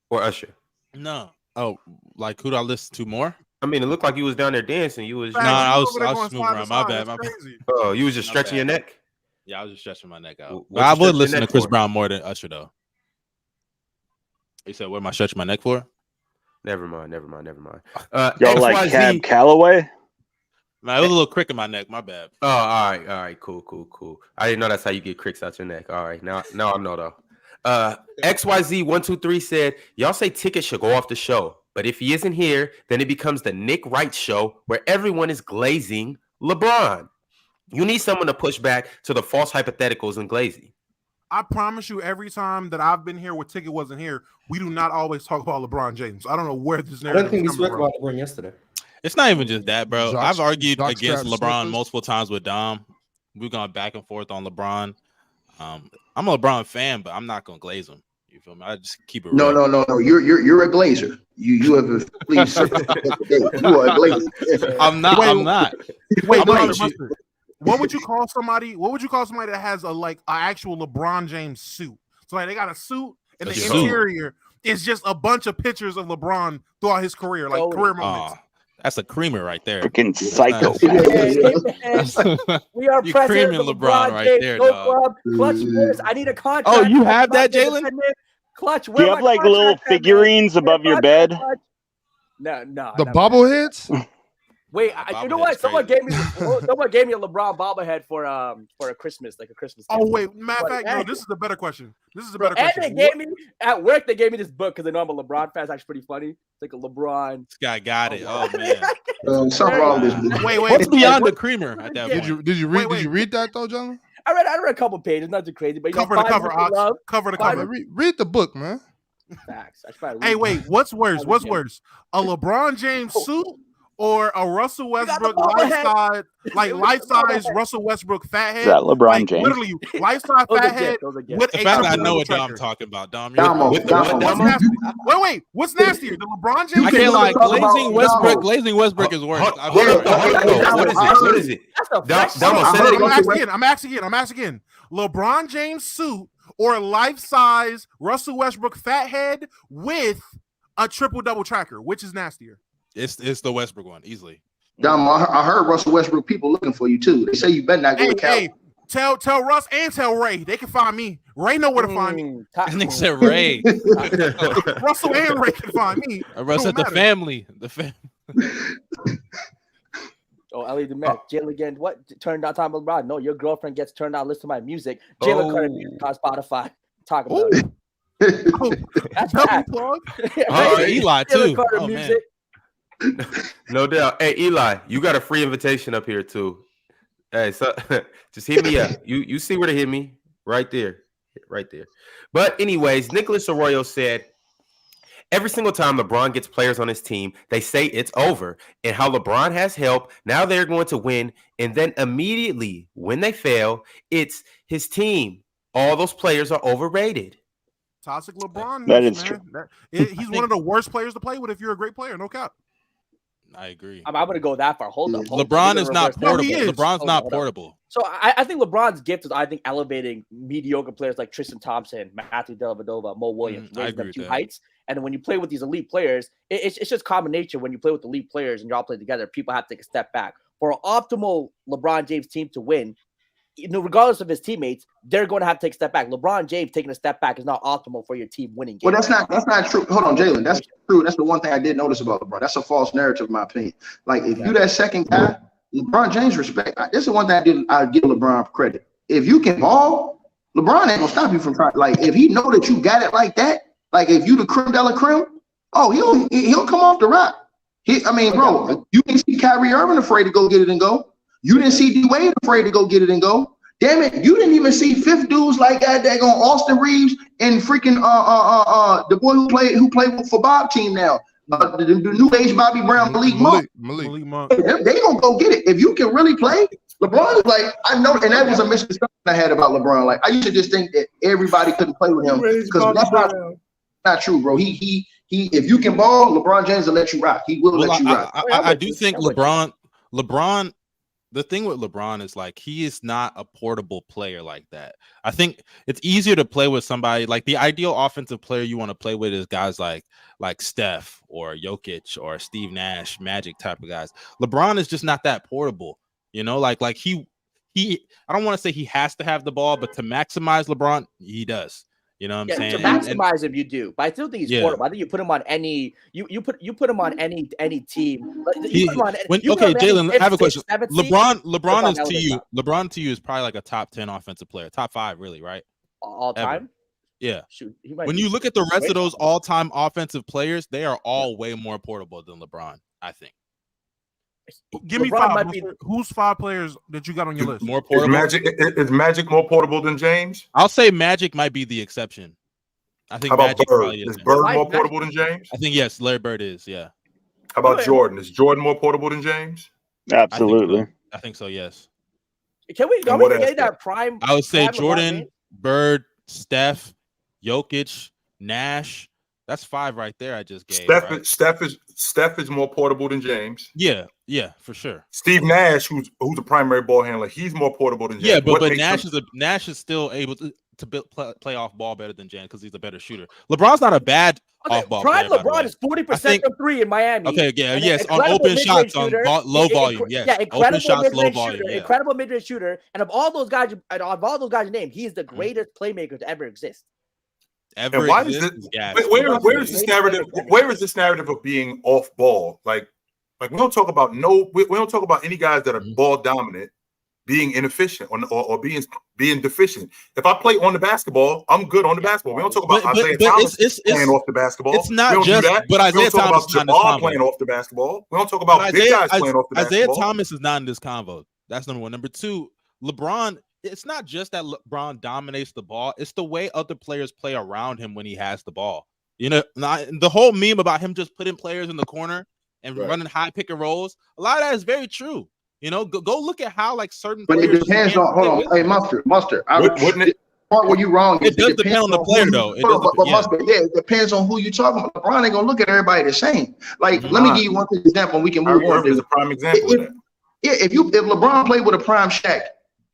Or Usher? No. Oh, like who do I listen to more? I mean, it looked like you was down there dancing. You was, Nah, I was Over there going smooth side to around. My side. bad. That's My bad. crazy. oh, you was just My stretching bad. your neck. Yeah, I was just stretching my neck out. What But I you would stretching listen your to neck Chris for? Brown more than Usher though. You said, what am I stretching my neck for? Never mind. Y'all like XYZ Cab Calloway? Man, it was a little crick in my neck. My bad. Oh, all right, cool. I didn't know that's how you get cricks out your neck. All right, now I know though. XYZ123 said, y'all say Ticket should go off the show, but if he isn't here, then it becomes the Nick Wright show where everyone is glazing LeBron. You need someone to push back to the false hypotheticals and Glazy. I promise you, every time that I've been here where Ticket wasn't here, we do not always talk about LeBron James. I don't know where this I narrative don't think we is coming spoke from. about LeBron yesterday. It's not even just that, bro. I've argued Jock against strap LeBron slippers. multiple times with Dom. We've gone back and forth on LeBron. I'm a LeBron fan, but I'm not gonna glaze him. You feel me? I just keep it real. No. You're a glazer. You have a please. You are a glazer. I'm not. Wait, I'm not. Wait, I'm Buster, not- Buster. What would you call somebody? What would you call somebody that has an actual LeBron James suit? So like they got a suit, and A the suit. interior is just a bunch of pictures of LeBron throughout his career, like career moments. Aw, that's a creamer right there. Freaking psycho. We are You president creaming of the LeBron LeBron right James there, Go dog. Club. Clutch Wars. I need a contract. Oh, you Clutch, have that, Clutch, Jalen? Clutch, Do where you my have like contract little at, man? figurines above your bed? Clutch. No. The never. bobbleheads? Wait, Nah, you know bobblehead's what? Someone crazy. gave me a LeBron bobblehead for a Christmas, like a Christmas gift. Oh wait, matter of But, fact, no. hey, This is a better question. This is a bro, better and question. they gave me at work. They gave me this book because they know I'm a LeBron fan. It's actually pretty funny. It's like a LeBron. This guy got it. Oh man, Something wrong with this. Wait. it's beyond the creamer at that Yeah. point. Did you read? Wait. Did you read that though, John? I read a couple pages, not too crazy, but you Cover know, to cover, Five Ox. Love, Cover to Five- cover. Read the book, man. Facts. I should probably Hey, read wait. that. What's worse? Oh, What's yeah. worse? A LeBron James suit or a Russell got the Westbrook bobblehead. life-size Russell Westbrook fat Is head? that LeBron Like James? literally life-size Those are fat gifts, head those are gifts. with The a fact that I triple know what double Dom tracker. talking about, Dom. Domo, With the Domo. what, What's Domo? nastier? Wait. What's nastier? The LeBron James. I can can't lie. talk about Glazing Westbrook. Domo. Glazing Westbrook is worse. Hold I'm hold sorry. up, though. What is it? What is it? That's a flex. Domo, I say heard that Russell I'm asking again. LeBron James suit or life-size Russell Westbrook fat head with a triple double tracker? Which is nastier? It's the Westbrook one easily. Domo, I heard Russell Westbrook people looking for you too. They say you better not go to Cal. Hey, tell Russ and tell Ray they can find me. Ray know where to find me. That nigga said Ray. Russell and Ray can find me. Russ said Don't the matter. family. The family. Oh, Ellie the Met. Jalen again. What? Turned down time LeBron. No, your girlfriend gets turned down. Listen to my music. Jalen Carter music on Spotify. Talk about it. That's Double fact. plug. Oh, Eli Jalen too. Carter Oh, man. music. No doubt. Hey, Eli, you got a free invitation up here too. Hey, so just hit me up. You see where to hit me right there, right there. But anyways, Nicholas Arroyo said, every single time LeBron gets players on his team, they say it's over and how LeBron has help. Now they're going to win. And then immediately when they fail, it's his team. All those players are overrated. Toxic LeBron. That is man. He's one of the worst players to play with if you're a great player. No cap. I agree. I'm going to go that far. Hold up. LeBron is not No, portable. he is. LeBron's not Hold up. portable. So I think LeBron's gift is, I think, elevating mediocre players like Tristan Thompson, Matthew Dellavedova, Mo Williams, I raising agree them with to that. heights. And then when you play with these elite players, it's just common nature. When you play with elite players and you all play together, people have to take a step back. For an optimal LeBron James team to win, regardless of his teammates, they're going to have to take a step back. LeBron James taking a step back is not optimal for your team winning games. Well, that's not true. Hold on, Jalen. That's true. That's the one thing I did notice about LeBron. That's a false narrative, in my opinion. Like, if you that second guy, LeBron James respect. This is one thing I give LeBron credit. If you can ball, LeBron ain't gonna stop you from trying. Like, if he know that you got it like that, like if you the creme de la creme, oh, he'll come off the rock. Bro, you didn't see Kyrie Irving afraid to go get it and go. You didn't see D Wade afraid to go get it and go. Damn it, you didn't even see fifth dudes like that on Austin Reeves and freaking the boy who played for Bob team now. The new age Bobby Brown, Malik Monk. They gonna go get it. If you can really play, LeBron is like, I know, and that was a misconception I had about LeBron. Like, I used to just think that everybody couldn't play with him because that's not true, bro. He if you can ball, LeBron James will let you rock. He will let you rock. I do think LeBron. The thing with LeBron is, like, he is not a portable player like that. I think it's easier to play with somebody like the ideal offensive player you want to play with is guys like Steph or Jokic or Steve Nash, Magic type of guys. LeBron is just not that portable, you know, like he I don't want to say he has to have the ball, but to maximize LeBron, he does. You know what I'm saying? To maximize him, you do, but I still think he's portable. I think you put him on any you put him on any team. Jalen, I have a question. LeBron is to you. LeBron to you is probably like a top 10 offensive player, top 5, really, right? All time. Yeah. Shoot, when you look at the rest of those all-time offensive players, they are all way more portable than LeBron, I think. Give me LeBron five. might be- Who's 5 players that you got on your list? More Is portable. Magic more portable than James? I'll say Magic might be the exception. I think How about Magic Bird? probably Is is. Bird Why is more Magic- portable than James? I think yes, Larry Bird is. Yeah, How about Jordan? Is Jordan more portable than James? Absolutely. I think so. Yes, Can we And what get else? that prime? I would say prime LeBron Jordan, James? Bird, Steph, Jokic, Nash. That's 5 right there. I just gave. Steph, right? Steph is more portable than James. Yeah, for sure. Steve Nash, who's a primary ball handler, he's more portable than James. Yeah, but What makes Nash is still able to play off ball better than James because he's a better shooter. LeBron's not a bad off ball Prime player. by the LeBron way. is 40% I think- from 3 in Miami. Okay, yeah, And yes, an on incredible open shots, mid-range shooter. low volume, yes. Yeah, Open incredible shots, low mid-range volume, shooter. yeah. Incredible mid-range shooter. And of all those guys, you named, he is the greatest playmaker to ever exist. Ever And why is exist it? is gas. Where is this narrative? Where is this narrative of being off ball? Like we don't talk about we don't talk about any guys that are ball dominant being inefficient or being deficient. If I play on the basketball, I'm good on the basketball. We don't talk about Isaiah Thomas playing off the basketball. It's not we don't just, do that. but We Isaiah don't talk Thomas about is not in this Jabbar combo. playing off the basketball. We don't talk about But big guys playing off the Isaiah basketball. Thomas is not in this convo. That's number one. Number two, LeBron. It's not just that LeBron dominates the ball. It's the way other players play around him when he has the ball. You know, the whole meme about him just putting players in the corner and running high pick and rolls. A lot of that is very true. You know, go look at how like certain. But it players depends on. Hold on, hey Mustard. Wouldn't it? Part where you wrong. It does depend on the player, though. It depends on who you talking about. LeBron ain't gonna look at everybody the same. Like, let me give you one quick example, and we can move on. Irv is a prime example of that. Yeah, if LeBron played with a prime Shaq,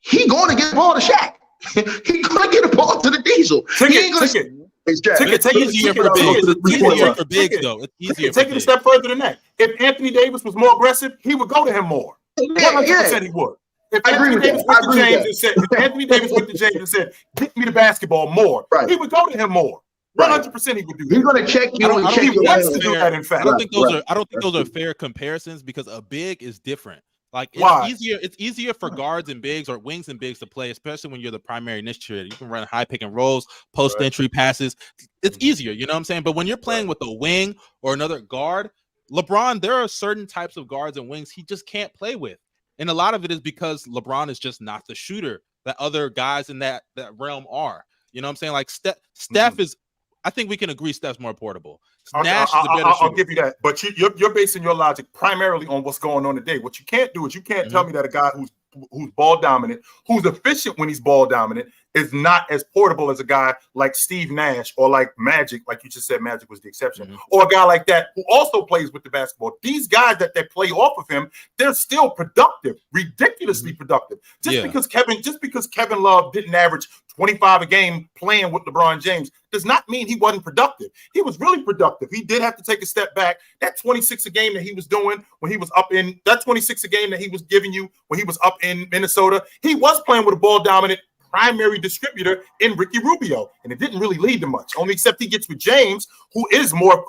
he going to get the ball to Shaq. He going to get the ball to the Diesel. Take it. It's easier for bigs. It's easier for bigs, though. It's easier. Take it a step further than that. If Anthony Davis was more aggressive, he would go to him more. 100% he would. If Anthony Davis went to James and said, "Get me the basketball more," he would go to him more. 100% he would do that. He's going to check you. He wants to do that. In fact, I don't think those are fair comparisons because a big is different. Like it's easier for guards and bigs or wings and bigs to play, especially when you're the primary initiator. You can run high pick and rolls, post entry passes. It's easier, you know what I'm saying? But when you're playing with a wing or another guard, LeBron, there are certain types of guards and wings he just can't play with. And a lot of it is because LeBron is just not the shooter that other guys in that realm are. You know what I'm saying? Like Steph is, I think we can agree Steph's more portable. Nash is a better shooter. I'll give you that. But you're basing your logic primarily on what's going on today. What you can't do is you can't tell me that a guy who's ball dominant, who's efficient when he's ball dominant, is not as portable as a guy like Steve Nash or like Magic, like you just said, Magic was the exception, or a guy like that who also plays with the basketball. These guys that they play off of him, they're still productive, ridiculously productive. Just because Kevin Love didn't average 25 a game playing with LeBron James does not mean he wasn't productive. He was really productive. He did have to take a step back. That 26 a game that he was doing when he was up in that 26 a game that he was giving you when he was up in Minnesota, he was playing with a ball dominant primary distributor in Ricky Rubio, and it didn't really lead to much. Only except he gets with James, who is more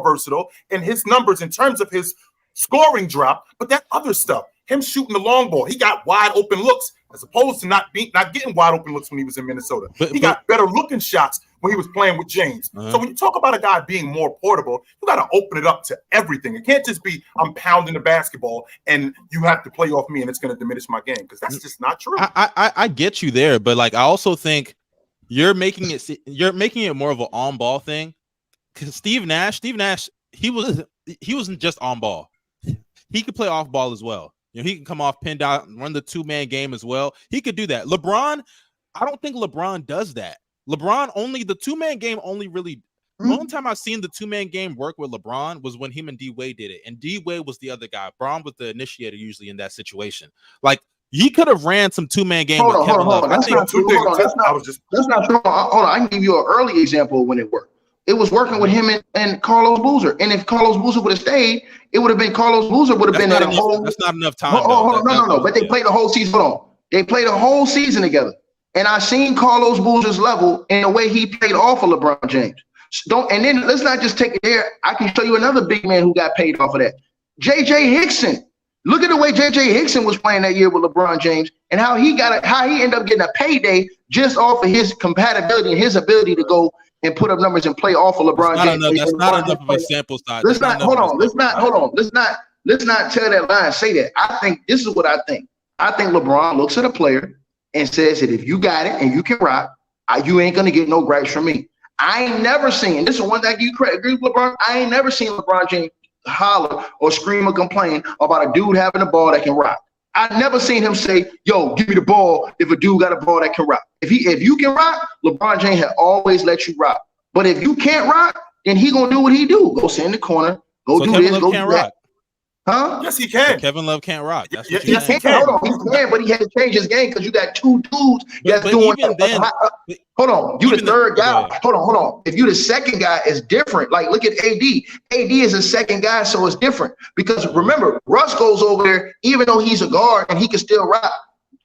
versatile, and his numbers in terms of his scoring drop. But that other stuff, him shooting the long ball, he got wide open looks as opposed to not getting wide open looks when he was in Minnesota. He got better looking shots when he was playing with James. So when you talk about a guy being more portable, you got to open it up to everything. It can't just be I'm pounding the basketball and you have to play off me and it's going to diminish my game, because that's just not true. I get you there, but like I also think you're making it more of an on ball thing. Because Steve Nash, he wasn't just on ball. He could play off ball as well. You know, he can come off, pin down, run the 2-man game as well. He could do that. LeBron, I don't think LeBron does that. LeBron the 2-man game only really. The only time I've seen the 2-man game work with LeBron was when him and D Wade did it, and D Wade was the other guy. Braun was the initiator usually in that situation. Like he could have ran some 2-man game. Hold on. That's not true. That's not true. Hold on. I can give you an early example of when it worked. It was working with him and Carlos Boozer. And if Carlos Boozer would have stayed, it would have been Carlos Boozer would have been in a whole. That's not enough time. No. But they played the whole season. Hold on. They played a whole season together. And I seen Carlos Boozer's level in the way he played off of LeBron James. And then let's not just take it there. I can show you another big man who got paid off of that. J.J. Hickson. Look at the way J.J. Hickson was playing that year with LeBron James and how he ended up getting a payday just off of his compatibility and his ability to go and put up numbers and play off of LeBron James. That's not enough of a sample size. Let's not let's not tell that lie and say that. I think this is what I think. I think LeBron looks at a player and says that if you got it and you can rock, you ain't gonna get no gripes from me. I ain't never seen, this is one thing you agree with LeBron, I ain't never seen LeBron James holler or scream or complain about a dude having a ball that can rock. I've never seen him say, yo, give me the ball if a dude got a ball that can rock. If you can rock, LeBron James had always let you rock. But if you can't rock, then he gonna do what he do. Go sit in the corner, go do this, go do that. Huh? Yes, he can. So Kevin Love can't rock. That's what yes, you're he saying. can. Hold on, he can, but he had to change his game because you got two dudes that's But doing. even then, hold on, you the even third the- guy. Hold on. If you the second guy, it's different. Like, look at AD. AD is a second guy, so it's different. Because remember, Russ goes over there, even though he's a guard and he can still rock.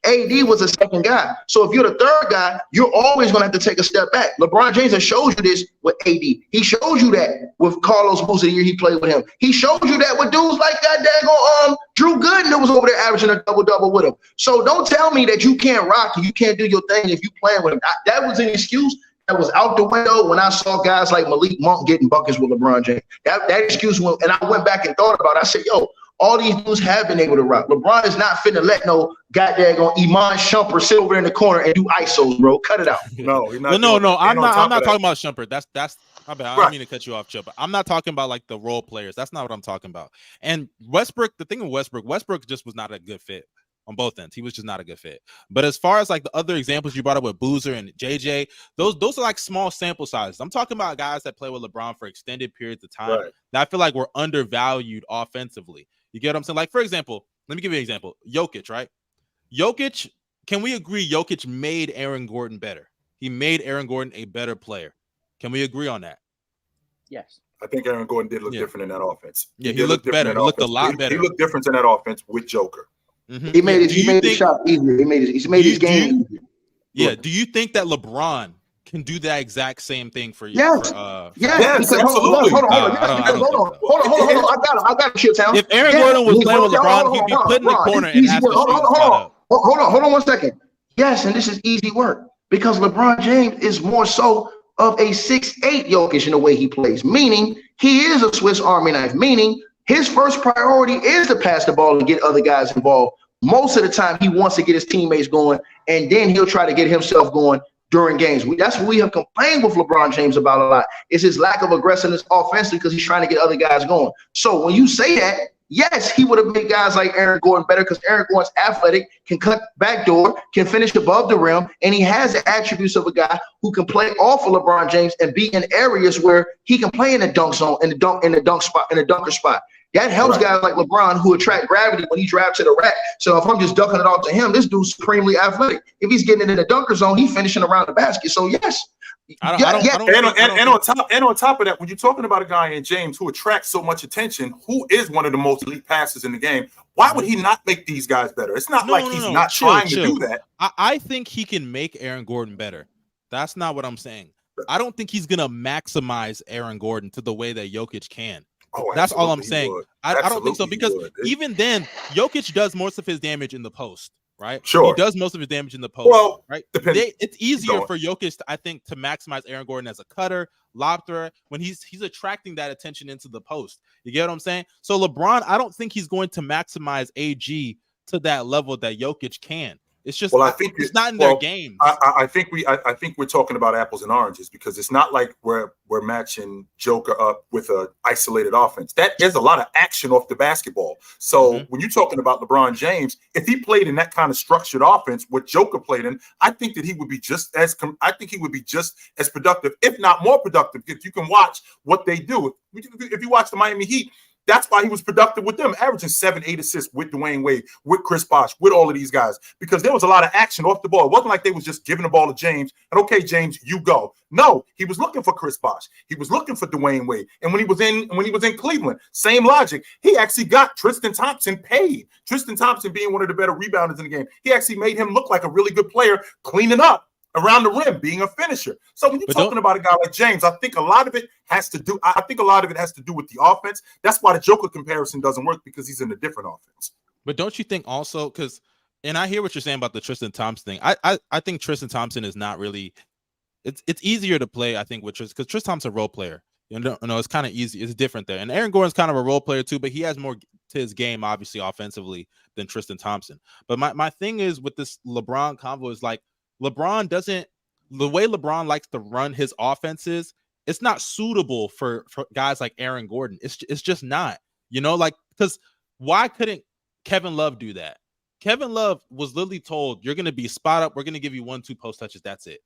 AD was a second guy. So if you're the third guy, you're always going to have to take a step back. LeBron James has showed you this with AD. He showed you that with Carlos Boozer the year he played with him. He showed you that with dudes like that daggone Drew Gooden that was over there averaging a double-double with him. So don't tell me that you can't rock and you can't do your thing if you playing with him. That was an excuse that was out the window when I saw guys like Malik Monk getting buckets with LeBron James. That excuse went, and I went back and thought about it. I said, yo, all these dudes have been able to rock. LeBron is not finna let no goddamn Iman Shumpert sit over in the corner and do ISOs, bro. Cut it out. No, he's not. Well, no, I'm not that. talking about Shumpert. That's my bad. I Right. don't mean to cut you off, Chip. I'm not talking about like the role players. That's not what I'm talking about. And Westbrook, the thing with Westbrook just was not a good fit on both ends. He was just not a good fit. But as far as like the other examples you brought up with Boozer and JJ, those are like small sample sizes. I'm talking about guys that play with LeBron for extended periods of time Right. that I feel like were undervalued offensively. You get what I'm saying? Like, for example, let me give you an example. Jokic, right? Jokic, can we agree Jokic made Aaron Gordon better? He made Aaron Gordon a better player. Can we agree on that? Yes. I think Aaron Gordon did look different in that offense. Yeah, he did looked look different better. in He that looked a offense. lot better. He looked different in that offense with Joker. Mhm. He made Do you his think- shot easier. He made his game easier. Yeah. Do you think that LeBron can do that exact same thing for you? Yes. For, Yes, because absolutely. hold on. I Yes, don't because think so. hold on. I got you, Town. If Aaron Gordon was playing with LeBron, he'd be put in the corner and asked to shoot his spot up. Hold on 1 second. Yes, and this is easy work because LeBron James is more so of a 6'8" Jokic in the way he plays, meaning he is a Swiss Army knife, meaning his first priority is to pass the ball and get other guys involved. Most of the time, he wants to get his teammates going, and then he'll try to get himself going during games. That's what we have complained with LeBron James about a lot, is his lack of aggressiveness offensively because he's trying to get other guys going. So when you say that, yes, he would have made guys like Aaron Gordon better because Aaron Gordon's athletic, can cut backdoor, can finish above the rim, and he has the attributes of a guy who can play off of LeBron James and be in areas where he can play in the dunk zone, in the dunker spot. That helps guys like LeBron who attract gravity when he drives to the rack. So if I'm just dunking it off to him, this dude's supremely athletic. If he's getting it in the dunker zone, he's finishing around the basket. So yes. And on top of that, when you're talking about a guy in James who attracts so much attention, who is one of the most elite passers in the game, why would he not make these guys better? It's not like he's not trying to do that. I think he can make Aaron Gordon better. That's not what I'm saying. I don't think he's gonna maximize Aaron Gordon to the way that Jokic can. Oh, that's all I'm saying. I don't think so because even then, Jokic does most of his damage in the post, right? Sure, he does most of his damage in the post. Well, right? It's easier for Jokic, I think, to maximize Aaron Gordon as a cutter, lob thrower when he's attracting that attention into the post. You get what I'm saying? So LeBron, I don't think he's going to maximize AG to that level that Jokic can. It's just, I think it's not in their games. I think we're talking about apples and oranges because it's not like we're matching Joker up with an isolated offense. There's a lot of action off the basketball. So when you're talking about LeBron James, if he played in that kind of structured offense, what Joker played in, I think that he would be just as productive, if not more productive. If you can watch what they do, if you watch the Miami Heat. That's why he was productive with them, averaging 7-8 assists with Dwayne Wade, with Chris Bosh, with all of these guys, because there was a lot of action off the ball. It wasn't like they was just giving the ball to James and, okay, James, you go. No, he was looking for Chris Bosh. He was looking for Dwayne Wade. And when he was in Cleveland, same logic. He actually got Tristan Thompson paid. Tristan Thompson being one of the better rebounders in the game. He actually made him look like a really good player, cleaning up around the rim, being a finisher. So when you're talking about a guy like James, I think a lot of it has to do with the offense. That's why the Joker comparison doesn't work, because he's in a different offense. But don't you think also, because, and I hear what you're saying about the Tristan Thompson thing. I think Tristan Thompson is not really, it's easier to play, I think, with Tristan, because Tristan Thompson's a role player. You know, it's kind of easy. It's different there. And Aaron Gordon's kind of a role player too, but he has more to his game, obviously, offensively than Tristan Thompson. But my thing is with this LeBron convo is like LeBron doesn't the way LeBron likes to run his offenses, it's not suitable for guys like Aaron Gordon. It's just not, like, because why couldn't Kevin Love do that? Kevin Love was literally told, you're going to be spot up. We're going to give you 1-2 post touches. That's it.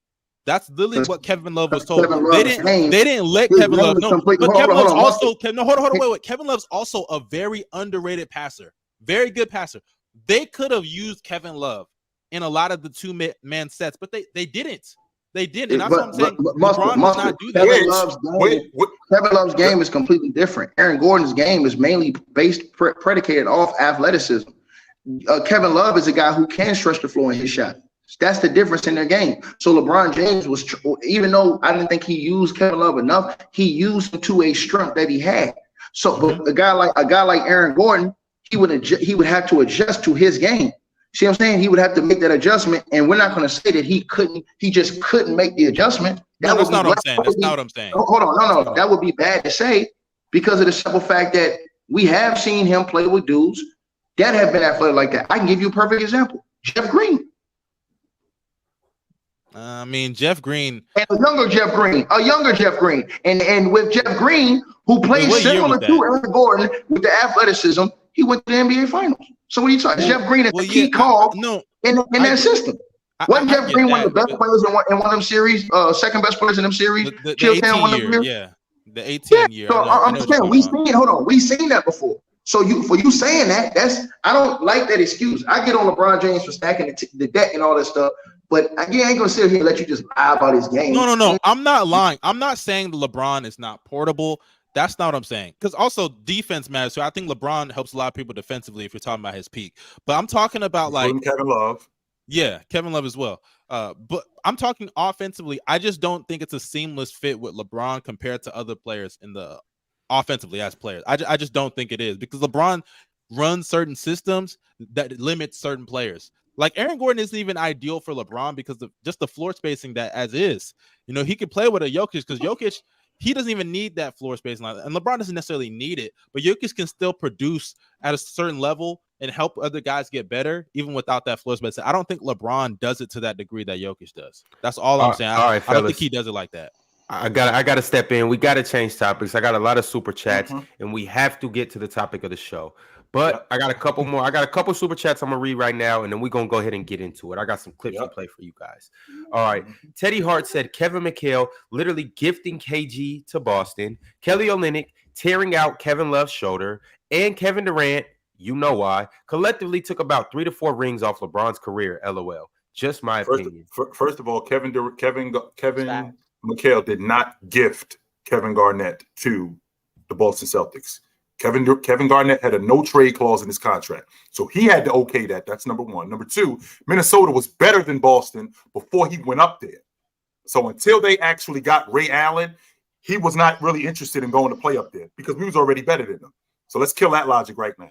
That's literally what Kevin Love was told. They didn't let Kevin Love. No, but Kevin Love's also wait. Kevin Love's also a very underrated passer. Very good passer. They could have used Kevin Love in a lot of the two-man sets, but they didn't. They didn't. And that's what I'm saying. LeBron does not do that. Kevin Love's game is completely different. Aaron Gordon's game is mainly predicated off athleticism. Kevin Love is a guy who can stretch the floor in his shot. That's the difference in their game. So LeBron James was, even though I didn't think he used Kevin Love enough, he used him to a strength that he had. So, but a guy like Aaron Gordon, he would have to adjust to his game. See what I'm saying? He would have to make that adjustment, and we're not going to say that he just couldn't make the adjustment. That's not what I'm saying. That's not what I'm saying. Hold on, no. That would be bad to say because of the simple fact that we have seen him play with dudes that have been athletic like that. I can give you a perfect example. Jeff Green. Jeff Green. And a younger Jeff Green. And with Jeff Green, who plays similar to Aaron Gordon with the athleticism, he went to the NBA Finals. So what are you talking? Jeff Green is the key call in that system. Wasn't Jeff Green one of the best players in one of them series, second best players in them series? The 18 year, the 18 year. So I'm saying we seen that before. So for you saying that, I don't like that excuse. I get on LeBron James for stacking the deck and all that stuff, but again, I ain't gonna sit here and let you just lie about his game. No. I'm not lying. I'm not saying LeBron is not portable. That's not what I'm saying. Because also defense matters. So I think LeBron helps a lot of people defensively if you're talking about his peak. But I'm talking about like Kevin Love. Yeah, Kevin Love as well. But I'm talking offensively. I just don't think it's a seamless fit with LeBron compared to other players in the offensively as players. I just don't think it is because LeBron runs certain systems that limit certain players. Like Aaron Gordon isn't even ideal for LeBron because of just the floor spacing that as is. He could play with a Jokic because Jokic, he doesn't even need that floor spacing like that. And LeBron doesn't necessarily need it, but Jokic can still produce at a certain level and help other guys get better even without that floor spacing. I don't think LeBron does it to that degree that Jokic does. That's all I'm saying. All right, I don't think he does it like that. I gotta step in. We gotta change topics. I got a lot of super chats, and we have to get to the topic of the show. But I got a couple more. I got a couple super chats I'm gonna read right now, and then we're gonna go ahead and get into it. I got some clips to play for you guys. All right. Teddy Hart said Kevin McHale literally gifting KG to Boston. Kelly Olynyk tearing out Kevin Love's shoulder, and Kevin Durant, you know why, collectively took about 3 to 4 rings off LeBron's career. LOL. Just my opinion. First of all, Kevin McHale did not gift Kevin Garnett to the Boston Celtics. Kevin Garnett had a no trade clause in his contract, so he had to okay that. That's number one. Number two, Minnesota was better than Boston before he went up there. So until they actually got Ray Allen, he was not really interested in going to play up there because we was already better than them. So let's kill that logic right now.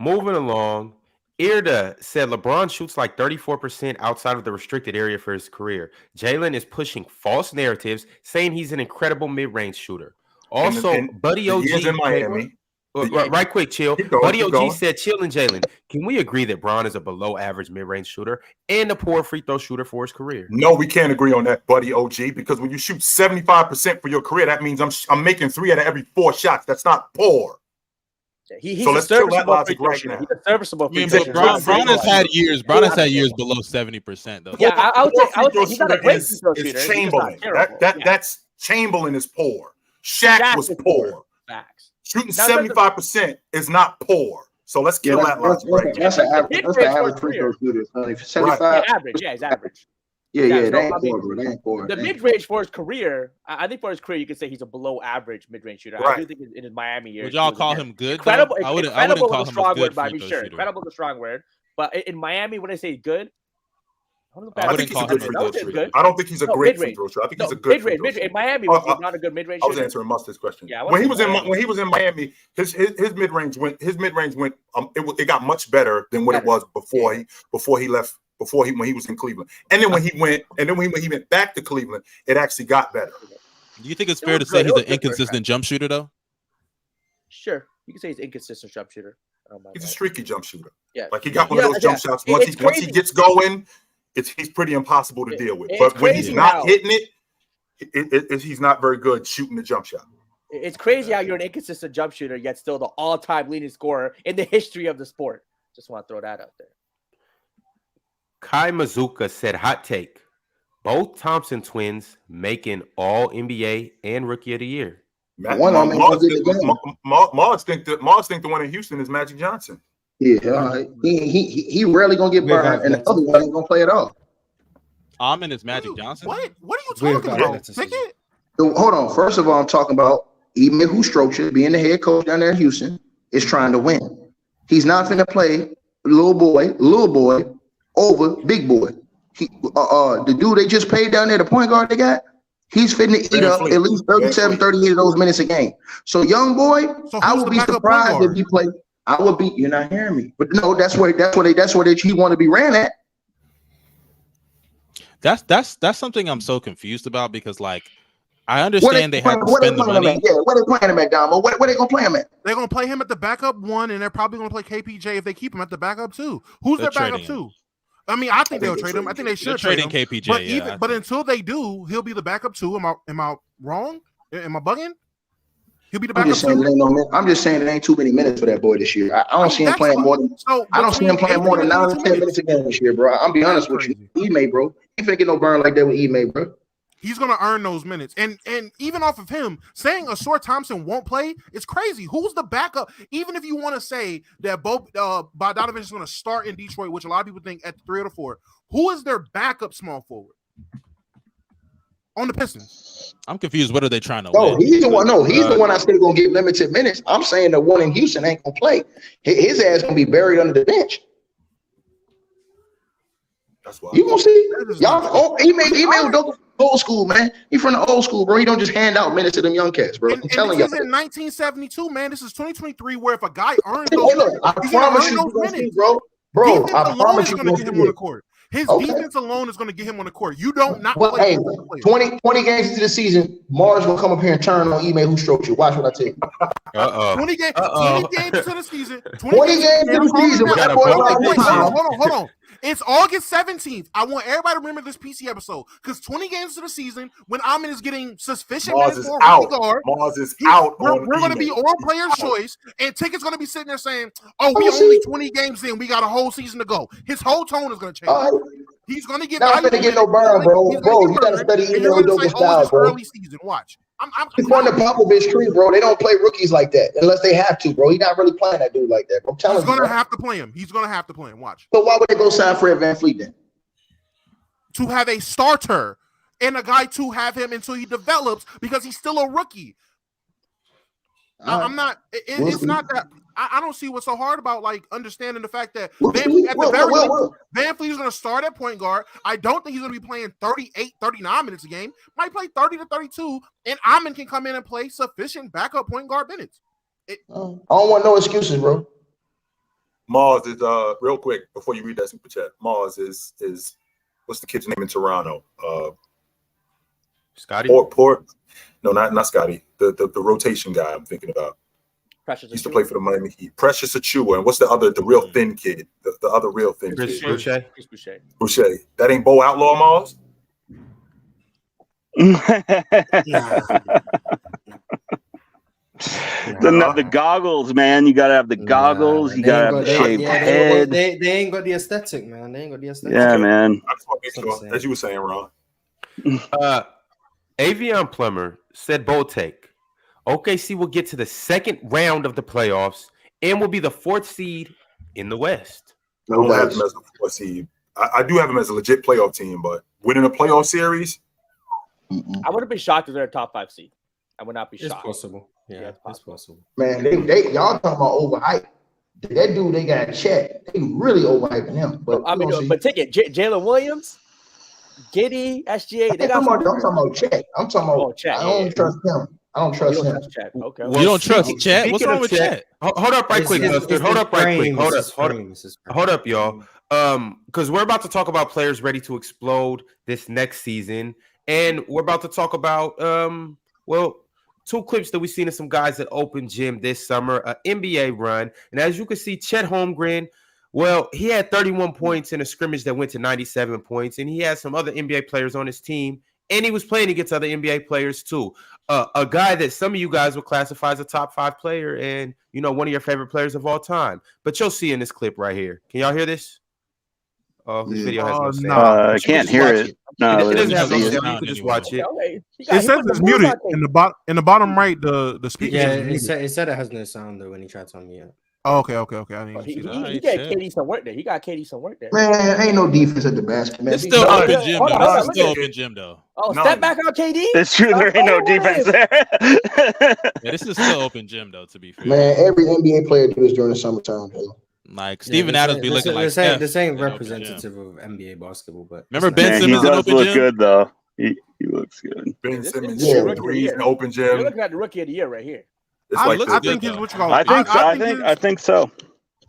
Moving along. Irda said LeBron shoots like 34% outside of the restricted area for his career. Jalen is pushing false narratives, saying he's an incredible mid-range shooter. Also, Buddy OG in Miami. Right quick, chill. Buddy OG said, chill and Jalen. Can we agree that Bron is a below-average mid-range shooter and a poor free throw shooter for his career? No, we can't agree on that, Buddy OG, because when you shoot 75% for your career, that means I'm making 3 out of every 4 shots. That's not poor. He's so let's kill that logic right now. He's a serviceable. Bron has had years. Bron has had years below 70% though. Yeah, I would say he's not a great free throw shooter. Chamberlain. That's Chamberlain is poor. Shaq was poor. Facts. Shooting 75% is not poor. So let's kill that logic right now. That's an average free throw shooter. 75. Average. Yeah, he's average. Yeah, they ain't poor. The mid-range for his career, I think for his career, you could say he's a below-average mid-range shooter. Right. I do think in his Miami years. Would y'all call him good? Incredible. I wouldn't call him a good free throw shooter. Incredible is a strong word. But in Miami, when I say good, I think he's a good free throw shooter. I don't think he's a great free throw shooter. I think he's a good mid-range. In Miami, was not a good mid-range shooter. I was answering Mustard's question. Yeah, when he was in Miami, his mid-range went. It got much better than what it was before he left. When he was in Cleveland, and then when he went back to Cleveland, it actually got better. Do you think it's fair to say he's an inconsistent jump shooter though? Sure, you can say he's inconsistent jump shooter. I don't mind He's a that. streaky jump shooter. Yeah, Like he got one of those jump shots. Once he gets going, he's pretty impossible to deal with. But when he's not hitting it, he's not very good shooting the jump shot. It's crazy how you're an inconsistent jump shooter, yet still the all-time leading scorer in the history of the sport. Just want to throw that out there. Kai Mazuka said, hot take. Both Thompson twins making all NBA and Rookie of the Year. Mars think the one in Houston is Magic Johnson. Yeah, he rarely gonna get burned, and the other one ain't gonna play at all. Amin is Magic Johnson. What are you talking about? Ticket? Hold on. First of all, I'm talking about Ime Udoka being the head coach down there in Houston is trying to win. He's not finna play little boy over big boy. The dude they just paid down there, the point guard they got, he's fitting to eat up at least 37, 38 of those minutes a game. So young boy, I would be surprised if he played. I would be. You're not hearing me, but no, that's where he want to be ran at. That's something I'm so confused about because like I understand they have to spend the money. Yeah, where they playing him at, Domo? Where they gonna play him at? They're gonna play him at the backup one, and they're probably gonna play KPJ if they keep him at the backup two. Who's their backup two? I mean, I think they'll trade him. I think they should trade him. KPJ, but until they do, he'll be the backup two. Am I wrong? Am I bugging? He'll be the backup two. I'm just saying it ain't too many minutes for that boy this year. I don't see him playing more than. I don't see him playing more than 9 or 10 minutes a game this year, bro. I'm be honest with you, Ime, bro. He finna get no burn like that with Ime, bro. He's gonna earn those minutes, and even off of him saying Asor Thompson won't play, it's crazy. Who's the backup? Even if you want to say that both Bogdanovich is gonna start in Detroit, which a lot of people think at 3 or 4, who is their backup small forward on the Pistons? I'm confused. What are they trying to win? He's the one. No, he's the one I said gonna get limited minutes. I'm saying the one in Houston ain't gonna play. His ass gonna be buried under the bench. That's why you gonna see y'all. Ime old school, man. He from the old school, bro. He don't just hand out minutes to them young cats, bro. I'm telling you. This is in 1972, man. This is 2023, where if a guy earns those, I promise you, minutes, bro. Bro, I promise you, going to get him on the court. His defense alone is going to get him on the court. You don't not. Well, hey, 20 games into the season, Mars gonna come up here and turn on Ime Udoka. Watch what I tell you. 20 games into the season. 20 games into the season. Hold on. It's August 17th. I want everybody to remember this PC episode because 20 games to the season when Amin is getting sufficient minutes for a guard. Mars is out. We're going to be all players' choice, and Ticket's going to be sitting there saying, "Oh, we only 20 games in. We got a whole season to go." His whole tone is going to change. He's going to get. Not going to get no burn, bro. Bro, you got to study Ime Udoka style, bro. Early season, watch. He's on the Popovich tree, bro. They don't play rookies like that unless they have to, bro. He's not really playing that dude like that. I'm telling you. He's going to have to play him. He's going to have to play him. Watch. So why would they go sign Fred VanVleet then? To have a starter and a guy to have him until he develops because he's still a rookie. I'm not. It's not that. I don't see what's so hard about like understanding the fact that VanVleet is going to start at point guard. I don't think he's going to be playing 38, 39 minutes a game. Might play 30 to 32, and Amin can come in and play sufficient backup point guard minutes. I don't want no excuses, bro. Mars is real quick before you read that super chat. Mars is what's the kid's name in Toronto? Scotty. Port. No, not Scotty. The rotation guy I'm thinking about. Precious used to play for the Miami Heat. Precious Achua. And what's the real thin kid? The other real thin kid. Boucher. That ain't Bo Outlaw Mars? The goggles, man. You gotta have the goggles. You gotta have the shaved head. They ain't got the aesthetic, man. They ain't got the aesthetic. Yeah, man. As you were saying, Ron. Avion Plummer said bold take. OKC will get to the second round of the playoffs and will be the 4th seed in the West. I don't have him as a 4th seed. I do have him as a legit playoff team, but winning a playoff series. I would have been shocked if they're a top 5 seed. I would not be shocked. It's possible. Yeah, it's possible. Man, they y'all talking about overhype. That dude they got Chet. They really overhyping him. But I mean, but Ticket, Jalen Williams, Giddy, SGA. I'm talking about Chet. I'm talking about Chet. I don't trust him. I don't trust him. Okay. You don't trust Chet? What's wrong with Chet? Hold up right quick, Mustard. Hold up right quick. Hold up, y'all. Because we're about to talk about players ready to explode this next season. And we're about to talk about, two clips that we've seen of some guys at Open Gym this summer, an NBA run. And as you can see, Chet Holmgren, well, he had 31 points in a scrimmage that went to 97 points, and he had some other NBA players on his team, and he was playing against other NBA players too. A guy that some of you guys would classify as a top 5 player and, you know, one of your favorite players of all time. But you'll see in this clip right here. Can y'all hear this? Oh, this video has no sound. I can't hear it. No, It doesn't have no see it. sound. You can just watch it. It says it's muted in the bottom right. The speaker. Yeah, is muted. it said it has no sound though when he tried to unmute it. Oh, okay. I didn't even see that. He got Katy some work there. He got Katy some work there. Man, ain't no defense at the basket, man. It's still No, open yeah, gym. hold on, Though. hold This on, is still look at open gym though. Oh, No. step back out, KD. It's true. There ain't no defense there. Yeah, this is still open gym though. To be fair, Man, every NBA player do this during the summertime, though. like Steven Adams be looking like this Steph ain't in open representative gym. of NBA basketball, but Remember it's Ben Man, he Simmons in does open look gym? good though. He looks good. Ben This Simmons is Yeah. shooting rookie of the threes year. in the open You're gym. looking at the rookie of the year right here. It's I like looks I this. think good, he's though. what you call. I think so. I think so.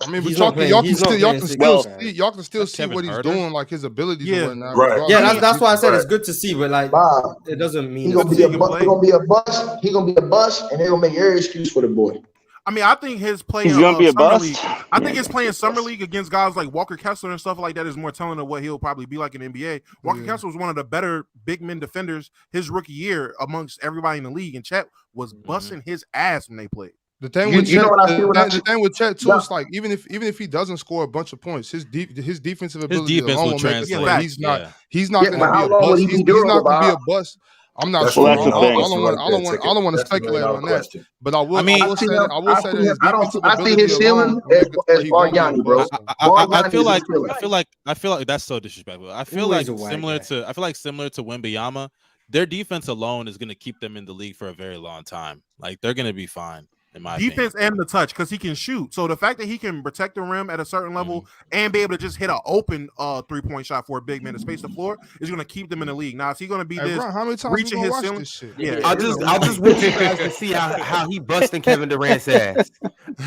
I mean, but He's y'all not can, playing- y'all can he's not still, y'all playing can six still man. see, y'all can still That's see Kevin what he's Huerter? doing, like his abilities Yeah. and whatnot. Right. regardless. Yeah, that's why I said it's Right. good to see, but like Bob, it doesn't mean he it's gonna be a he can bust. play. He gonna be a bust. He gonna be a bust, and they gonna make every excuse for the boy. I mean, I think his playing He's gonna be a summer bust. league. I think his playing summer league against guys like Walker Kessler and stuff like that is more telling of what he'll probably be like in NBA. Walker Yeah. Kessler was one of the better big men defenders his rookie year amongst everybody in the league, and Chet was busting his ass when they played. The thing You- with you Chet, know what I see when I the see- thing with Chet too, Yeah. is like even if he doesn't score a bunch of points, his defensive ability defense alone will will make it translate. where he's not Yeah. he's not Yeah, going but to be how a long will bust. he be He's durable, not going to be a Bob? bust. I'm not That's sure. Well, that's the I thing. don't want Right there, I don't want to That's the speculate million-dollar on that. question. But I will I mean- I will say that his I don't defensive I see his ability alone ceiling will make it as where he won't be a Bargnani, bro. bust. I feel like Bargnani I feel like that's so disrespectful. I feel Always like a white similar guy. to Wembanyama, their defense alone is going to keep them in the league for a very long time. Like they're going to be fine in my Defense opinion. and the touch, because he can shoot. So the fact that he can protect the rim at a certain level and be able to just hit an open 3-point shot for a big man to space the floor is going to keep them in the league. Now, is he going to be Hey, this? Ron, how many times we reaching gonna his watch ceiling? this shit? Yeah, I'll just want you guys to see how he busting Kevin Durant's ass.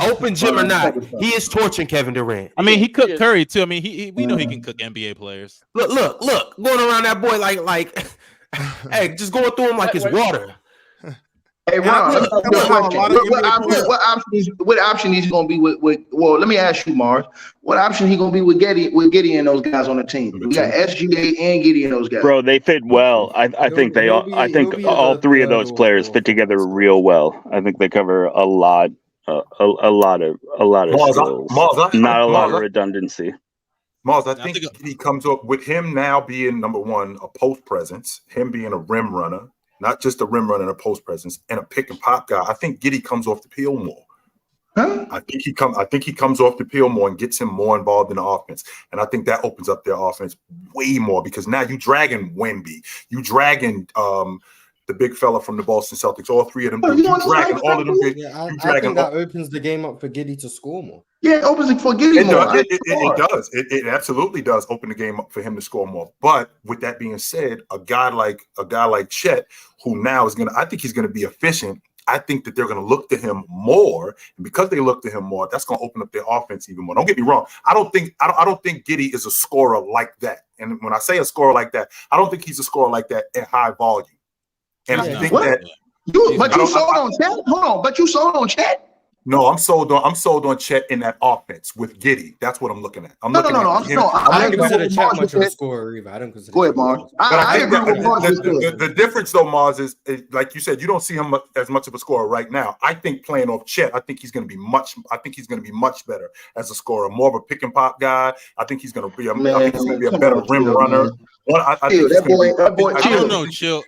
Open gym or not, he is torching Kevin Durant. I mean, he cooked Yeah. Curry too. I mean, we know he can cook NBA players. Look, going around that boy like, hey, just going through him like it's water. Hey, And I Ron, feel- let me ask I you a feel like a question. lot of What NBA players- option is he gonna be with? Well, let me ask you, Mars. What option he gonna be with Giddy and those guys on the team? We got SGA and Giddy and those guys. Bro, they fit well. I think they all. I think all three of those players fit together real well. I think they cover a lot of Mars, skills. Mars, Not a lot of Mars, redundancy. Mars, I I think think- he comes up with him now being number one, a post presence, him being a rim runner, not just a rim runner and a post presence, and a pick and pop guy. I think Giddy comes off the peel more. Huh? I think he comes off the peel more and gets him more involved in the offense. And I think that opens up their offense way more because now you dragging Wemby, you dragging the big fella from the Boston Celtics, all three of them. Oh, You you want to dragging fight all of them. something? Yeah, You I dragging think that opens the game up for Giddy to score more. Yeah, it opens it for Giddy It more. does. It does. It absolutely does open the game up for him to score more. But with that being said, a guy like Chet, who now is I think he's gonna be efficient. I think that they're gonna look to him more, and because they look to him more, that's gonna open up their offense even more. Don't get me wrong. I don't think Giddy is a scorer like that. And when I say a scorer like that, I don't think he's a scorer like that at high volume. And I Yeah. think What? that But you sold on Chet? Hold on, but you sold on Chet? no, I'm sold on Chet in that offense with Giddy. That's what I'm looking at. I'm No, looking at him. I I don't agree consider with Chet Mars much of a said. scorer either. I don't consider. Go ahead, Chet Mars. much of a But I I think agree with Mars. the difference, though, Mars, is like you said, you don't see him as much of a scorer right now. I think playing off Chet, I think he's going to be much better as a scorer, more of a pick and pop guy. I think he's going to be a better rim runner. I think he's that boy, I don't know, Chill.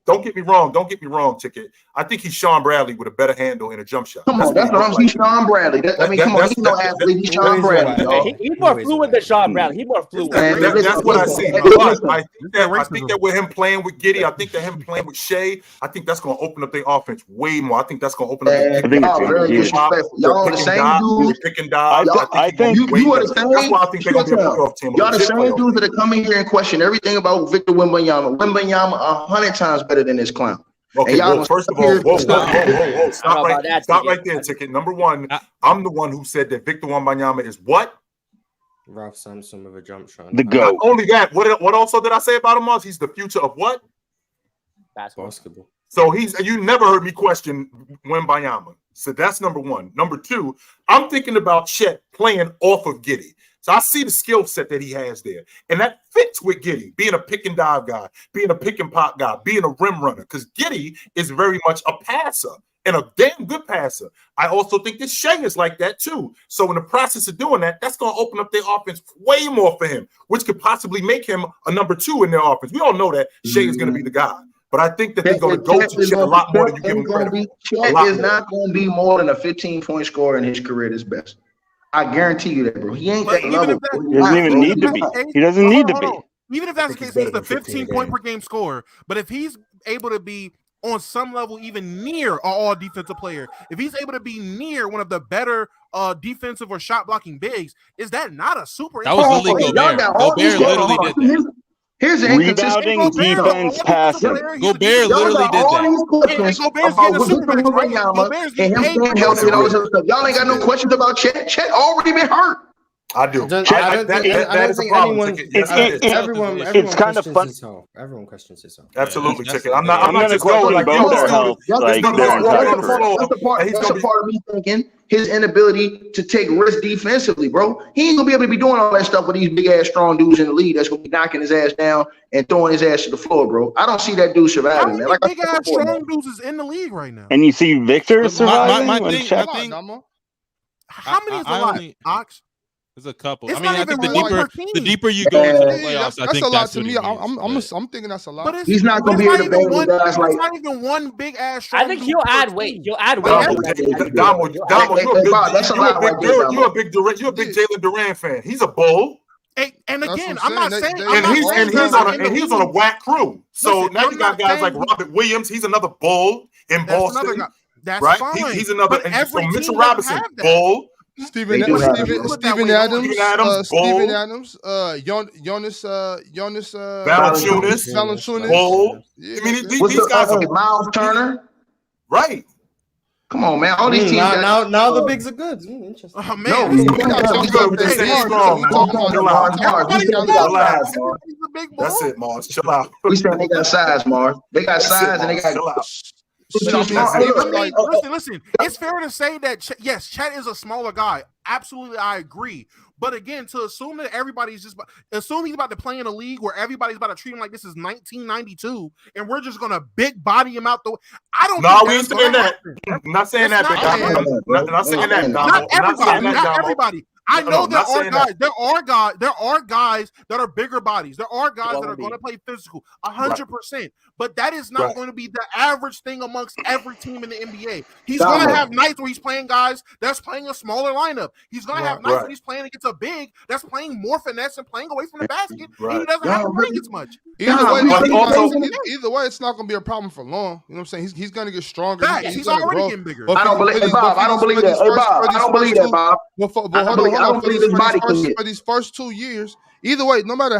Don't get me wrong, Ticket. I think he's Sean Bradley with a better handle and a jump shot. Come on, that's what I'm saying. He's Sean Bradley. Come on, he's no athlete. He's Sean Bradley, dog. He's more fluid than Sean Bradley. He's more fluid. That's what I see. But I think that with him playing with Giddy, I think that him playing with Shea, I think that's going to open up their offense way more. I think that's going to open up. I think it's Y'all very huge. disrespectful. Y'all the same dudes. Pick and dive. I think You are the same. That's why I think they're going to be a playoff team. Y'all the same dudes that are coming here and question everything about Victor Wembanyama. Wembanyama 100 times better than this clown. Okay, y'all well, first of all, whoa, stop right there, Ticket. Number one, I'm the one who said that Victor Wembanyama is what? Ralph Sampson with a jump shot. The GOAT. Not only that, what also did I say about him? He's the future of what? Basketball. Basketball. So you never heard me question Wembanyama. So that's number one. Number two, I'm thinking about Chet playing off of Giddey. So I see the skill set that he has there. And that fits with Giddey, being a pick and dive guy, being a pick and pop guy, being a rim runner. Because Giddey is very much a passer and a damn good passer. I also think that Shea is like that too. So in the process of doing that, that's going to open up their offense way more for him, which could possibly make him a number 2 in their offense. We all know that Shea is going to be the guy. But I think that they're going to go to Chet a lot more than you give him credit. Chet is not going to be more than a 15-point scorer in his career at his best. I guarantee you that, bro. He ain't that level. He doesn't even need to be. He doesn't need to be. Even if that's the case, he's the 15-point per game scorer. But if he's able to be on some level even near an all defensive player, if he's able to be near one of the better defensive or shot blocking bigs, is that not a super? That was Lily Gobert. Gobert literally did that. Here's an rebounding, defense, passing. Gobert literally did that. Gobert's getting a super max, right? Gobert's getting paid. Y'all ain't got no questions about Chet. Chet already been hurt. I do. That is a problem. It's kind of fun. Everyone questions himself. Absolutely, Chicken. I'm going to question both their health. Like that's the part of me thinking his inability to take risks defensively, bro. He ain't gonna be able to be doing all that stuff with these big ass strong dudes in the league that's gonna be knocking his ass down and throwing his ass to the floor, bro. I don't see that dude surviving, man. Like big ass strong dudes is in the league right now. And you see Victor surviving. My thing, how many is a lot? Ox? There's a couple. It's I mean, I think the deeper you go into the playoffs, I think that's a lot that's to me. I'm thinking that's a lot. But he's not going to be able to bang guys like. It's not even one big ass. I think he'll add weight. He'll add weight. Domo, you're a big Jalen Durant fan. He's a bull. And again, I'm not saying. And he's on a whack crew. So now you got guys like Robert Williams. He's another bull in Boston. That's right. Fine. He's another. So Mitchell Robinson, bull. Steven Adams, Jonas Valanciunas. Bull. I mean, these guys are Miles Turner. Right. Come on, man. All these teams. Now the bigs are good. Interesting. Oh man, that's it, Mars. Chill out. We saying they got size, Mars. They got size and they got. Listen. It's fair to say that yes, Chet is a smaller guy. Absolutely, I agree. But again, to assume that everybody's just assume he's about to play in a league where everybody's about to treat him like this is 1992, and we're just gonna big body him out the. I don't. No, we ain't saying that. I'm not saying that. Not saying that. Not everybody. I know there are guys that are bigger bodies. There are guys that are going to play physical, 100%. But that is not going to be the average thing amongst every team in the NBA. He's going to have nights where he's playing guys that's playing a smaller lineup. He's going to have nights when he's playing against a big that's playing more finesse and playing away from the basket. And he doesn't have to bring as much. Either way, it's not going to be a problem for long. You know what I'm saying? He's going to get stronger. He's already getting bigger. I don't believe that, Bob. I don't believe that. I don't believe that, Bob. I don't believe his body for these first 2 years. Either way, no matter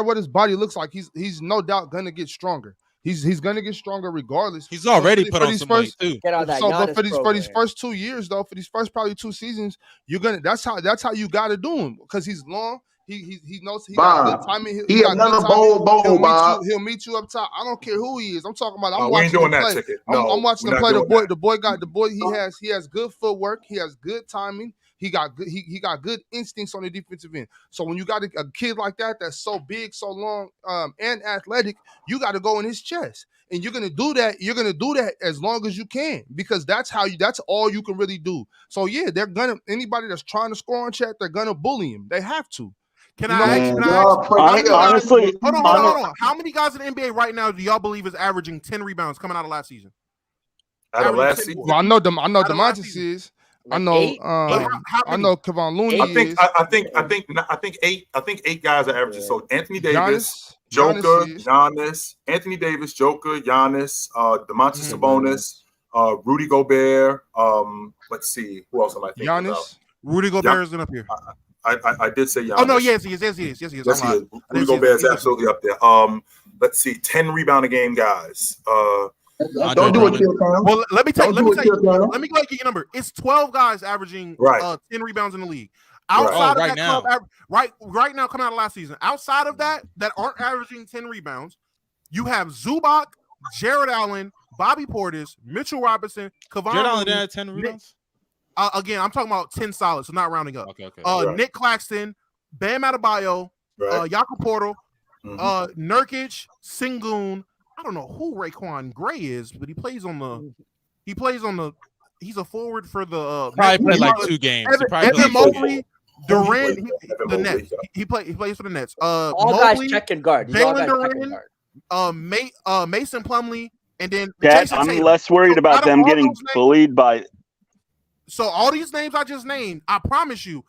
what his body looks like, he's no doubt gonna get stronger. He's gonna get stronger regardless. He's already put on some weight too. But for these first 2 years though, for these first probably 2 seasons, that's how you gotta do him because he's long. He knows he got good timing. He another bold, Bob. He'll meet you up top. I don't care who he is. I'm talking about. I'm watching him play. I'm watching him play. The boy. He has good footwork. He has good timing. He got good instincts on the defensive end. So when you got a kid like that that's so big, so long, and athletic, you got to go in his chest. And you're gonna do that. You're gonna do that as long as you can because that's all you can really do. So yeah, anybody that's trying to score on Chet, they're gonna bully him. They have to. Can I ask? Honestly, hold on. How many guys in the NBA right now do y'all believe is averaging 10 rebounds coming out of last season? Well, I know DeMontis is. I know Kevon Looney. I think eight guys are averaging. So Anthony Davis, Giannis, Anthony Davis, Joker, Giannis, DeMontis Sabonis, Rudy Gobert. Let's see, who else am I thinking about? Rudy Gobert isn't up here. I did say Giannis. Oh no, yes, he is. Rudy Gobert is absolutely up there. Let's see, 10 rebound a game guys. Don't do it, well, let me go and get your number. It's 12 guys averaging 10 rebounds in the league. Outside of that, right now, coming out of last season. Outside of that aren't averaging 10 rebounds, you have Zubac, Jared Allen, Bobby Portis, Mitchell Robinson, Kevon Jared Allen Looney, had 10 rebounds. Again, I'm talking about 10 solid, so not rounding up. Okay. Right. Nick Claxton, Bam Adebayo, Right. Jakob Portal, Mhm. Nurkic, Sengun. I don't know who Raekwon Gray is, but he plays on the. He's a forward for the. Probably played like 2 games. He probably Evan played like 2 games. Mobley, Durant, Evan the Mobley, Nets. yeah. He plays for the Nets. All guys Mobley, checking guard. These all Jalen guys checking Duran, guard. Mason Plumlee, and then Chet, Jason I'm Tatum. less worried So about out of them all getting those names- bullied by. So all these names I just named, I promise you,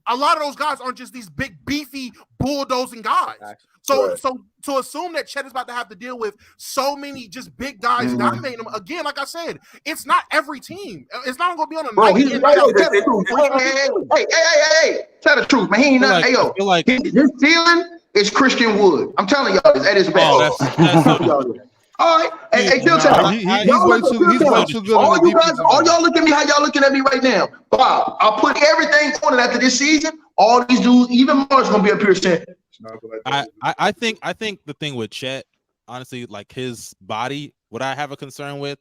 a lot of those guys aren't just these big, beefy, bulldozing guys. So, Right. so to assume that Chet is about to have to deal with so many just big guys dominating him again, like I said, it's not every team. It's not going to be on a Bro, night he's in, right. night out Tell the basis. truth. Hey. Tell the truth, man. He ain't I nothing. feel like His ceiling is Christian Wood. I'm telling y'all, it's at his best. Oh, that's so All right. Hey, Phil, tell me. He's Y'all way look- too. Phil, He's tell way me. too good. All on the you guys, defensive all end. y'all look at me how y'all looking at me right now. Bob, I'll put everything on it after this season. All these dudes, even Mars gonna be up here saying, I think the thing with Chet, honestly, like his body, what I have a concern with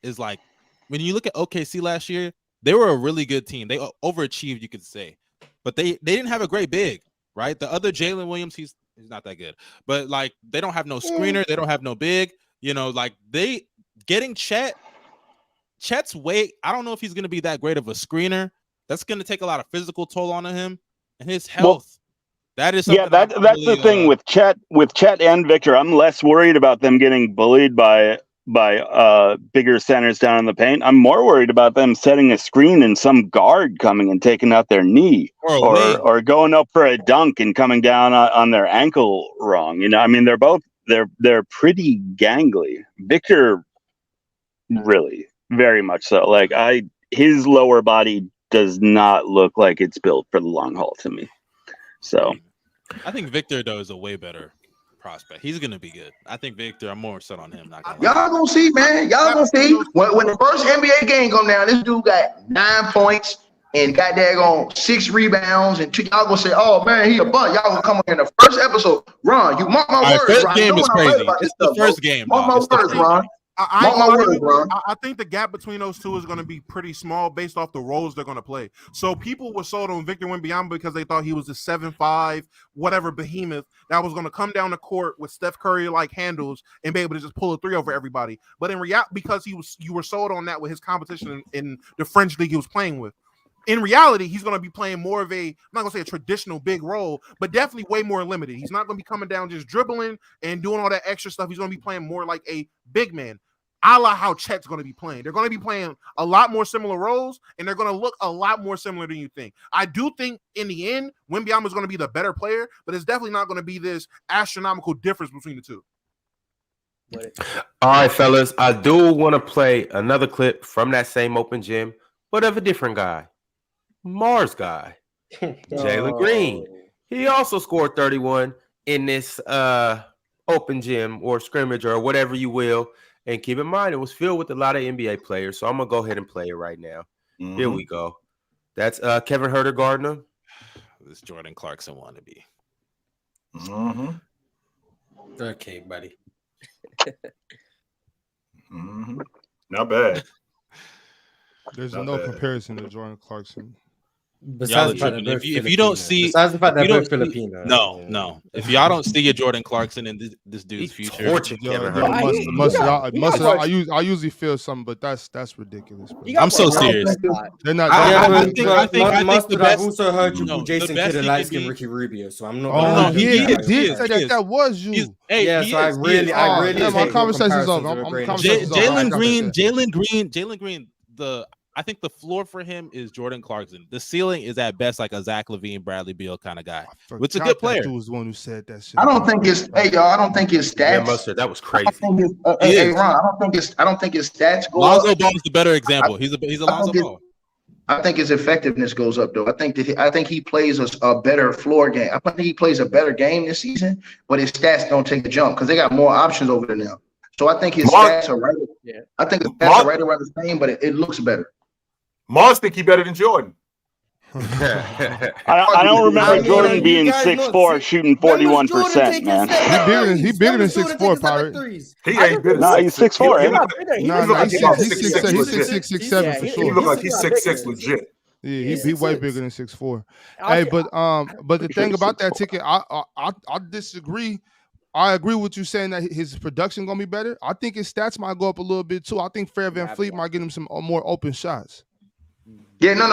is like when you look at OKC last year, they were a really good team. They overachieved, you could say, but they didn't have a great big, right? The other Jalen Williams, he's not that good, but like they don't have no screener, they don't have no big, like they getting Chet's weight. I don't know if he's going to be that great of a screener. That's going to take a lot of physical toll on him and his health. That is something That's the thing with Chet and Victor. I'm less worried about them getting bullied by bigger centers down in the paint. I'm more worried about them setting a screen and some guard coming and taking out their knee or going up for a dunk and coming down on their ankle wrong. I mean, they're pretty gangly. Victor, really, very much so. Like his lower body does not look like it's built for the long haul to me. So I think Victor though is a way better prospect. He's gonna be good. I think Victor, I'm more set on him. y'all gonna see, man. Y'all gonna see when the first NBA game come down. This dude got 9 points and got daggone 6 rebounds, and y'all gonna say, "Oh man, he a bust." Y'all gonna come on in the first episode. Ron, you mark my words. First Ron. game is crazy. It's the first bro. game. Mark my words, Ron. I think the gap between those two is going to be pretty small based off the roles they're going to play. So people were sold on Victor Wembanyama because they thought he was a 7'5", whatever behemoth that was going to come down the court with Steph Curry like handles and be able to just pull a 3 over everybody. But in reality, because you were sold on that with his competition in the French league he was playing with. In reality, he's going to be playing more of I'm not going to say a traditional big role, but definitely way more limited. He's not going to be coming down just dribbling and doing all that extra stuff. He's going to be playing more like a big man, a la how Chet's going to be playing. They're going to be playing a lot more similar roles, and they're going to look a lot more similar than you think. I do think in the end, Wembanyama is going to be the better player, but it's definitely not going to be this astronomical difference between the two. All right, fellas, I do want to play another clip from that same open gym, but of a different guy. Mars guy, Jalen Green. He also scored 31 in this open gym or scrimmage or whatever you will. And keep in mind, it was filled with a lot of NBA players. So I'm going to go ahead and play it right now. Mm-hmm. Here we go. That's Kevin Herter-Gardner. This Jordan Clarkson wannabe. Mm-hmm. Okay, buddy. Mm-hmm. Not bad. There's no comparison to Jordan Clarkson. Besides the fact that if you don't see, besides the fact that they're Filipino. No. If y'all don't see a Jordan Clarkson in this dude's future, I usually feel something, but that's ridiculous. Bro. I'm so serious. They're not. I think the best. I've also heard you call Jason Kidd a light skin Ricky Rubio, so I'm not. Oh, he did say that was you. Yeah, so I really. My conversation's over. Jalen Green. I think the floor for him is Jordan Clarkson. The ceiling is at best like a Zach LaVine, Bradley Beal kind of guy. Which is a good player. Dude was the one who said that shit. I don't think it's. Hey y'all, I don't think his stats. Mustard, that was crazy. Hey Ron, I don't think his stats go Lonzo up. Ball is the better example. He's a Lonzo Ball. I think his effectiveness goes up though. I think he plays a better floor game. I think he plays a better game this season, but his stats don't take the jump because they got more options over there now. So I think his stats are right. Yeah. I think his stats are right around the same, but it looks better. Mars think he better than Jordan. I don't remember Jordan being 6'4", shooting 41%, man. He bigger than 6'4", Pirate. He ain't bigger. No, he's 6'4". He's 6'7" for sure. He look like he's 6'6" legit. Yeah, he way bigger than 6'4". Hey, but the thing about that ticket, I disagree. I agree with you saying that his production gonna be better. I think his stats might go up a little bit too. I think Fred VanVleet might get him some more open shots. Yeah, no.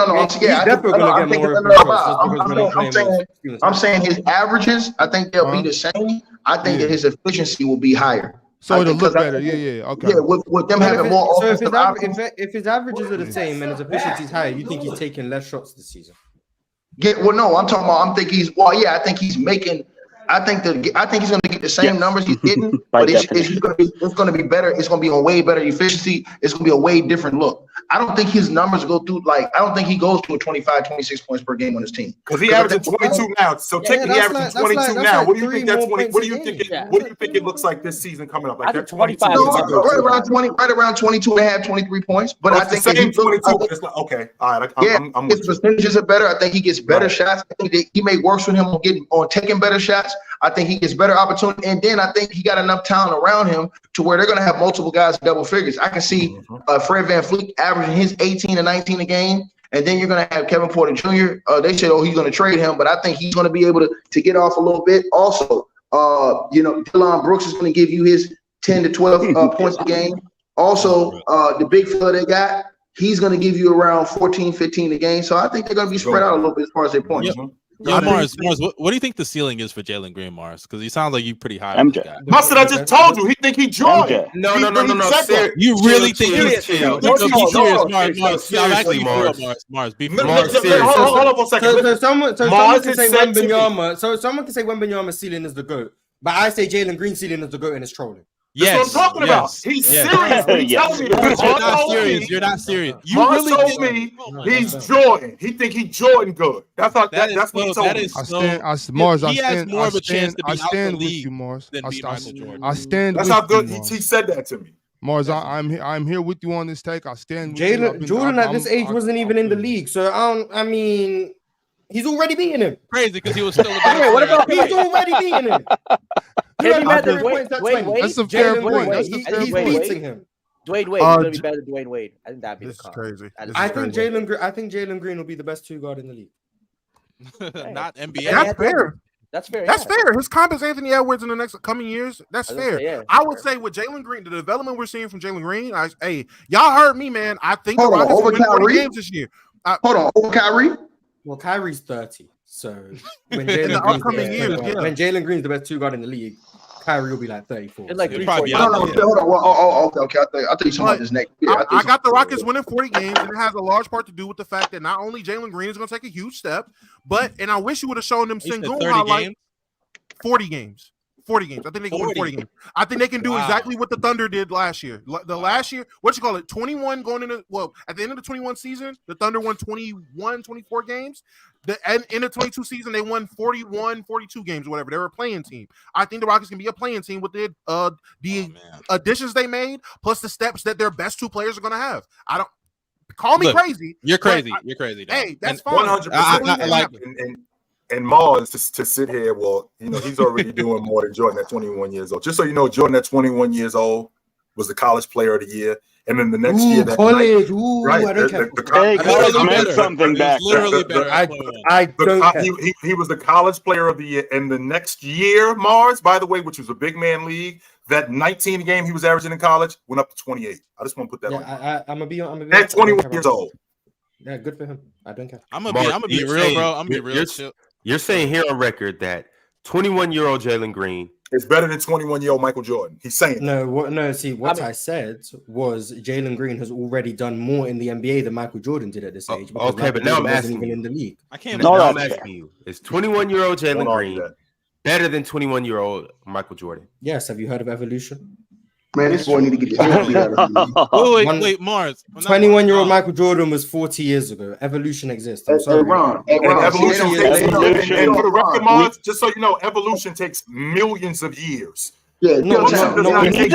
I'm saying his averages, I think they'll be the same. I think that his efficiency will be higher. So it'll look better. Yeah. Okay. Yeah, with them having more offensive if his averages are the same and his efficiency is higher, you think he's taking less shots this season? No, I'm talking about. I think he's making. I think he's going to get the same numbers he's getting, but it's going to be better. It's going to be a way better efficiency. It's going to be a way different look. I don't think his numbers go through I don't think he goes to a 25, 26 points per game on his team. Because he averaging 22 now. So technically he averaging 22 now. What do you think that's 20? What do you think it looks like this season coming up? Like that 25. Right around 20, right around 22 and a half, 23 points. But I think the same 22. Okay. All right. I'm his percentages are better. I think he gets better shots. I think that he may work with him on taking better shots. I think he gets better opportunity, and then I think he got enough talent around him to where they're going to have multiple guys in double figures. I can see Fred VanVleet averaging his 18 and 19 a game, and then you're going to have Kevin Porter Jr. They said, he's going to trade him, but I think he's going to be able to get off a little bit. Also, Dillon Brooks is going to give you his 10 to 12 points a game. Also, the big fella they got, he's going to give you around 14, 15 a game. So I think they're going to be spread out a little bit as far as their points. Yep. Yeah, Mars, what do you think the ceiling is for Jalen Green, Mars? Because he sounds like you pretty high. MJ. Mustard, I just told you. He think he Jordan. No. You really think he's chill? Mars, be Hold on for a second. Someone can say Wembanyama's ceiling is the GOAT, but I say Jalen Green's ceiling is the GOAT and it's trolling. That's what I'm talking about. He's serious. You're not serious. You really told me he's Jordan. He think he's Jordan good. That's what he told me. He has more of a chance to be out the league than be Michael Jordan. I stand. That's how good he said that to me. Mars, I'm here with you on this take. I stand. Jordan at this age wasn't even in the league, so he's already beating him. Crazy because he was still a better player. What about he's already beating him? That's a fair point. He's beating him. Dwayne Wade is going to be better than Dwayne Wade. I think that'd be the call. Crazy. I think Jalen Green will be the best two guard in the league. Not NBA. That's fair. That's fair. That's fair. His comp is Anthony Edwards in the next coming years. That's fair. Yeah, I would say with Jalen Green, the development we're seeing from Jalen Green, y'all heard me, man. I think the Rockets will win 40 games this year. Over Kyrie? Well, Kyrie's 30, so when in the upcoming years, when Jalen Green's the best two guard in the league, Kyrie will be like 34. Like so probably hold on. Okay. I thought you talking about this next. I got the Rockets winning 40 games, and it has a large part to do with the fact that not only Jalen Green is going to take a huge step, and I wish you would have shown them Sengun highlight 40 games. 40 games. I think they can win 40 games. I think they can do exactly what the Thunder did last year. Last year, 21 going into, at the end of the 21 season, the Thunder won 24 games. And in the 22 season, they won 41, 42 games or whatever. They were a playing team. I think the Rockets can be a playing team with the additions they made, plus the steps that their best two players are going to have. I don't call me crazy. You're crazy. You're crazy. Hey, that's fine. 100%. And Mars to sit here, he's already doing more than Jordan at 21 years old. Just so you know, Jordan at 21 years old was the college player of the year. And then the next year, that college, night, I don't care. College meant something back. Literally better. He was the college player of the year. And the next year, Mars, by the way, which was a big man league, that 19 game he was averaging in college went up to 28. I just want to put that on. I'm gonna be at 21 years old. Yeah, good for him. I don't care. I'm gonna be real, bro. I'm gonna be real. You're saying here on record that 21-year-old Jalen Green is better than 21-year-old Michael Jordan. He's saying what I said was Jalen Green has already done more in the NBA than Michael Jordan did at this age. Okay, but now I'm asking even in the league. I'm asking you: is 21-year-old Jalen Green better than 21-year-old Michael Jordan? Yes. Have you heard of evolution? Man, this boy need to get the hell Wait, Mars. 21-year-old Michael Jordan was 40 years ago. Evolution exists. I'm sorry. Evolution takes, and for the record, Mars, just so you know, evolution takes millions of years. Yeah, No, Philtown. no, when it comes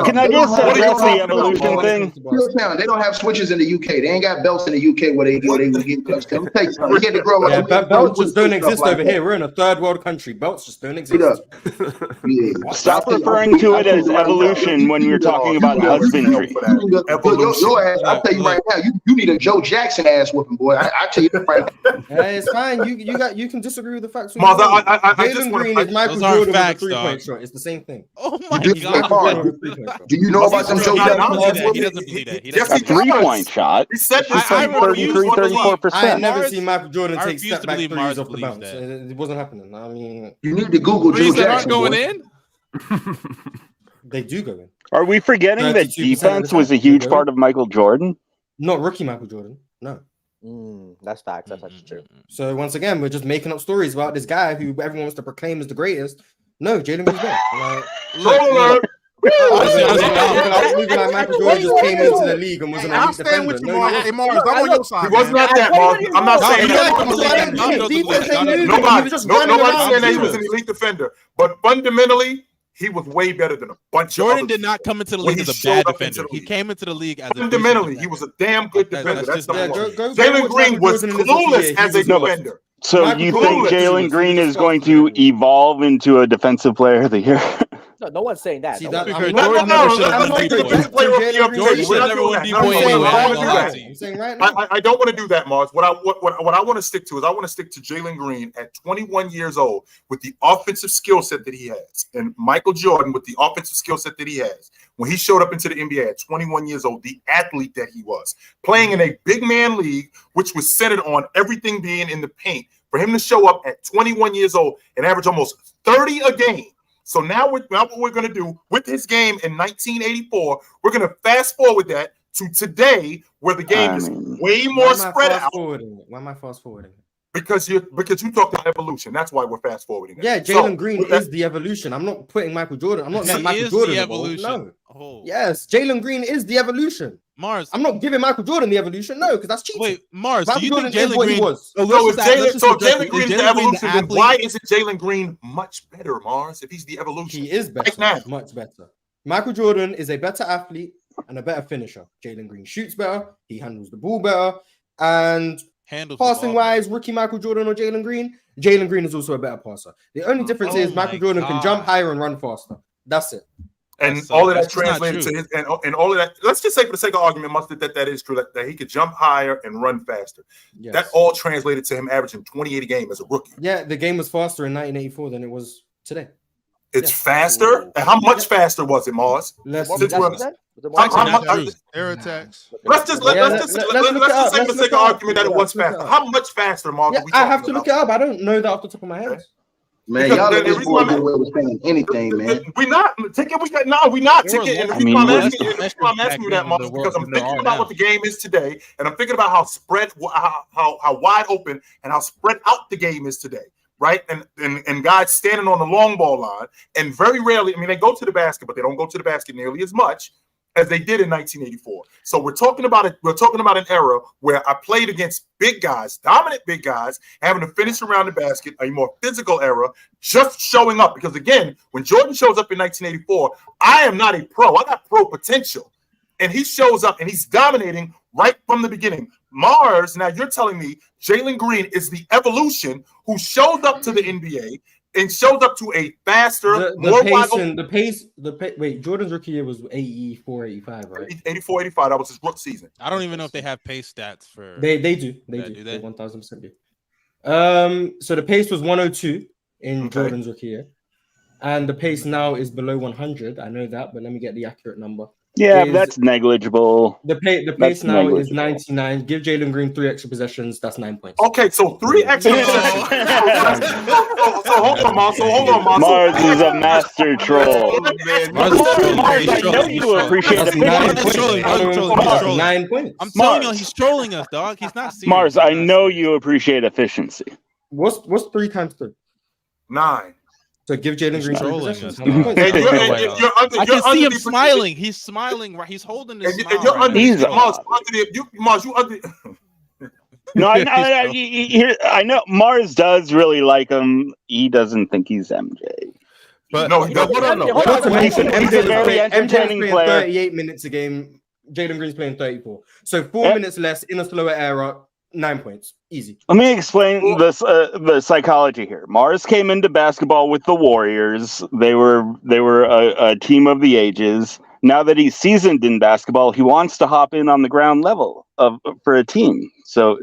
Can to I just What are you address the talking evolution about, thing? Philtown, they don't have switches in the UK. They ain't got belts in the UK where they get cuts. Let me tell you something. We had to grow up. yeah, We had to belts grow just up don't with stuff exist like over that. here. We're in a third world country. Belts just don't Straight exist. up. Yeah. Stop I'll referring to I'll it tell as you right now, evolution when you you're need a- talking you about need a- husbandry. you need a- Evolution. Your ass, I'll tell you right now, you need a Joe Jackson ass whooping, boy. I tell you that right now. It's fine. You can disagree with the facts. Mars, I just Jalen wanna- Green is Michael Those aren't Jordan facts, with a 3-point dog. shot. It's the same thing. Oh my do- god. Hey, Mark, With a 3-point shot. Do you know about them He Joe does Jackson not ass believe that. He whoopings? doesn't believe that. He Yes, doesn't he A believe does. 3-point shot. He said He this. said I refuse to 34%. I ain't never Mars- seen Michael Jordan I take refuse step to back believe threes Mars off the believes bounce. that. It wasn't happening. I mean, You need to Google Joe Threes that aren't Jackson. going boy. in. they do go in. Are we forgetting that 32% of the defense was a time. huge part of Michael Jordan? Not rookie Michael Jordan. No. That's facts. That's actually true. So once again, we're just making up stories about this guy who everyone wants to proclaim as the greatest. No, Jalen Green's better. Look, honestly, Like Michael Jordan just came into the league and was an I'll elite stand defender. with you, No, Mars. he Hey, wasn't. Mars, I'm on your side. He was man. not that, Mars. I'm not No, saying he that. doesn't believe that. Dom doesn't believe that. Dom doesn't believe that. He was just running Nobody's around saying that he shooting. was an elite defender, but fundamentally, he was way better than a bunch Jordan of did not come into the when league he as a showed bad up into defender. the He league. came into the league as a Fundamentally, decent he was a defender. damn good That's defender. That's just number not one. true. Go Jalen watch Green Michael was Jordan in his clueless rookie as a year. No, but- defender. So Michael you Jordan think was Jalen clueless. Green He was is going faster than to evolve into a defensive player of the year? No one's saying that. See No that? one's Because I'm No, not- no, Jordan no. never should have Let's won take the D-Boy. defensive player of the year of the Jordan year. should We're not never doing won that. D-Boy No, anyway. I I don't ain't want to gonna do lie that. to you. I'm saying right I, now. I don't want to do that, Mars. What I want to stick to is I want to stick to Jalen Green at 21 years old with the offensive skill set that he has, and Michael Jordan with the offensive skill set that he has. When he showed up into the NBA at 21 years old, the athlete that he was, playing in a big man league, which was centered on everything being in the paint, for him to show up at 21 years old and average almost 30 a game. So now what we're going to do with his game in 1984, we're going to fast forward that to today, where the game is way more spread out. Why am I fast forwarding? Because you talked about evolution. That's why we're fast forwarding. Yeah, Jalen Green is the evolution. I'm not putting Michael Jordan. I'm not saying Michael Jordan the evolved. evolution. No. Oh. Yes, Jalen Green is the evolution. Mars. I'm not giving Michael Jordan the evolution. No, because that's cheating. Wait, Mars, do Michael you think Jordan is Jalen what he Green was. So if Jalen Green is the evolution, then why isn't Jalen Green much better, Mars? If he's the evolution, He is better, now. much better. Michael Jordan is a better athlete and a better finisher. Jalen Green shoots better. He handles the ball better. And passing wise, rookie Michael Jordan or Jalen Green is also a better passer. The only difference is Michael Jordan can jump higher and run faster. That's it. And all of that translated to his and all of that. Let's just say, for the sake of argument, that is true. That he could jump higher and run faster. Yes. That all translated to him averaging 28 a game as a rookie. Yeah, the game was faster in 1984 than it was today. It's faster. And how much faster was it, Mars? Air attacks. Let's just say, for the sake of argument, that it was faster. How much faster, Mars? Yeah, I have to look it up. I don't know that off the top of my head. Man, y'all let this boy get away with saying anything, man. We're not ticket. We're not ticket. And the reason why I'm asking you that, Mark, is because I'm thinking about what the game is today, and I'm thinking about how wide open and how spread out the game is today, right? And guys standing on the long ball line, and very rarely, I mean, they go to the basket, but they don't go to the basket nearly as much as they did in 1984. So we're talking about it. We're talking about an era where I played against big guys, dominant big guys, having to finish around the basket, a more physical era, just showing up. Because again, when Jordan shows up in 1984, I am not a pro. I got pro potential. And he shows up and he's dominating right from the beginning. Mars, now you're telling me Jalen Green is the evolution who shows up to the NBA and shows up to a faster, more wide open. Wait, Jordan's rookie year was 84, 85, right? 84, 85. That was his rookie season. I don't even know if they have pace stats for. They do. They 1000% do. So the pace was 102 in Jordan's rookie year, and the pace now is below 100. I know that, but let me get the accurate number. Yeah, that's negligible. The pace now is 99. Give Jalen Green 3 extra possessions. That's 9 points. Okay, so 3 extra possessions. So hold on, Mars. Mars is a master troll. Mars is trolling. I know you appreciate That's efficiency. 9 points. I'm telling you, he's trolling us, dog. He's not serious. Mars, I know you appreciate efficiency. What's 3 times 3? 9. So give Jalen Green 3 possessions. I can see him smiling. He's smiling. Right, he's holding his smile. Mars, you under. No, I know Mars does really like him. He doesn't think he's MJ. But No, but hold on, no. Hold on, He's a very entertaining playing player. 38 minutes a game. Jalen Green's playing 34. So 4 minutes less in a slower era, 9 points. Easy. Let me explain this the psychology here. Mars came into basketball with the Warriors. They were a team of the ages. Now that he's seasoned in basketball, he wants to hop in on the ground level for a team. So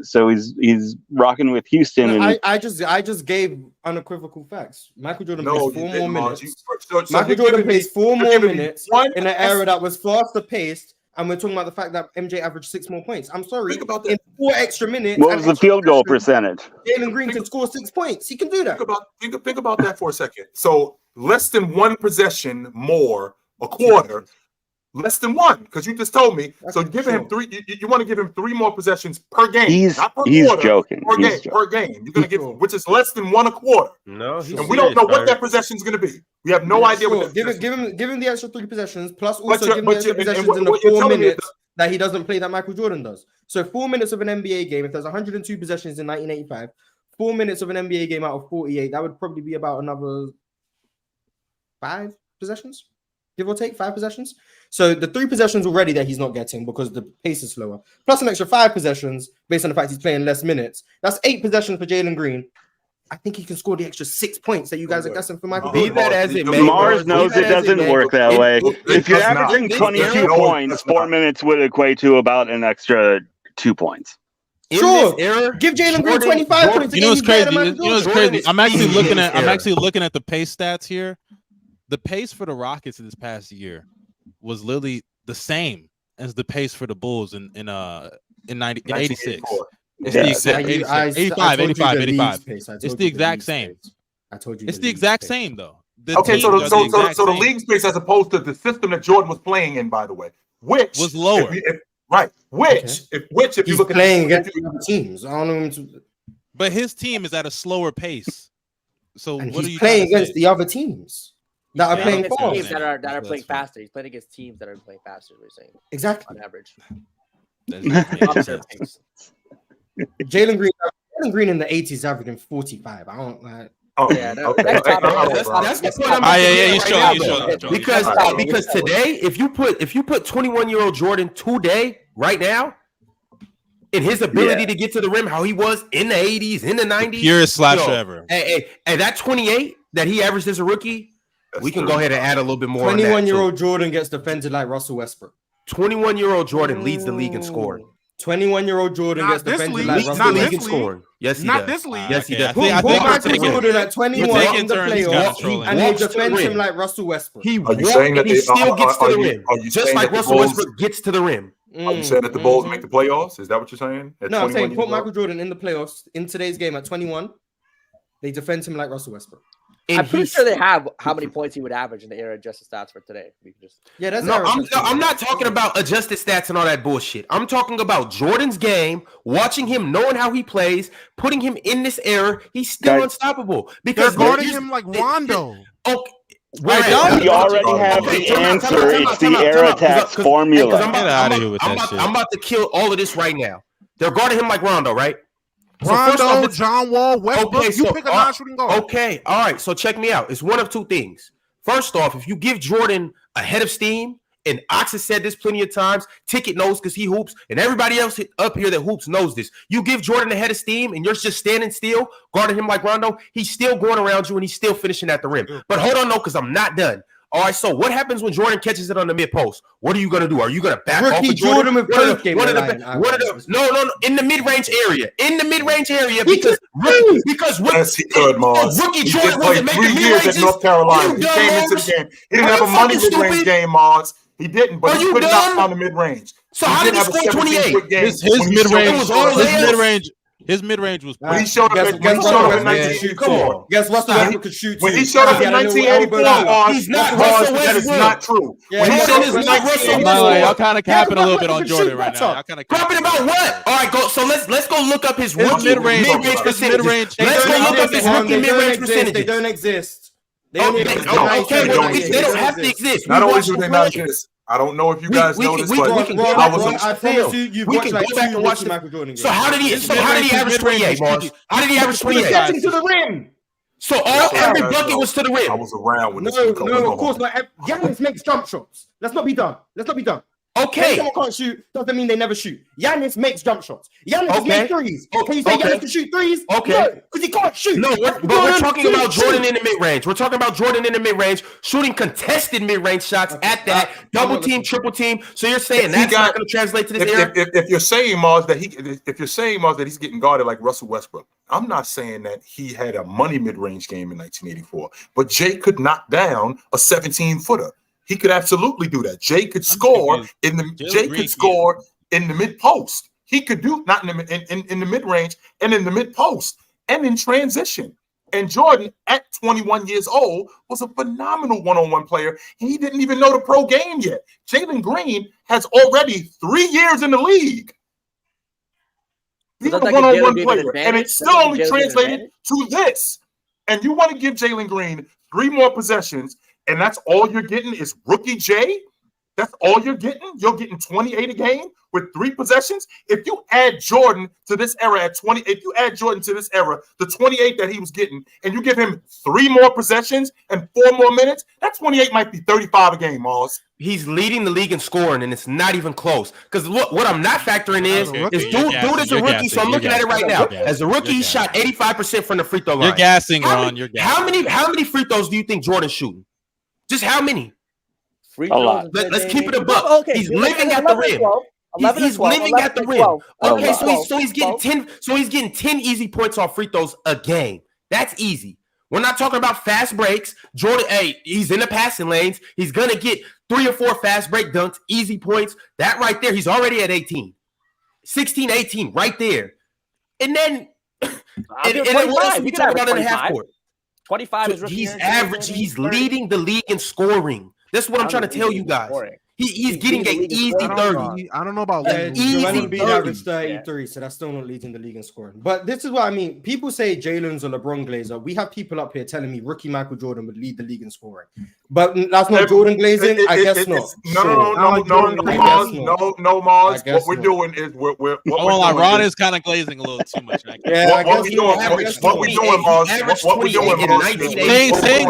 he's rocking with Houston. And I just gave unequivocal facts. Michael Jordan No, plays 4 you didn't, more Mars. minutes. So Michael you're Jordan giving me- plays 4 you're more giving me minutes one in an era that was faster paced, and we're talking about the fact that MJ averaged 6 more points. I'm sorry. Think about In that. 4 extra minutes. what and was the extra field goal possessions, percentage? Jalen Green can score 6 points. He can do that. Think about that for a second. So less than one possession more a quarter. Less than one, because you just told me. That's So giving him sure. 3, you want to give him 3 more possessions per game. He's not per he's quarter, joking. Per He's game, joking. per game. You're gonna give, Sure. which is less than 1 a quarter. No, he's And we don't know serious, what that Byron. possession is going to be. We have no idea Sure. what that Give possession him the extra 3 possessions, plus But also you're- give him but the extra you're- and possessions what- in the what you're 4 telling me is minutes that he doesn't play that Michael Jordan does. So 4 minutes of an NBA game, if there's 102 possessions in 1985, 4 minutes of an NBA game out of 48, that would probably be about another 5 possessions, give or take 5 possessions. So the 3 possessions already that he's not getting because the pace is slower, plus an extra 5 possessions based on the fact he's playing less minutes. That's 8 possessions for Jalen Green. I think he can score the extra 6 points that you guys are guessing for Michael Be Jordan. that as it may, Mars knows it doesn't work that way. If you're does not. averaging It 22 does not. points, 4 minutes would equate to about an extra 2 points. In Sure. this era, Give Jalen Green Jordan- 25 points. You know what's He's better crazy? than You Michael know what's Jordan. crazy? I'm actually looking at Jordan is the pace stats here. The pace for the Rockets this past year was literally the same as the pace for the Bulls in 86. It's Yeah. the exact 85. It's the exact same. I told you. It's the exact same though. The Okay, so teams the, are so, the so, exact so the same. league space as opposed to the system that Jordan was playing in, by the way, which Was lower. Right. Which, Okay. if you He's look playing at against the other teams. I don't know him to, But his team is at a slower pace. So and what are he's you playing trying to against say? the other teams that are Yeah, playing against fast. teams fast. that are That's playing fine. faster. He's playing against teams that are playing faster. We're saying Exactly. on average. That's- Jalen Green in the 80s averaging 45. I don't like. oh, Yeah, that- okay. that's top- That's the point I'm Ah, yeah, making yeah, right he's now, trolling, he's though. trolling, he's trolling. Because today, if you put 21-year-old Jordan today, right now, in his ability to get to the rim, how he was in the 80s, in the 90s, Purest slasher yo, ever. Hey, that 28 that he averaged as a rookie, we can go ahead and add a little bit more. 21-year-old Jordan gets defended like Russell Westbrook. 21-year-old Jordan leads the league in scoring. 21-year-old Jordan Not gets this defended league. like Leads Russell the Not league this in league. scoring. Yes, he Not does. this league. Yes, he Okay, does. I think Put Michael taking- Jordan at 21 taking in the turns, he's playoffs, kinda trolling. and he walks to the defends him rim. like Russell Westbrook. He Are you walks saying that and he they- still gets to are the you- rim, are you just saying like that the Russell Bulls- Westbrook gets to the rim. Are you saying that the Bulls make the playoffs? Is that what you're saying? At No, I'm 21 saying years put old? Michael Jordan in the playoffs in today's game at 21. They defend him like Russell Westbrook. And I'm pretty he's- sure they have how many points he would average in the era adjusted stats for today. We can just Yeah, that's No, I'm not talking about adjusted stats and all that bullshit. I'm talking about Jordan's game, watching him, knowing how he plays, putting him in this era. He's still Guys, unstoppable They're because guarding him like Rondo. Okay, We already have the answer. It's the air attacks formula. Get outta here with that shit. I'm about to kill all of this right now. They're guarding him like Rondo, right? So first off, Rondo, it's- John Wall, Westbrook. Okay, You so, pick a non-shooting guard. Okay, all right. So check me out. It's one of two things. First off, if you give Jordan a head of steam, and Ox has said this plenty of times, Ticket knows because he hoops, and everybody else up here that hoops knows this. You give Jordan a head of steam, and you're just standing still, guarding him like Rondo, he's still going around you, and he's still finishing at the rim. But hold on, no, because I'm not done. All right, so what happens when Jordan catches it on the mid post? What are you gonna do? Are you gonna back off Rookie of Jordan? Jordan with One of post the- game one of the- line. one of the- No, in the mid range area, because Yes, he could, Mars. rookie He Jordan did play wasn't 3 making years at mid-ranges. North Carolina. You He dumb came into the Mars. game. He didn't Are have a you money fucking mid-range stupid? game, Mars. He didn't, but Are he you couldn't knock dumb? down the mid-range. So how did he have a score 17 quick 28? game His when he mid showed range, up. It was all his layups. mid range, his mid range was. When he showed up Guess in 1980, come on. Guess Russell Westbrook could shoot. When too. he showed up in had a little 1984, elbow shot. Mars, He's not Mars, Russell that is Westbrook. not true. Yeah, When he Jordan showed up is in not Russell 1984, Y'all kind of capping a little bit on Westbrook Jordan shoot right better. now. Y'all kind of Dropping about what? All right, go. So let's go look up his His rookie mid-range- mid-range his percentage. mid-range- Let's go look up his They rookie don't mid-range exist. They percentages. don't exist. They Oh, only they- exist. oh, okay, They well, don't they don't have to exist. not We only watched do them they not play. exist, I don't know if you guys know this, but we can go I back was and a- watch I the promise film. you, you've We watched can like go back two and watch rookie the. Michael Jordan games. So how did he His average mid-range 28, Mars? was- How did he average 28? Getting to the rim. So every bucket was to the rim. I was around when No, of course not. Giannis makes jump shots. Let's not be done. Okay. Someone can't shoot doesn't mean they never shoot. Giannis makes jump shots. Giannis makes threes. Can you say Giannis can shoot threes? Okay. No, because he can't shoot. No, but we're talking about Jordan in the mid-range. We're talking about Jordan in the mid-range, shooting contested mid-range shots at that, double team, triple team. So you're saying that's not going to translate to this era? If you're saying, Mars, that he's getting guarded like Russell Westbrook, I'm not saying that he had a money mid-range game in 1984, but Jay could knock down a 17-footer. He could absolutely do that. Jay could score in the mid post. He could do not in the mid range and in the mid post and in transition. And Jordan, at 21 years old, was a phenomenal one-on-one player. He didn't even know the pro game yet. Jalen Green has already 3 years in the league. He's a one-on-one player, and it's still only translated to this. And you want to give Jalen Green 3 more possessions, and that's all you're getting is rookie Jay? That's all you're getting? You're getting 28 a game with 3 possessions? If you add Jordan to this era the 28 that he was getting, and you give him 3 more possessions and 4 more minutes, that 28 might be 35 a game, Mars. He's leading the league in scoring, and it's not even close. Because look, what I'm not factoring is dude is a rookie, so I'm looking at it right now. As a rookie, he shot 85% from the free throw line. You're gassing, Ron. You're gassing. How many free throws do you think Jordan's shooting? Just how many? Free throws. Let's keep it a buck. Okay, he's living at the rim. He's living at the rim. Okay, so he's getting 10. So he's getting 10 easy points off free throws a game. That's easy. We're not talking about fast breaks. Jordan, he's in the passing lanes. He's gonna get 3 or 4 fast break dunks, easy points. That right there, he's already at 18, 16, 18, right there. And then, what else we talk about in the half court? 25 is he's average. He's leading the league in scoring. That's what I'm trying to tell you guys. He's getting an easy 30. I don't know about easy 30. Average 33, so that's still not leading the league in scoring. But this is what I mean. People say Jalen's a LeBron Glazer. We have people up here telling me rookie Michael Jordan would lead the league in scoring. But that's not Jordan glazing. I guess not. No, Mars. What we're doing is Ron is kind of glazing a little too much. What we doing, Mars? What we doing,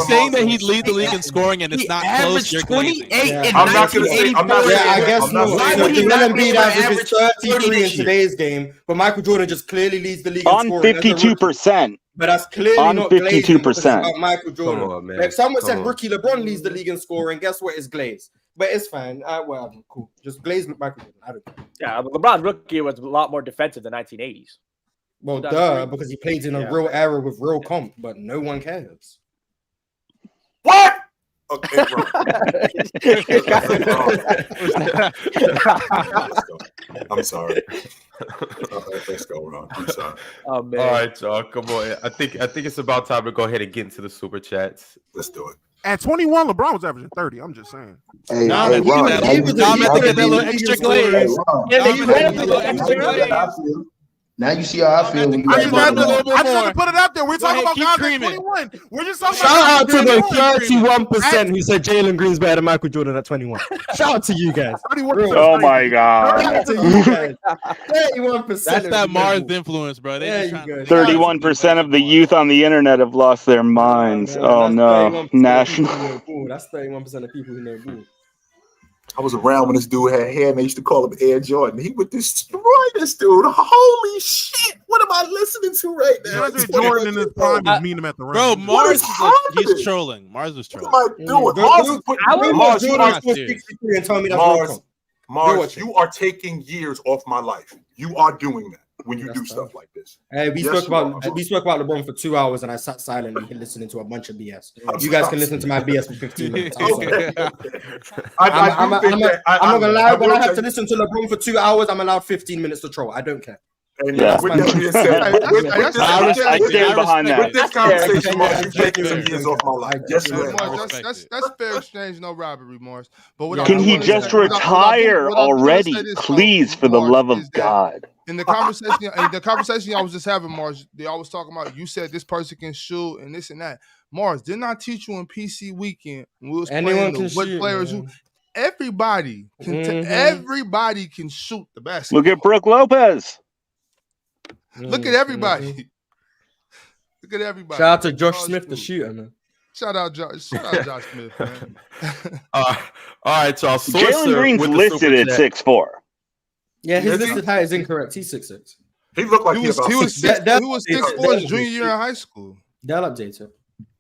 saying that he'd lead the league in scoring and it's not close. You're glazing. I'm not going to say. I guess not. Joel Embiid averages 33 in today's game, but Michael Jordan just clearly leads the league on 52%. But that's clearly on not 52%. Michael Jordan. Come on, man. Like someone said, rookie LeBron leads the league in scoring. Guess what? It's Glaze. But it's fine. Well, cool. Just Glaze Michael Jordan. I don't care. Yeah, LeBron's rookie was a lot more defensive than 1980s. Well, because he played in a real era with real comp, but no one cares. What? Okay, bro. I'm sorry. Let's go, Ron. I'm sorry. Oh, man. All right, y'all. Come on. I think it's about time to go ahead and get into the super chats. Let's do it. At 21, LeBron was averaging 30. I'm just saying. Hey, Ron, he had to get that little extra glaze. Now you see how I feel. I just had to put it out there. We're talking about guys at 21. We're just talking Shout out to the 31% 31% who said Jalen Green's better than Michael Jordan at 21. Shout out to you guys. Oh my God. Shout out to you guys. 31%. That's that Mars influence, bro. 31% of the youth on the internet have lost their minds. Oh no. National. That's 31% of people who know boo. I was around when this dude had hair, and they used to call him Air Jordan. He would destroy this dude. Holy shit! What am I listening to right now? Jordan in his prime is meeting him at the rim. Bro, Mars he's trolling. Mars was trolling. What am I doing? Mars, you are taking years off my life. You are doing that when you do stuff like this. Hey, we spoke about LeBron for 2 hours, and I sat silently listening to a bunch of BS. You guys can listen to my BS for 15 minutes. I'm not gonna lie. When I have to listen to LeBron for 2 hours, I'm allowed 15 minutes to troll. I don't care. And with that being said, I stand behind that. With this conversation, Mars, you're taking some years off my life. Yes, that's fair exchange, no robbery, Mars. But can he just retire already, please, for the love of God? In the conversation I was just having, Mars, they always talking about. You said this person can shoot and this and that. Mars, didn't I teach you in PC weekend when we was playing what players who? Everybody can. Everybody can shoot the basketball. Look at Brooke Lopez. Look at everybody. Look at everybody. Shout out to Josh Oh, Smith, shoot. the shooter, man. Shout out Josh Smith, man. All right, y'all. Jalen Green's listed at 6'4". Yeah, his Is he? listed height is incorrect. He's 6'6". He looked like He was about 6'4" his junior year in high school. They'll update it.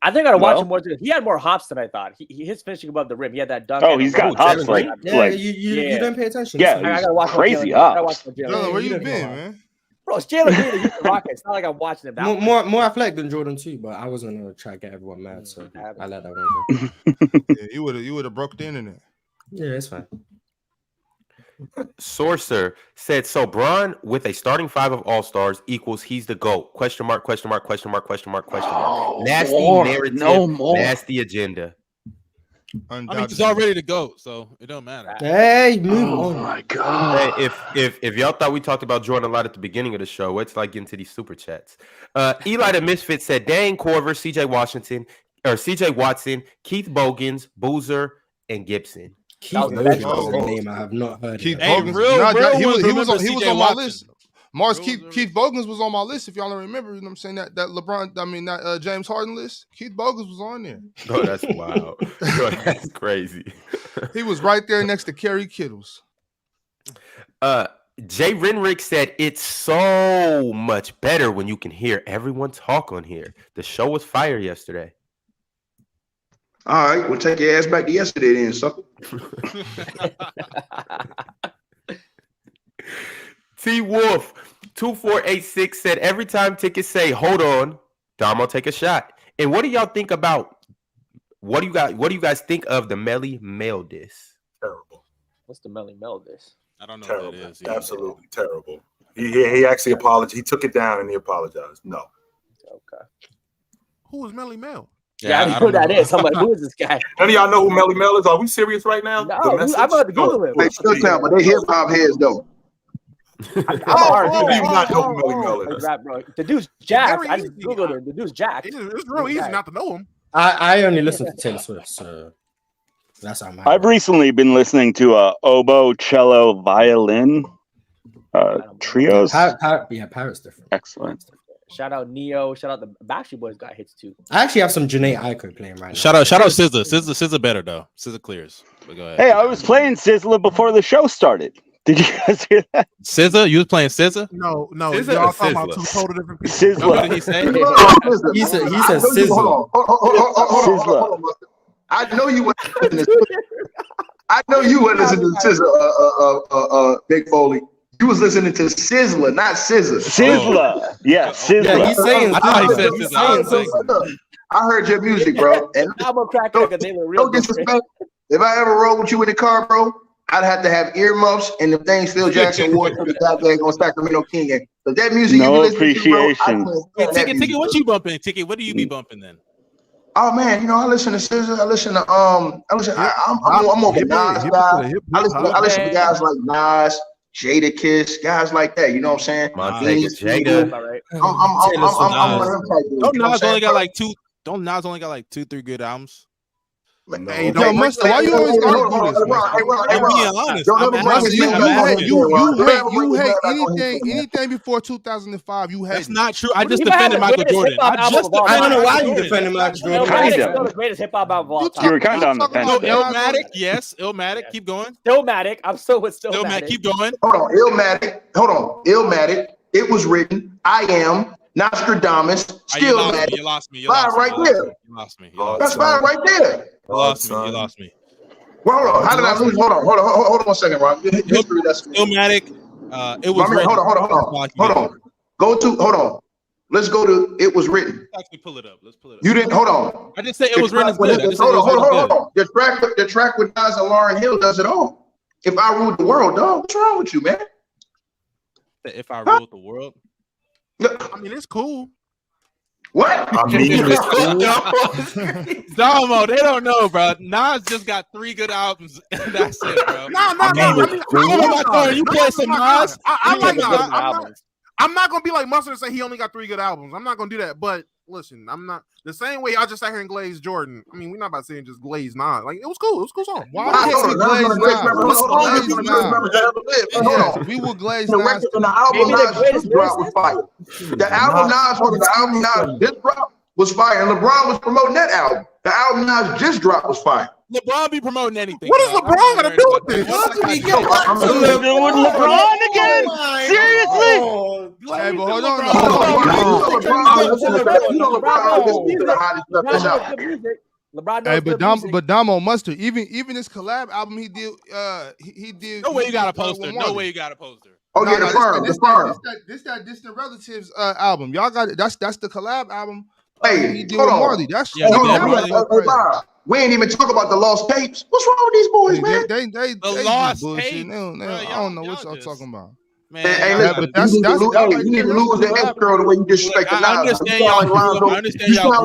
I think I gotta watch Well. him more. He had more hops than I thought. His finishing above the rim. He had that dunk. Oh, and he's a- got hops like Yeah, you don't pay attention. Yeah, I gotta watch crazy Jalen. I gotta hops. watch Jalen. Jalen, where you don't been, know. man? Bro, it's Jalen Green. He's the Rockets. It's not like I'm watching him. That More athletic than Jordan too, but I wasn't gonna try to get everyone mad, so I let that one go. Yeah, you would have broke the internet. Yeah, it's fine. Sorcer said, so Bron with a starting 5 of All-Stars equals he's the GOAT. Question mark, question mark, question mark, question mark, question mark. Nasty narrative, nasty agenda. I mean, he's already the GOAT, so it don't matter. Hey, move on. Oh my god! Hey, if y'all thought we talked about Jordan a lot at the beginning of the show, wait till I get into these super chats. Eli the Misfit said, Dane Corver, CJ Watson, Keith Bogans, Boozer, and Gibson. Keith Bogans is a name I have not heard. Keith of. Bogans. He was on CJ my Watson. list. Mars Keith Bogans was on my list. If y'all don't remember, you know what I'm saying, that LeBron, I mean that James Harden list. Keith Bogans was on there. Oh, that's wild. Oh, that's crazy. He was right there next to Kerry Kittles. Jay Renrick said it's so much better when you can hear everyone talk on here. The show was fire yesterday. All right, we'll take your ass back to yesterday then, sucker. T Wolf 2486 said every time tickets say hold on, Domo take a shot. And what do y'all think about what do you guys think of the Melly Mel diss? terrible. What's the Melly Mel this? I don't know Terrible. what that is. Absolutely terrible. He actually apologized. He took it down and he apologized. No. Okay. Who is Melly Mel? Yeah, I know who that is. I'm like, who is this guy? None of y'all know who Melly Mel is? Are we serious right now? No, The message? I'm about to Google him. They still tell, but they hip hop heads though. I'm How do you not know who Melly Mel is? Rap, bro. The dude's jacked. Very I just easy. Googled him. The dude's jacked. It's real easy not to know him. I only listen to Taylor Swift, so that's how I'm. I've recently been listening to oboe, cello, violin trios. Pirate's different. Excellent. Shout out Neo. Shout out the Backstreet Boys got hits too. I actually have some Janae Aiko playing right now. Shout out SZA. SZA better though. SZA clears. But go ahead. Hey, I was playing Sizzler before the show started. Did you guys hear that? SZA? You was playing SZA? No, Sizzler y'all or talking about Sizzler? two total different people. Sizzler. What did he say? He said Hold Sizzle. on. I know you were listening to I know you were listening to Sizzler, Big Foley. You was listening to Sizzler, not Sizzler. Sizzler. Yeah, Sizzler. Yeah, he's saying. I thought he said He's Sizzle. saying Look, I heard your music, bro. And I'm a crack because they were real no disrespect. If I ever rode with you in the car, bro, I'd have to have earmuffs and the things Phil Jackson wore to the goddamn on Sacramento King game. But that music No you be listening to, bro, I appreciation. can't stand that Ticket, music, what bro. you bumping? Ticket, what do you be bumping then? Oh man, you know I listen to SZA. I listen to I'm more of a Nas guy. I listen to guys like Nas, Jada Kiss, guys like that. You know what I'm saying? Montega, Jada. All right. I'm one of them type dudes, Don't you know what Nas I'm only saying, got bro? like two? Don't Nas only got like 2-3 good albums? Hey, Yo, don't Mustard, why you always gotta do this, Mustard? I'm being honest. Don't I'm ever bring asking his you. name I'm back on asking his you. name, You hate Don't anything before 2005. You hate That's it. not true. I just He might have defended the Michael greatest Jordan. hip-hop I just album of all I don't know why defended you Michael defending Max Jordan. Illmatic is Kinda. still the greatest hip hop album of all You were time. kind of on the fence. No, there. Illmatic, yes. Illmatic, keep going. Stillmatic. I'm still with Illmatic, Stillmatic. keep going. Hold on, Illmatic. It was written. I am Nostradamus. You Stillmatic. lost me. You Fire lost me. right You there. lost me. That's fine right there. You lost me. You lost me. Well, hold on. How did I lose? Hold on 1 second, Ron. History lesson. Illmatic, it was written. Hold on. Hold on. Let's go to it was written. Actually, pull it up. Let's pull it up. You didn't hold on. I just said it was written as good. I just said it Hold was written on. good. The track with Nas and Lauryn Hill does it all. If I ruled the world, dog, what's wrong with you, man? If I ruled the world. I mean, it's cool. What? I mean, Domo, they don't know, bro. Nas just got 3 good albums, and that's it, bro. No. You play some Nas? I like Good Nas. albums. I'm not gonna be like Mustard and say he only got 3 good albums. I'm not gonna do that. But listen, I'm not the same way I just sat here and glazed Jordan. I mean, we're not about saying just glaze Nas. Like it was cool. It was a cool song. Why can't we glaze Nas? We will glaze Nas. The album Nas drop was fire. The album Nas just drop was fire, and LeBron was promoting that album. The album Nas just dropped was fire. LeBron be promoting anything. What does LeBron got to do with this? LeBron again? Seriously? Hey, but hold on. Hey, but Domo Mustard, even this collab album he did. No way you got a poster. No way you got a poster. Oh yeah, the firm. This that Distant Relatives album. Y'all got it. That's the collab album. Hey, he did with Marley. That's we ain't even talk about the lost tapes. What's wrong with these boys, man? They lost bullshit. tapes. I don't know what y'all talking about. Man, hey, listen, you need to lose the X girl the way you disrespect the Nas. You sound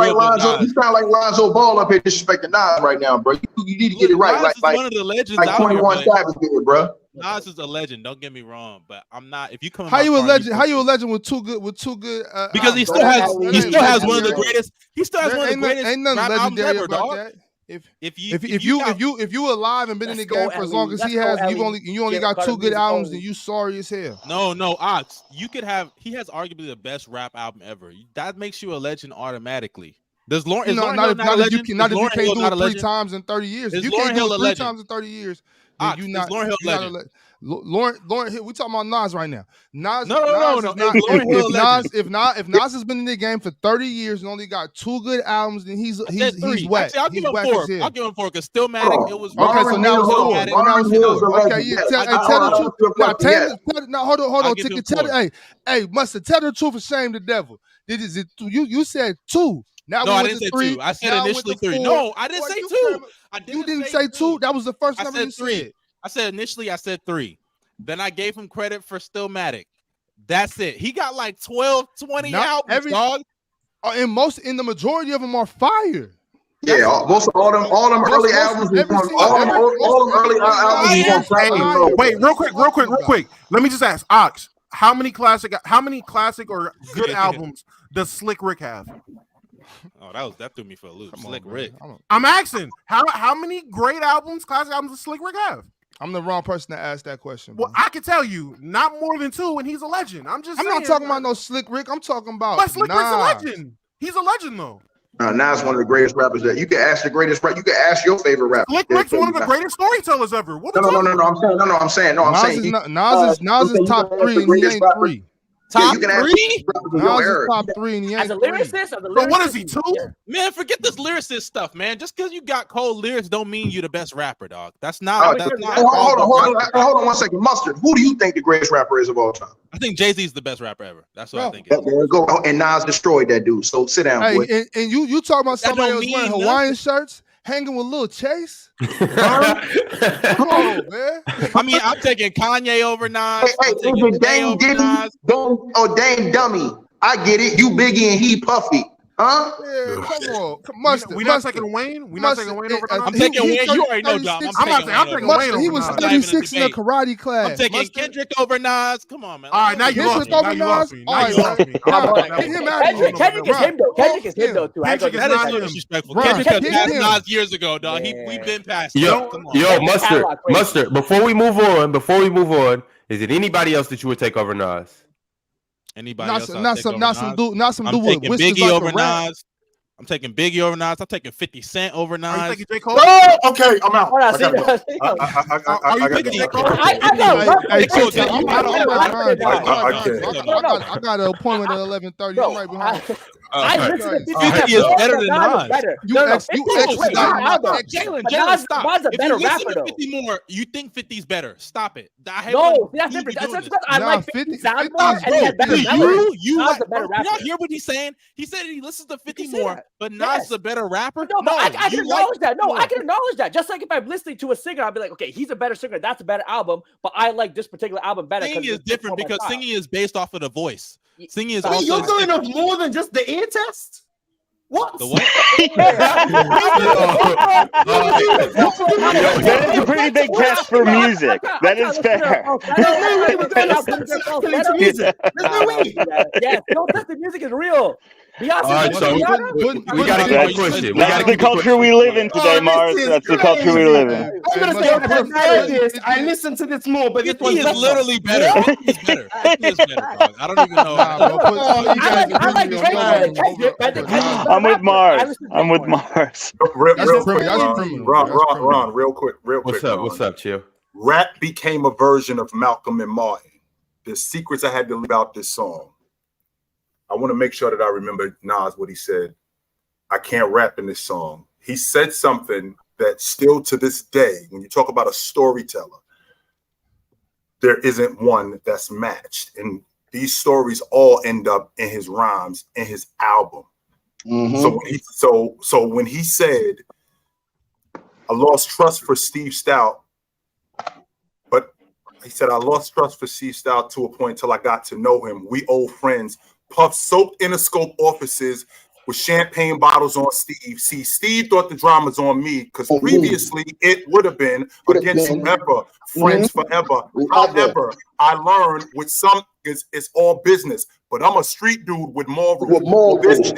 like Lonzo Ball up here disrespecting Nas right now, bro. You need to get it right. Nas is one of the legends like out 21 here, Savage did, bro. Nas is a legend. Don't get me wrong, but I'm not. If you come, how you a legend? How you a legend with two good? Because he still has one of the greatest. He still has one of the greatest. Ain't nothing legendary ever, about dog. that. If you alive and been in the game for as long as he has, you only got two good albums, then you sorry as hell. No, Ox. You could have. He has arguably the best rap album ever. That makes you a legend automatically. Does Lauren? Not if you can't do it 3 times in 30 years. If you can't do it 3 times in 30 years, then you not. Lauren Hill legend. Lauren, we talking about Nas right now. Nas, no. If Nas has been in the game for 30 years and only got 2 good albums, then he's wet. I'll give him 4. I'll give him 4 because Stillmatic. It was okay. So now it's 4. Okay, tell the truth. Now hold on. Hey, Mustard, tell the truth and shame the devil. You said 2. Now no, I didn't say 2. I said initially 3. No, I didn't say 2. You didn't say 2. That was the first number you said. I said 3. Then I gave him credit for Stillmatic. That's it. He got like 12, 20 albums, dog. And the majority of them are fire. Yeah, all them early albums. All them early albums. Wait, real quick. Let me just ask, Ox, how many classic or good albums does Slick Rick have? Oh, that threw me for a loop. Slick Rick. I'm asking, how many great albums, classic albums, does Slick Rick have? I'm the wrong person to ask that question. Bro. Well, I can tell you, not more than 2, and he's a legend. I'm not talking about no Slick Rick. I'm talking about. But Slick Rick's a legend. He's a legend, though. Nas one of the greatest rappers that you can ask the greatest rapper. You can ask your favorite rapper. Slick Rick's one of the greatest storytellers ever. No. I'm saying. Nas is top 3 and he ain't 3. Top 3? Nas is top 3 and he ain't as a lyricist. But what is he 2? Man, forget this lyricist stuff, man. Just because you got cold lyrics don't mean you the best rapper, dog. That's not. Hold on 1 second. Mustard, who do you think the greatest rapper is of all time? I think Jay-Z is the best rapper ever. That's what I think. There you go. And Nas destroyed that dude. So sit down, boy. And you talking about somebody else wearing Hawaiian shirts? Hanging with Lil Chase? Come on, man. I mean, I'm taking Kanye over Nas. Hey, Dame Dummy. I get it. You Biggie and he Puffy. Huh? Yeah, come on. Mustard. We not taking Wayne? We not taking Wayne over Nas? I'm taking Wayne. You already know, Dom. I'm taking Wayne over Nas. He was 36 in a karate class. I'm taking Kendrick over Nas. Come on, man. All right, now you lost me. Get him out of here. Kendrick is him, though. Kendrick is him, though, too. That is so disrespectful. Kendrick has passed Nas years ago, dog. We've been past. Yo, Mustard. Before we move on, is it anybody else that you would take over Nas? Anybody else? Not some dude with whiskers Biggie like over Nas. I'm taking Biggie over Nas. I'm taking 50 Cent over Nas. Are you taking J. Cole? Oh, okay, I'm out. Are you taking J. Cole? I got an appointment at 11:30. I'm right behind. 50 is better than Nas. Jalen, stop. If you listen to 50 more, you think 50's better. Stop it. No, that's different. That's because I like 50 sound more and he had better y'all hear what he's saying? He said he listens to 50 more, but Nas is a better rapper. No, but I can acknowledge that. No, I can acknowledge that. Just like if I'm listening to a singer, I'll be like, okay, he's a better singer. That's a better album, but I like this particular album better. Singing is different because singing is based off of the voice. Singing is also. You're doing enough more than just the ear test. What? The what? That is a pretty big test for music. That is fair. Yes, no test. The music is real. Beyonce. All right, so we gotta keep pushing. That's the culture we live in today, Mars. That's the culture we live in. I'm gonna say I prefer this. I listen to this more, but this 50 one's is better. literally better. 50 is better. 50 is better, dog. I don't even know. I like Drake more than Kendrick. I think Kendrick's better I'm with rapper. I Mars. listen to I'm Drake with more. Mars. Real That's quick, criminal. Ron, real quick. What's up? Ron. What's up, Chill? Rap became a version of Malcolm and Martin. There's secrets I had to leave out this song. I want to make sure that I remember Nas, what he said. I can't rap in this song. He said something that still to this day, when you talk about a storyteller, there isn't one that's matched. And these stories all end up in his rhymes, in his album. Mm-hmm. So when he said, I lost trust for Steve Stout, but he said, I lost trust for Steve Stout to a point till I got to know him. We old friends. Puff soaked Interscope offices with champagne bottles on Steve. See, Steve thought the drama's on me because previously it would have been against whoever, friends forever. However, I learned with some it's all business, but I'm a street dude with morals. This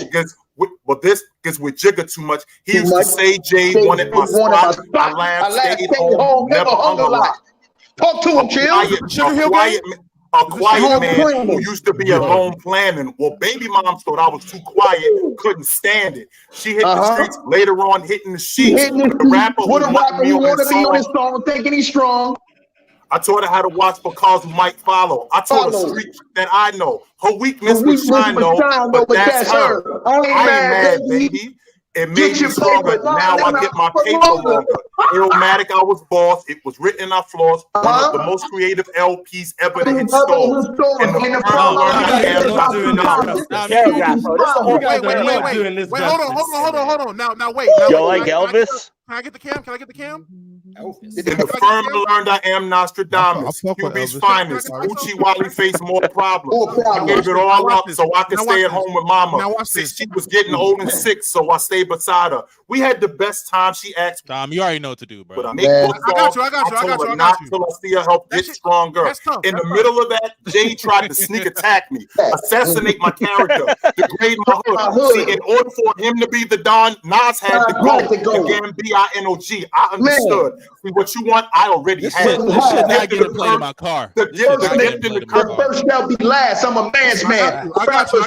gets with Jigga too much. He used to say Jay wanted my spot. I laughed, stayed home, never hung a lot. Talk to him, Chill. A quiet man who used to be alone planning. Well, baby moms thought I was too quiet, couldn't stand it. She hit the streets, later on hitting the sheets. The rapper who wanted me on this song, thinking he's strong. I taught her how to watch for cars who might follow. I taught her street that I know. Her weakness was shine, though, but that's her. I ain't mad, baby. It made me stronger. Now I get my paper longer. Illmatic, I was boss. It was written in our flaws. One of the most creative LPs ever to hit stores. And the Wait, hold on. Now, wait. Y'all like Elvis? Can I get the cam? In the firm learned I am Nostradamus. QB's finest. Uchi Wally faced more problems. I gave it all up so I could stay at home with mama. Since she was getting old and sick, so I stayed beside her. We had the best time. She asked me. Tom, you already know what to do, bro. I got you. Not till I see her help get stronger. In the middle of that, Jay tried to sneak attack me, assassinate my character, degrade my hood. See, in order for him to be the Don, Nas had to go. Again, B-I-N-O-G. I understood. See, what you want, I already had. This shit not getting played in my car. The gift in the curve. First shall be last. I'm a man's man. I got you.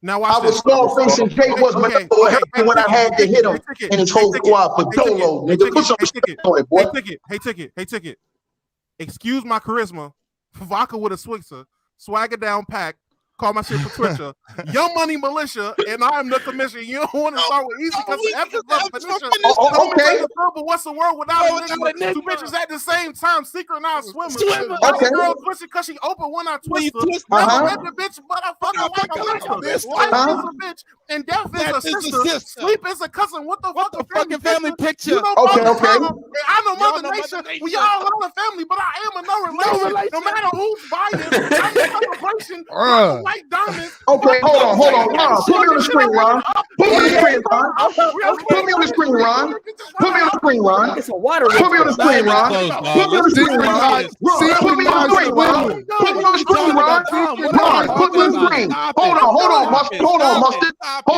Now watch this. I was Scarface and Jay was when I had to hit him in his whole squad for Domo. Nigga, put some respect on it, boy. Hey, ticket. Excuse my charisma. Vodka with a Swixer. Swagger down pack. Call my shit for Twitter. Young Money Militia, and I am the commissioner. You don't want to start with easy because but what's the word without a nigga? Two bitches at the same time, synchronized swimmers. Okay. Girl twisted because she open when I twist her. Never met the bitch, but I fucking like a bitch. Life is a bitch, and death is a sister. Sleep is a cousin. What the fucking family picture? Okay. I know Mother Nature. We all love the family, but I am a no relation. No matter who's biased, I'm a celebration. White diamonds. Okay, hold on. Ron, put me on the screen, Ron. Put me on the screen, Ron. Put me on the screen, Ron. Put me on the screen, Ron. It's a water. Put me on the screen, Ron. Put me on the screen, Ron. Put me on the screen, Ron. Put me on the screen, Ron. Ron, put me on the screen. Hold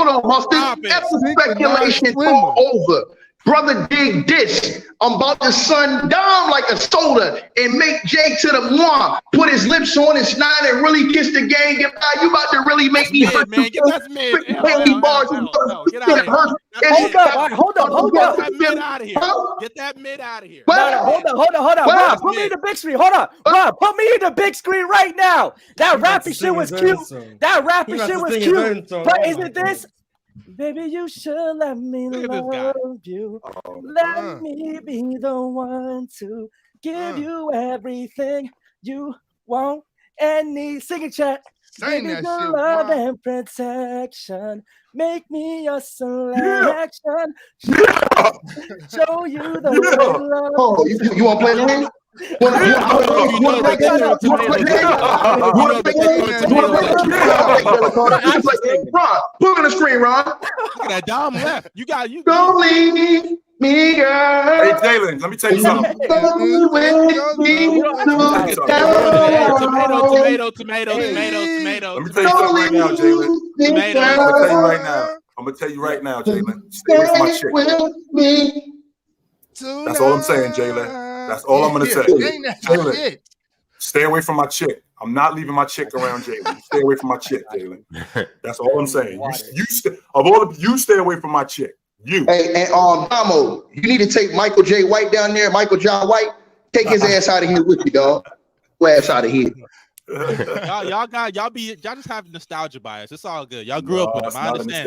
on, Mustard. That's speculation all over. Brother Dig this. I'm about to sun down like a soda and make Jake to the moi. Put his lips on his snot and really kiss the gang. You about to really make me hurt. Man, get that mid. Hold up. Get that mid out of here. Hold on. Rob, put me in the big screen. Hold on. Rob, put me in the big screen right now. That rapping shit was cute. But isn't this? Baby, you should let me love you. Let me be the one to give you everything you want and need. Sing it, chat. Baby, your love and protection. Make me your selection. Show you the way love. Oh, you want to play the game? Put on the screen, Ron. Look at that Dom left. You Don't leave me, girl. Hey, Jalen, let me tell you something. Tomato. Let me tell you something right now, Jalen. I'm gonna tell you right now, Jalen. Stay away from my chick. That's all I'm saying, Jalen. That's all I'm gonna say. Jalen, stay away from my chick. I'm not leaving my chick around Jalen. Stay away from my chick, Jalen. That's all I'm saying. You stay away from my chick. You. Hey, and Domo, you need to take Michael J. White down there, Michael John White. Take his ass out of here with you, dog. Ass out of here. y'all just have nostalgia bias. It's all good. Y'all grew up with him. I understand.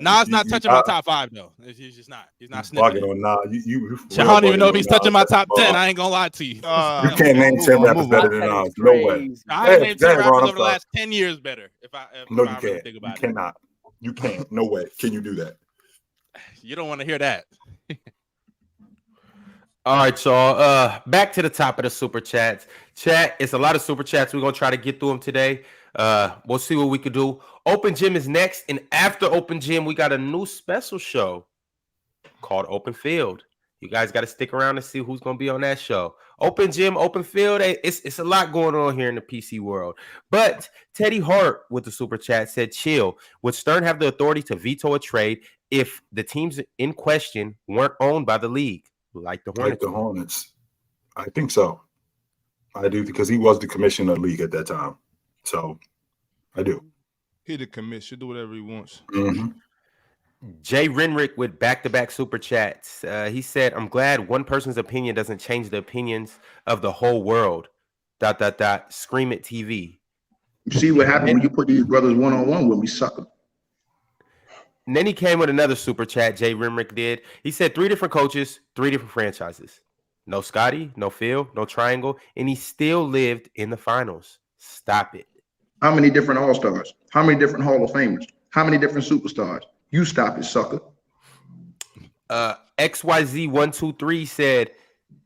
Nas not touching my top 5 though. He's just not. He's not sniffing. I don't even know if he's touching my top 10. I ain't gonna lie to you. You can't name 10 rappers better than Nas. No way. I named 10 rappers over the last 10 years better. If I can't. Really think about you cannot. You can't. No way. Can you do that? You don't want to hear that. All right, y'all. Back to the top of the super chats. Chat, it's a lot of super chats. We're gonna try to get through them today. We'll see what we could do. Open Gym is next, and after Open Gym, we got a new special show called Open Field. You guys got to stick around to see who's gonna be on that show. Open Gym, Open Field. It's a lot going on here in the PC world. But Teddy Hart with the super chat said, "Chill. Would Stern have the authority to veto a trade if the teams in question weren't owned by the league, like the Hornets?" I think so. I do, because he was the commissioner of the league at that time. So I do. He the commissioner, do whatever he wants. Mm-hmm. Jay Renrick with back-to-back super chats. He said, "I'm glad one person's opinion doesn't change the opinions of the whole world. ... Scream at TV." You see what happened when you put these brothers one-on-one with me, sucker. And then he came with another super chat. Jay Renrick did. He said 3 different coaches, 3 different franchises. No Scotty, no Phil, no triangle, and he still lived in the finals. Stop it. How many different All-Stars? How many different Hall of Famers? How many different superstars? You stop it, sucker. XYZ123 said,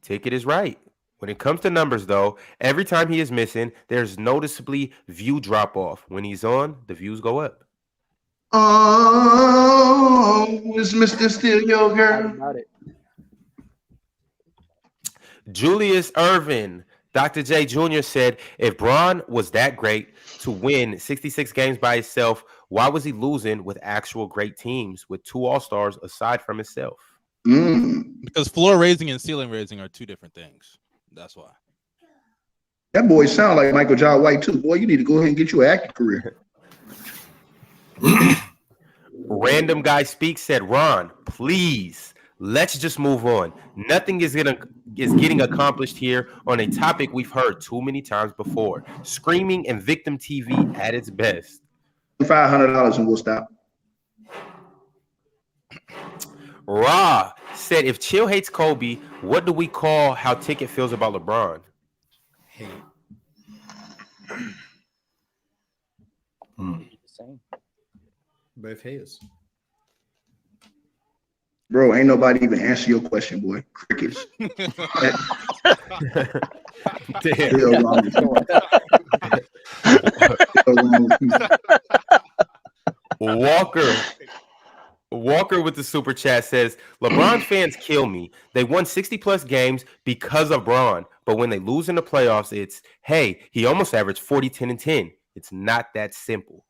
"Ticket is right. When it comes to numbers, though, every time he is missing, there's noticeably view drop-off. When he's on, the views go up." Oh, is Mr. Still your girl? Julius Irvin, Dr. J Jr. said, "If Braun was that great to win 66 games by himself, why was he losing with actual great teams with 2 All-Stars aside from himself?" Because floor raising and ceiling raising are 2 different things. That's why. That boy sound like Michael John White too. Boy, you need to go ahead and get you an acting career. Random Guy Speaks said, "Ron, please, let's just move on. Nothing is getting accomplished here on a topic we've heard too many times before. Screaming and victim TV at its best." $500 and we'll stop. Raw said, "If Chill hates Kobe, what do we call how Ticket feels about LeBron?" Hate. Both haters. Bro, ain't nobody even answer your question, boy. Crickets. Walker with the super chat says, "LeBron fans kill me. They won 60-plus games because of Braun. But when they lose in the playoffs, it's, hey, he almost averaged 40, 10, and 10. It's not that simple."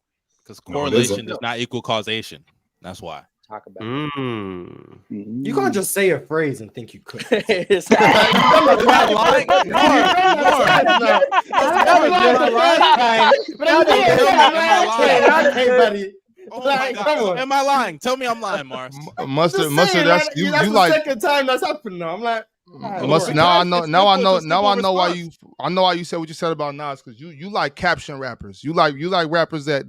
Because correlation does not equal causation. That's why. Talk about You can't just say a phrase and think you could. Am I lying? Tell me I'm lying, Mars. Mustard. That's you. That's you the like second time that's happened now. I'm like, now I know why you said what you said about Nas, because you like caption rappers. You like rappers that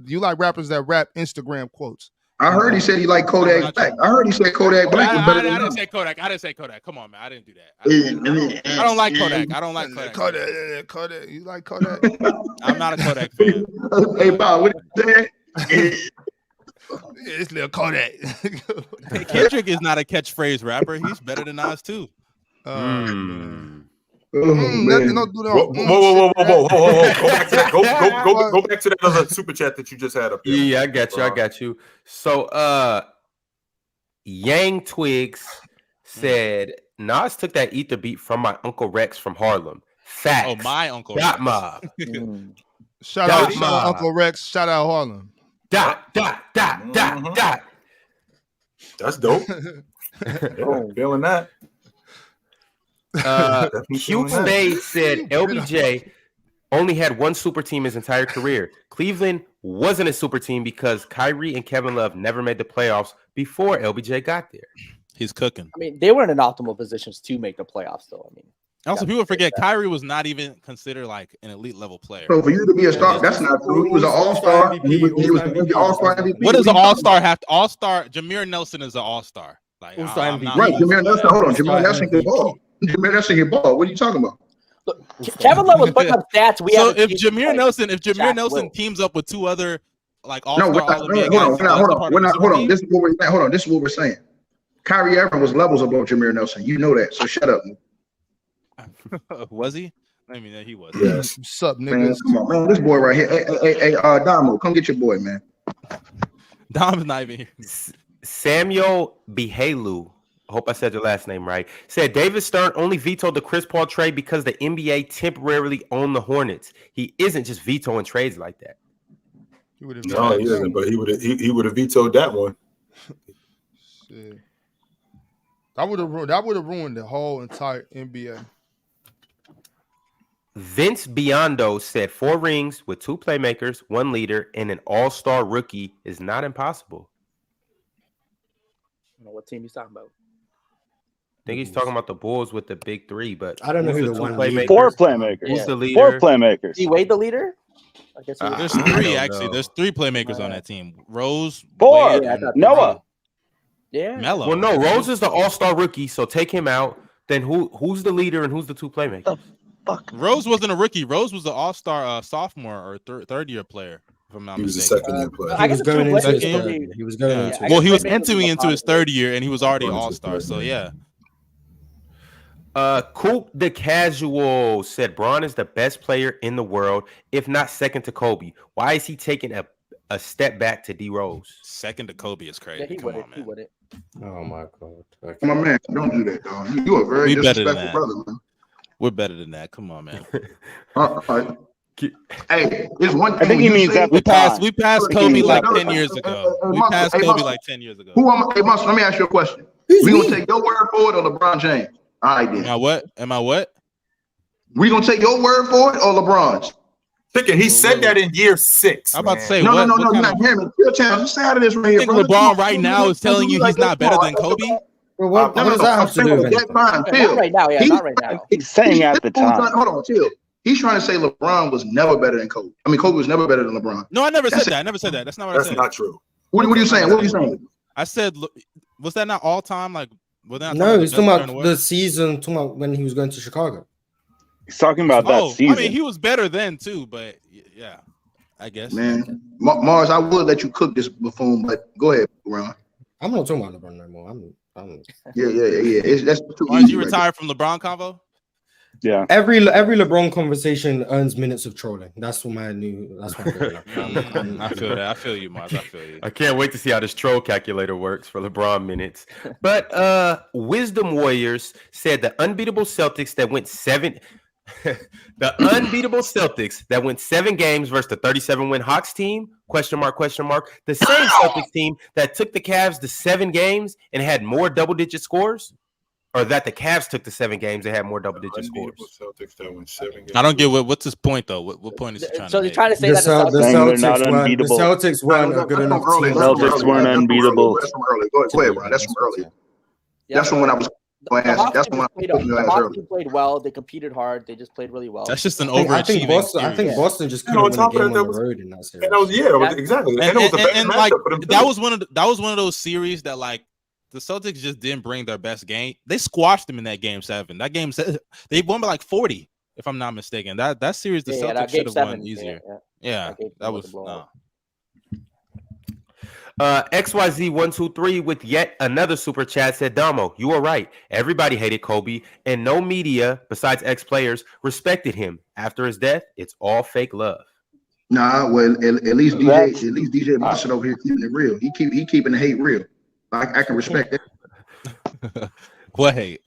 rap Instagram quotes. I heard he said he liked Kodak Black. I heard he said Kodak Black was better than I didn't say Kodak. I didn't say Kodak. Come on, man. I didn't do that. I don't like Kodak. I don't like Kodak. Kodak. You like Kodak? I'm not a Kodak fan. Hey, Bob, what you said? It's little Kodak. Kendrick is not a catchphrase rapper. He's better than Nas too. Oh, man. Whoa. Go back to that. Go back to that other super chat that you just had up there. Yeah, I got you. So Yang Twigs said Nas took that ether beat from my Uncle Rex from Harlem. Facts. Oh, my Uncle Dot Rex. mob. Shout out Uncle Rex. Shout out Harlem. Dot. That's dope. Feeling that. Hugh Spade said LBJ only had one super team his entire career. Cleveland wasn't a super team because Kyrie and Kevin Love never made the playoffs before LBJ got there. He's cooking. I mean, they weren't in optimal positions to make the playoffs, though. I mean, also, people forget Kyrie was not even considered like an elite level player. So for you to be a star, that's not true. He was an all-star. He was an all-star MVP. What does an all-star have to? All-star Jameer Nelson is an all-star. Like all-star MVP. Right, Jameer Nelson. Hold on, Jameer Nelson can ball. Jameer Nelson can ball. What are you talking about? look, Kevin Love was putting up stats. So if Jameer Nelson teams up with two other like all-star, hold on. This is what we're saying. Kyrie Irving was levels above Jameer Nelson. You know that. So shut up. Was he? I mean, he was. Yes. What's up, niggas? Man, come on, man. This boy right here. Hey, Domo, come get your boy, man. Dom's not even here. Samuel Bihalu, I hope I said your last name right, said David Stern only vetoed the Chris Paul trade because the NBA temporarily owned the Hornets. He isn't just vetoing trades like that. No, he isn't, but he would have vetoed that one. Shit. That would have ruined the whole entire NBA. Vince Biondo said 4 rings with 2 playmakers, 1 leader, and an all-star rookie is not impossible. I don't know what team he's talking about. I think he's talking about the Bulls with the big 3, but I don't know who the one playmakers. 4 playmakers. Who's the leader? 4 playmakers. Is Wade the leader? I guess There's 3 actually. There's 3 playmakers on that team. Rose, 4. Wade, Yeah, Noah. Yeah. Melo. Well, no, Rose is the all-star rookie, so take him out. Then who's the leader and who's the 2 playmakers? Rose wasn't a rookie. Rose was the all-star sophomore or third-year player, if I'm not He was a mistaken. second-year player. I guess going into his second third year. year. He was going into Well, he was I guess entering into his positive. third year, and he was already all-star. So yeah. Coop the Casual said Bron is the best player in the world, if not second to Kobe. Why is he taking a step back to D Rose? Second to Kobe is crazy. Yeah, he Come wouldn't. on, He man. wouldn't. Oh my god. Okay. My man, don't do that, dog. You are a very We better than disrespectful that. brother, man. We're better than that. Come on, man. Hey, it's one thing. I think he means that We passed Hey, Kobe like hey, 10 years ago. hey, We Muscle, passed hey, Kobe Muscle. like 10 years ago. Who am I? Hey, Muscle, let me ask you a question. We gonna take your word for it or LeBron James? All right, then. Am I what? We gonna take your word for it or LeBron's? He said that in year 6. I'm about to say, No, what? no, what you're kind not of- hearing me. Chill, Chance. Just stay out of this right I here, think brother. LeBron right now is telling you he's not better than Kobe? Well, what No, does that have to do with that's anything? fine. Yeah, Chill. not right now. Yeah, not right now. He's saying at the time. Hold on, chill. He's trying to say LeBron was never better than Kobe. I mean, Kobe was never better than LeBron. No, I never said That's that. I never said that. That's not what I That's said. not true. What are you saying? What are you saying? I said, was that not all time? Like, was that not No, the he's best talking player in about world? the season, talking about when he was going to Chicago. He's talking about that Oh, season. I mean, he was better then too, but yeah, I guess. Man, Mars, I would let you cook this buffoon, but go ahead, Ron. I'm not talking about LeBron no more. I'm Yeah. That's too Why did easy. you right retire from LeBron convo? Yeah. every LeBron conversation earns minutes of trolling. That's what my new. That's my favorite. I feel that. I feel you, Mars. I feel you. I can't wait to see how this troll calculator works for LeBron minutes. But Wisdom Warriors said the unbeatable Celtics that went 7 games versus the 37-win Hawks team, question mark. The same Celtics team that took the Cavs to 7 games and had more double-digit scores? Or that the Cavs took the 7 games and had more double-digit scores? Celtics that won 7 games. I don't get what's his point though. What point is he trying So to they're make? trying to say The that the Cel- the Celtics. Saying they're not Celtics weren't. The unbeatable. Celtics weren't a good enough team. Celtics weren't unbeatable. That's from early. Go ahead, Ron. That's from early. That's from when I was. The Hawks That's team when I played, was the Hawks team played well. They competed hard. They just played really well. That's just an I think overachieving. Boston. I think series. Boston just And couldn't on win a top of game that, on that the road in that series. And that was exactly. And, it was a bad And, matchup like for them. that was one of those series that like the Celtics just didn't bring their best game. They squashed them in that game 7. That game 7, they won by like 40, if I'm not mistaken. That series the that Celtics game should have won 7, easier. yeah. Yeah, That game that was was a blowout. XYZ123 with yet another super chat said, Domo, you were right. Everybody hated Kobe, and no media besides ex-players respected him. After his death, it's all fake love. Nah, well, at least DJ Mustard over here keeping it real. He keeping the hate real. I can respect that. What hate?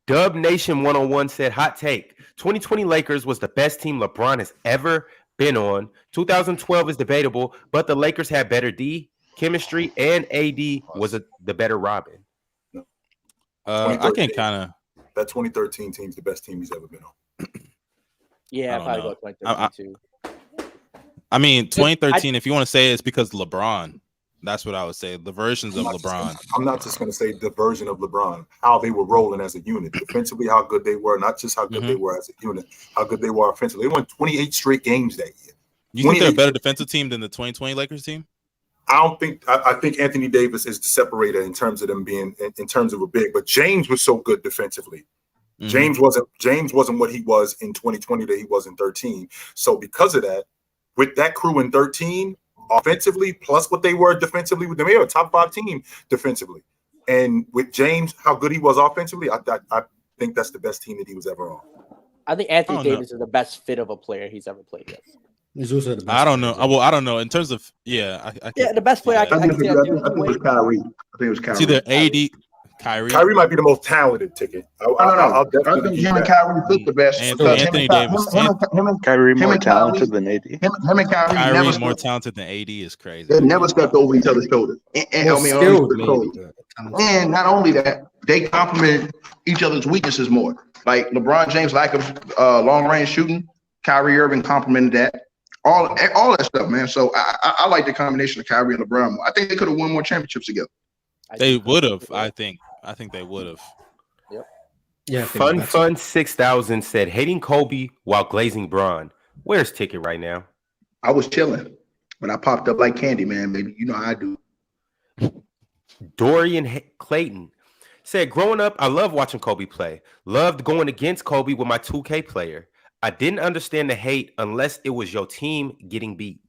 Dub Nation 101 said, hot take. 2020 Lakers was the best team LeBron has ever been on. 2012 is debatable, but the Lakers had better D, chemistry, and AD was the better Robin. I can kind of. That 2013 team's the best team he's ever been on. Yeah, I'd probably go 2013 too. I mean, 2013, if you want to say it's because LeBron, that's what I would say. The versions of LeBron. I'm not just going to say the version of LeBron, how they were rolling as a unit. Defensively, how good they were, not just how good they were as a unit, how good they were offensively. They won 28 straight games that year. You think they're a better defensive team than the 2020 Lakers team? I think Anthony Davis is the separator in terms of them being in terms of a big, but James was so good defensively. James wasn't what he was in 2020 that he was in 13. So because of that, with that crew in 13, offensively, plus what they were defensively, they were a top 5 team defensively. And with James, how good he was offensively, I think that's the best team that he was ever on. I think Anthony Davis is the best fit of a player he's ever played with. He's also the best. I don't know. Well, I don't know. In terms of, the best player I think it was Kyrie. I think it was Kyrie. It's either AD, Kyrie. Kyrie might be the most talented ticket. I think him and Kyrie fit the best. Anthony Davis. Kyrie more talented than AD. Him and Kyrie never more talented than AD is crazy. They never stepped over each other's shoulders. And not only that, they complement each other's weaknesses more. Like LeBron James' lack of long range shooting, Kyrie Irving complemented that. All that stuff, man. So I like the combination of Kyrie and LeBron. I think they could have won more championships together. They would have. I think they would have. Yep. Yeah. Fun 6000 said, hating Kobe while glazing Bron. Where's Ticket right now? I was chilling, but I popped up like candy, man, baby. You know how I do. Dorian Clayton said, growing up, I loved watching Kobe play. Loved going against Kobe with my 2K player. I didn't understand the hate unless it was your team getting beat.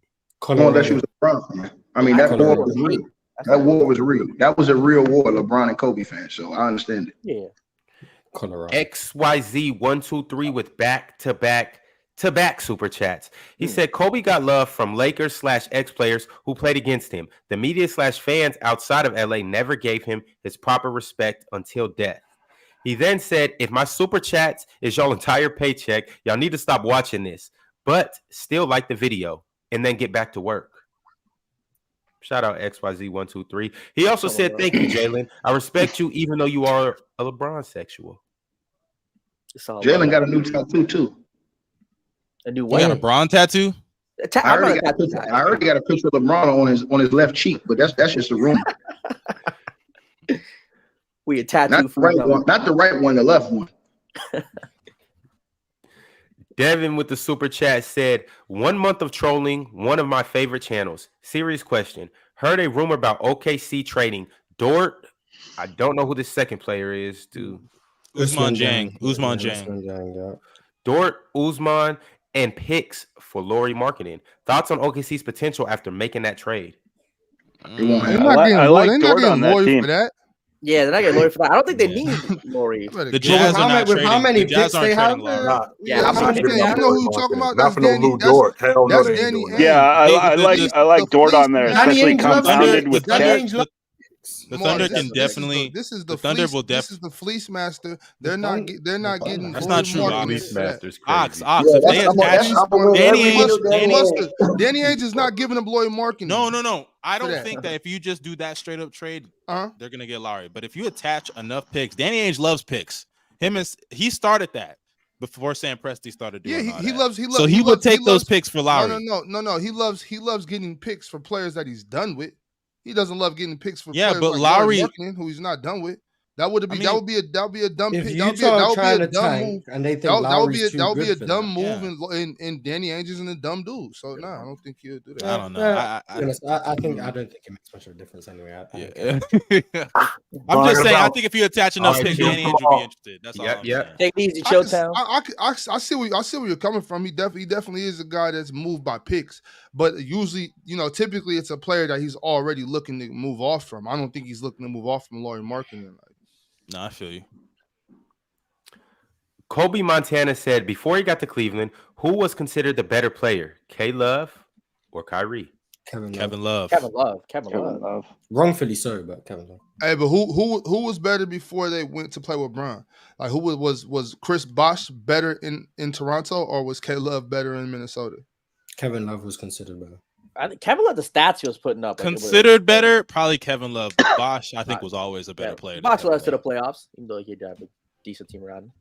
Unless you was LeBron, man. I mean, that war was real. That war was real. That was a real war, LeBron and Kobe fans. So I understand it. Yeah. Colorado. XYZ123 with back-to-back super chats. He said Kobe got love from Lakers/ex players who played against him. The media/fans outside of LA never gave him his proper respect until death. He then said, if my super chats is y'all entire paycheck, y'all need to stop watching this, but still like the video and then get back to work. Shout out XYZ123. He also said, thank you, Jalen. I respect you even though you are a LeBron sexual. Jalen got a new tattoo too. A new what? You got a LeBron tattoo? I already got a picture of LeBron on his left cheek, but that's just a rumor. We a tattoo not the right one, not the right one, the left one. Devin with the super chat said, 1 month of trolling, one of my favorite channels. Serious question. Heard a rumor about OKC trading Dort. I don't know who this second player is, dude. Usman Jang. Dort, Usman, and picks for Laurie Marketing. Thoughts on OKC's potential after making that trade? I like Dort on that team. For that. Yeah, they're not getting Laurie for that. I don't think they need Laurie. The Jazz are not trading. How many the Jazz picks they have? Yeah, I know who you're talking about. Not for no Lou Dort. Hell no, they ain't doing that. Yeah, I like Dort on there, especially compounded with Chet. The Thunder can definitely. This is the Thunder fleece, will this is the fleece master. They're not getting. That's not true. Fleece master's Ox. crazy. If they attach Danny Ainge is not giving them Lloyd Marketing. No. I don't think that if you just do that straight up trade, they're gonna get Lowry. But if you attach enough picks, Danny Ainge loves picks. He started that before Sam Presti started doing. Yeah, he loves. So he would take those picks for Lowry. No. He loves getting picks for players that he's done with. He doesn't love getting picks for players but like Lowry, who he's not done with. That would be I that mean, would be a dumb if pick. Utah are trying to dumb tank move. and they think That would Lowry's be too good a for dumb that. move in Danny Ainge isn't a dumb dude. So no, I don't think he'll do that. I don't know. I don't think it makes much of a difference anyway. I'm just saying. I think if you attach enough picks, Danny Ainge would be interested. That's all. I'm saying. Take it easy, chill town. I see where you're coming from. He definitely is a guy that's moved by picks, but usually, typically it's a player that he's already looking to move off from. I don't think he's looking to move off from Lauri Markkanen. No, I feel you. Kobe Montana said before he got to Cleveland, who was considered the better player, K Love or Kyrie? Kevin Love. Kevin Love. Wrongfully so, but Kevin Love. Hey, but who was better before they went to play with Bron? Like, who was Chris Bosh better in Toronto, or was K Love better in Minnesota? Kevin Love was considered better. I think Kevin Love, the stats he was putting up. Considered better, probably Kevin Love. Bosh, I think, was always a better player. Bosh led us to the playoffs, even though he did have a decent team around him.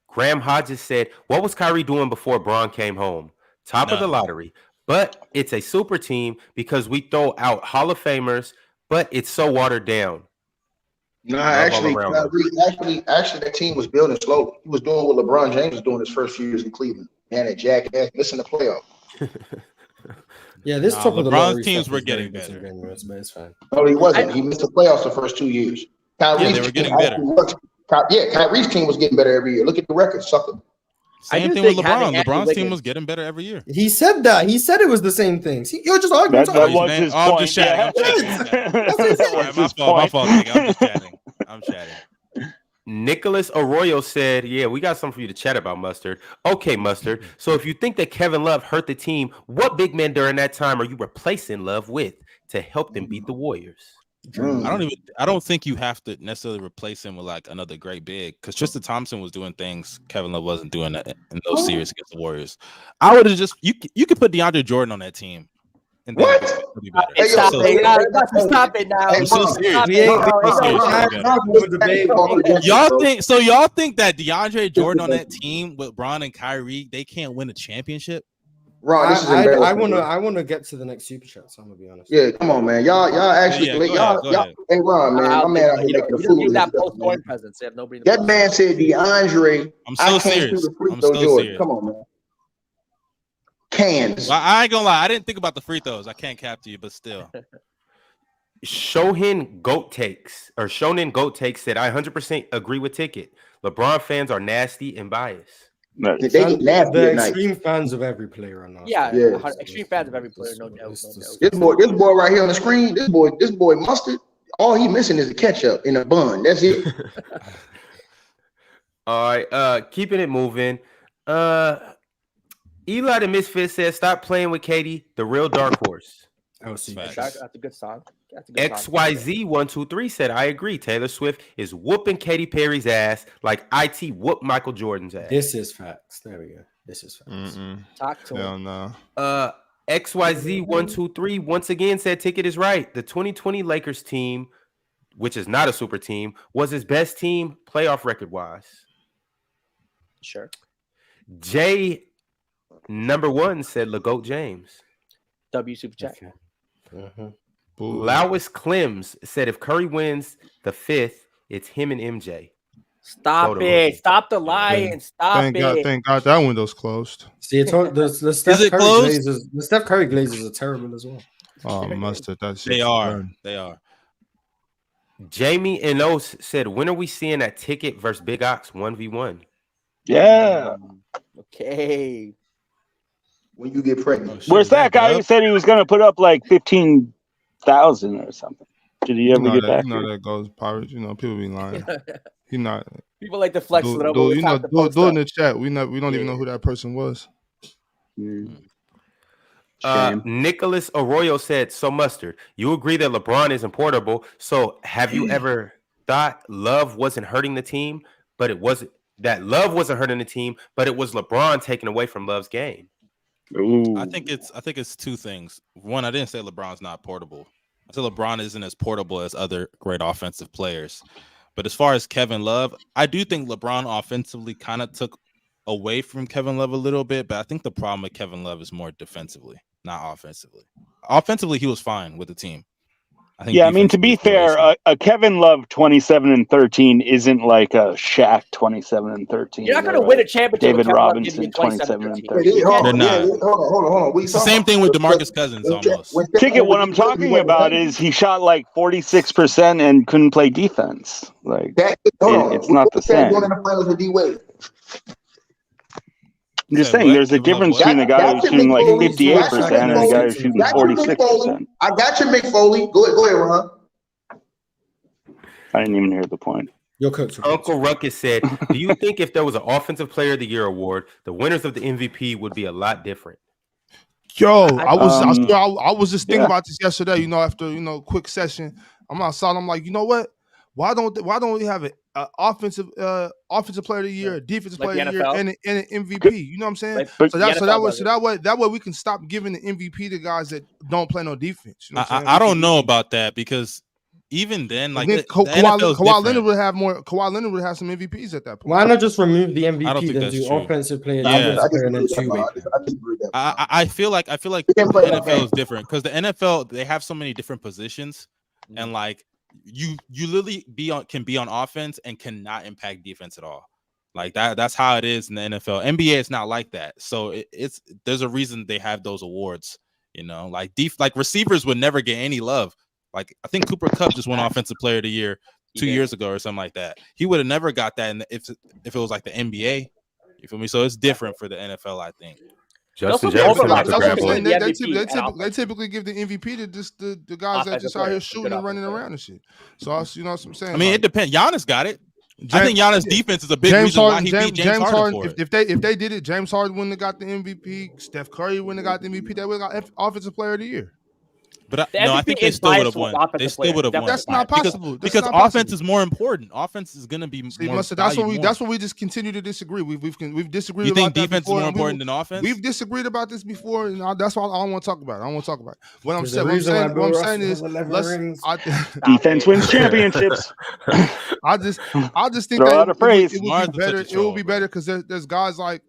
Graham Hodges said, what was Kyrie doing before Bron came home? Top of the lottery. But it's a super team because we throw out Hall of Famers, but it's so watered down. No, actually, that team was building slowly. He was doing what LeBron James was doing his first few years in Cleveland. Man, that jackass missing the playoff. Yeah, this top of the lottery teams were getting better. But it's fine. No, he wasn't. He missed the playoffs the first 2 years. They were getting better. Kyrie's team was getting better every year. Look at the record, sucker. Same thing with LeBron. LeBron's team was getting better every year. He said that. He said it was the same things. You're just arguing. I'm just chatting. My fault. I'm chatting. Nicholas Arroyo said, yeah, we got something for you to chat about, Mustard. Okay, Mustard. So if you think that Kevin Love hurt the team, what big man during that time are you replacing Love with to help them beat the Warriors? I don't think you have to necessarily replace him with like another great big, because Tristan Thompson was doing things Kevin Love wasn't doing in those series against the Warriors. I would have just you could put DeAndre Jordan on that team. And what? Stop it now. I'm so serious. Y'all think that DeAndre Jordan on that team with Bron and Kyrie, they can't win a championship? Ron, this is embarrassing. I wanna get to the next super chat. So I'm gonna be honest. Yeah, come on, man. Y'all actually, y'all. Hey, Ron, man, my man out here making a fool. That man said DeAndre. I'm so serious. Come on, man. Cans. I ain't gonna lie. I didn't think about the free throws. I can't cap to you, but still. Shonen Goat Takes said, I 100% agree with Ticket. LeBron fans are nasty and biased. The extreme fans of every player are not. Yeah, extreme fans of every player, no doubt. This boy right here on the screen, this boy Mustard. All he missing is a ketchup in a bun. That's it. All right, keeping it moving. Eli the Misfit says, stop playing with Katy, the real dark horse. That's a good song. XYZ123 said, I agree. Taylor Swift is whooping Katy Perry's ass like IT whooped Michael Jordan's ass. This is facts. There we go. This is facts. Talk to him. No. XYZ123 once again said Ticket is right. The 2020 Lakers team, which is not a super team, was his best team playoff record-wise. Sure. J number 1 said LeGoat James. W super chat. Okay. Lowis Clems said if Curry wins the 5th, it's him and MJ. Stop it. Stop the lying. Stop it. Thank God that window's closed. See, the Steph Curry Glazers. The Steph Curry Glazers are terrible as well. Oh, Mustard. They are. Jamie Enos said, when are we seeing that Ticket versus Big Ox 1v1? Yeah. Okay. When you get pregnant. Where's that guy who said he was going to put up like 15,000 or something? Did he ever get back? You know that goes Pirates. You know, people be lying. He not. People like to flex a little bit. Do it in the chat. We don't even know who that person was. Nicholas Arroyo said, so Mustard, you agree that LeBron isn't portable. So have you ever thought Love wasn't hurting the team, but it wasn't that Love wasn't hurting the team, but it was LeBron taking away from Love's game? Ooh. I think it's two things. One, I didn't say LeBron's not portable. I said LeBron isn't as portable as other great offensive players. But as far as Kevin Love, I do think LeBron offensively kind of took away from Kevin Love a little bit, but I think the problem with Kevin Love is more defensively, not offensively. Offensively, he was fine with the team. I think. Yeah, I mean, to be fair, a Kevin Love 27 and 13 isn't like a Shaq 27 and 13. You're not going to win a championship David with Kevin Love giving Robinson you 27 and 13. They're not. Hold on. It's the same thing with DeMarcus Cousins almost. Ticket, what I'm talking about is he shot like 46% and couldn't play defense. Like it's not the same. Going in the finals with D-Wade. I'm just saying, there's a difference between a guy who's shooting like 58% and a guy who's shooting 46%. I got you, Mick Foley. Go ahead, Ron. I didn't even hear the point. Uncle Ruckus said, "Do you think if there was an Offensive Player of the Year award, the winners of the MVP would be a lot different?" Yo, I was just thinking about this yesterday. After quick session, I'm outside. I'm like, you know what? Why don't we have an offensive player of the year, a defensive player of the year, and an MVP? You know what I'm saying? That way we can stop giving the MVP to guys that don't play no defense. You know I don't know about that because even then, like Kawhi Leonard would have more. Kawhi Leonard would have some MVPs at that point. Why not just remove the I don't MVP think then that's do true. offensive player, Yeah. defensive player, and then two-way? I feel like the NFL is different because the NFL they have so many different positions and like you literally can be on offense and cannot impact defense at all. Like that's how it is in the NFL. NBA it's not like that. So there's a reason they have those awards. Like receivers would never get any love. Like I think Cooper Kupp just won Offensive Player of the Year 2 years ago or something like that. He would have never got that if it was like the NBA. You feel me? So it's different for the NFL, I think. Justin Jefferson they typically give the MVP to just the guys that just out here shooting and running around and shit. So you know what I'm saying? I mean, it depends. Giannis got it. I think Giannis' defense is a big reason why he beat James Harden for it. If they did it, James Harden wouldn't have got the MVP. Steph Curry wouldn't have got the MVP. They would have got Offensive Player of the Year. But I think they still would have won. They still would have won. That's not possible. Because offense is more important. Offense is going to be more. That's what we just continue to disagree. We've disagreed. You think about defense is more important than offense? We've disagreed about this before, and that's why I don't want to talk about it. What I'm saying is, defense wins championships. I just think Throw out a phrase. It would be better because there's guys like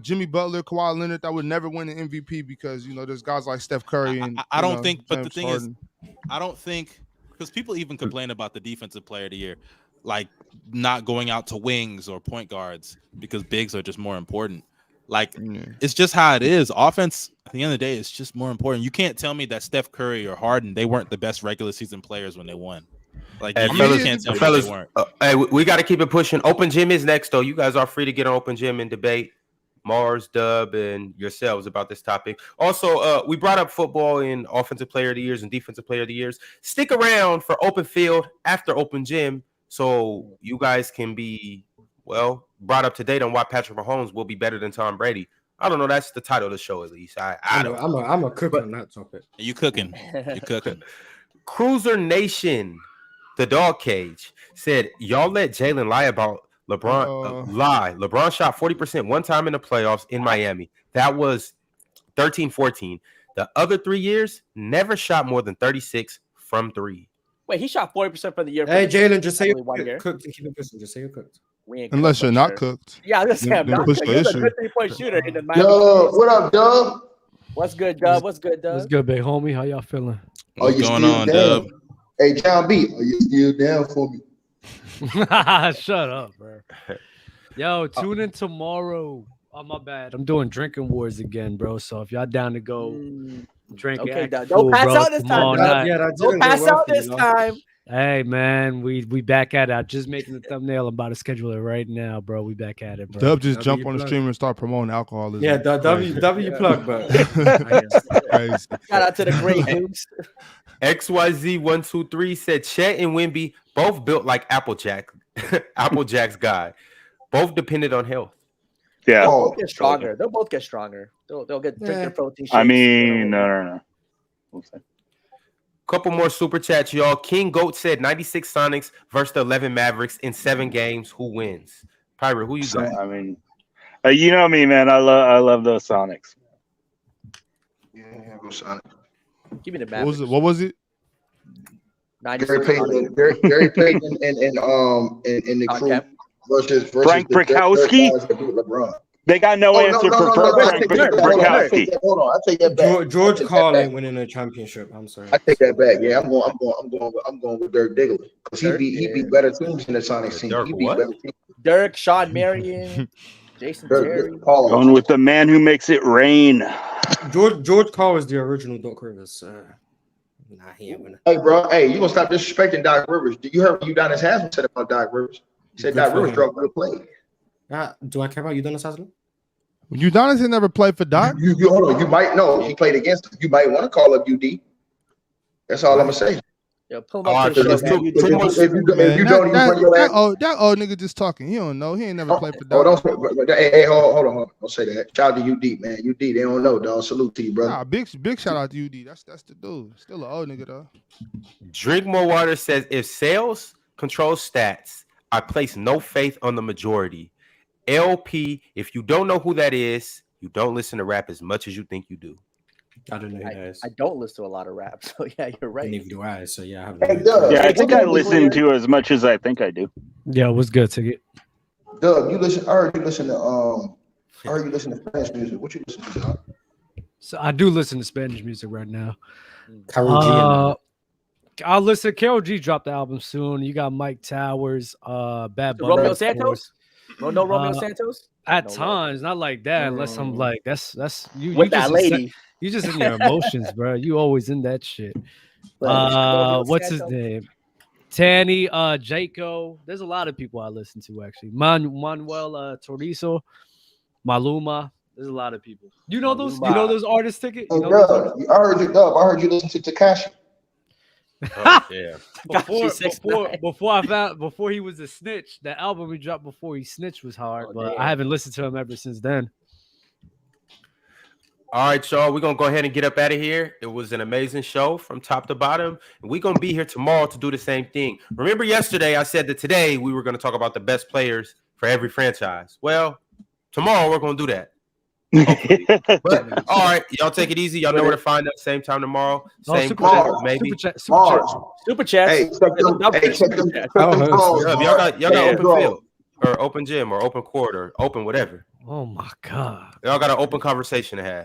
Jimmy Butler, Kawhi Leonard that would never win an MVP because there's guys like Steph Curry and I don't think. But the thing Harden. is, I don't think because people even complain about the Defensive Player of the Year, like not going out to wings or point guards because bigs are just more important. Like it's just how it is. Offense at the end of the day is just more important. You can't tell me that Steph Curry or Harden they weren't the best regular season players when they won. Like you can't tell me they weren't. Hey, we got to keep it pushing. Open Gym is next though. You guys are free to get on Open Gym and debate. Mars, Dub, and yourselves about this topic. Also, we brought up football in Offensive Player of the Years and Defensive Player of the Years. Stick around for Open Field after Open Gym so you guys can be, brought up to date on why Patrick Mahomes will be better than Tom Brady. I don't know. That's the title of the show, at least. I'm a cook on that topic. You cooking. Cruiser Nation, the dog cage, said, y'all let Jalen lie about LeBron LeBron shot 40% one time in the playoffs in Miami. That was 13-14. The other 3 years, never shot more than 36 from three. Wait, he shot 40% for the year. Hey, Jalen, just say you're cooked and keep it pushing. Just say you're cooked. Unless you're not cooked. Yeah, I was gonna say I'm not cooked. He's a good 3-point shooter in the Miami. Yo, what up, Dub? What's good, Dub? What's good, big homie? How y'all feeling? What's going on, Dub? Hey, John B, are you still down for me? Shut up, bro. Yo, tune in tomorrow. Oh, my bad. I'm doing drinking wars again, bro. So if y'all down to go drink, okay, don't pass out this time. Don't pass out this time. Hey, man, we back at it. I'm just making the thumbnail. I'm about to schedule it right now, bro. We back at it, bro. Dub just jump on the stream and start promoting alcoholism. Yeah, W plug, bro. Shout out to the great dudes. XYZ123 said Chet and Wemby both built like Applejack's guy. Both depended on health. Yeah. They'll both get stronger. They'll get drinking protein shakes. I mean, no. Couple more super chats, y'all. King Goat said 96 Sonics versus the 11 Mavericks in 7 games. Who wins? Pirate, who you got? I mean, you know me, man. I love those Sonics. Yeah, go Sonics. Give me the Mavericks. What was it? Gary Payton and the crew versus Frank Brickowski. LeBron. They got no answer for Frank Brickowski. Hold on, I take that back. George Karl ain't winning a championship. I'm sorry. I take that back. Yeah, I'm going with Dirk Diggler because he beat better teams than the Sonics team. Dirk He beat what? better teams. Dirk, Sean Marion, Jason Terry. Going with the man who makes it rain. George Karl was the original Doc Rivers. Nah, he ain't winning. Hey, bro. Hey, you gonna stop disrespecting Doc Rivers? You heard what Udonis Haslam said about Doc Rivers? He said Doc Rivers dropped good play. Do I care about Udonis Haslam? Udonis had never played for Doc. You hold on. You might know he played against him. You might want to call up UD. That's all I'm gonna say. Yeah, pull him up. That old nigga just talking. He don't know. He ain't never played for Doc. Doc. Hold on. Don't say that. Shout out to UD, man. UD, they don't know, dog. Salute to you, brother. Nah, big shout out to UD. That's the dude. Still an old nigga though. Drink More Water says, if sales control stats, I place no faith on the majority. LP, if you don't know who that is, you don't listen to rap as much as you think you do. I don't know who that is. I don't listen to a lot of rap, so yeah, you're right. Neither do I. So yeah, I have. I think I listen to as much as I think I do. Yeah, what's good, Ticket? Doug, I heard you listen to Spanish music. What you listen to, Doug? So I do listen to Spanish music right now. Karol G. I'll listen. Karol G dropped the album soon. You got Mike Towers, Bad Bunny. Romeo Santos? No Romeo Santos? At times, not like that. Unless I'm like, that's you. With you that just lady. You just in your emotions, bro. You always in that shit. What's his name? Tanny, Jaco. There's a lot of people I listen to actually. Manuel Torizo, Maluma. There's a lot of people. You know those? You know those artists? Ticket? You know those artists? I heard you, Dub. I heard you listen to Tekashi. Oh, yeah. Before he was a snitch, the album he dropped before he snitched was hard, but I haven't listened to him ever since then. All right, y'all. We're gonna go ahead and get up out of here. It was an amazing show from top to bottom, and we're gonna be here tomorrow to do the same thing. Remember yesterday I said that today we were gonna talk about the best players for every franchise. Well, tomorrow we're gonna do that. But, all right, y'all take it easy. Y'all know where to find us. Same time tomorrow. Same place, maybe. Super chat. Hey, y'all got open field or open gym or open court or open whatever. Oh my god! Y'all got an open conversation to have.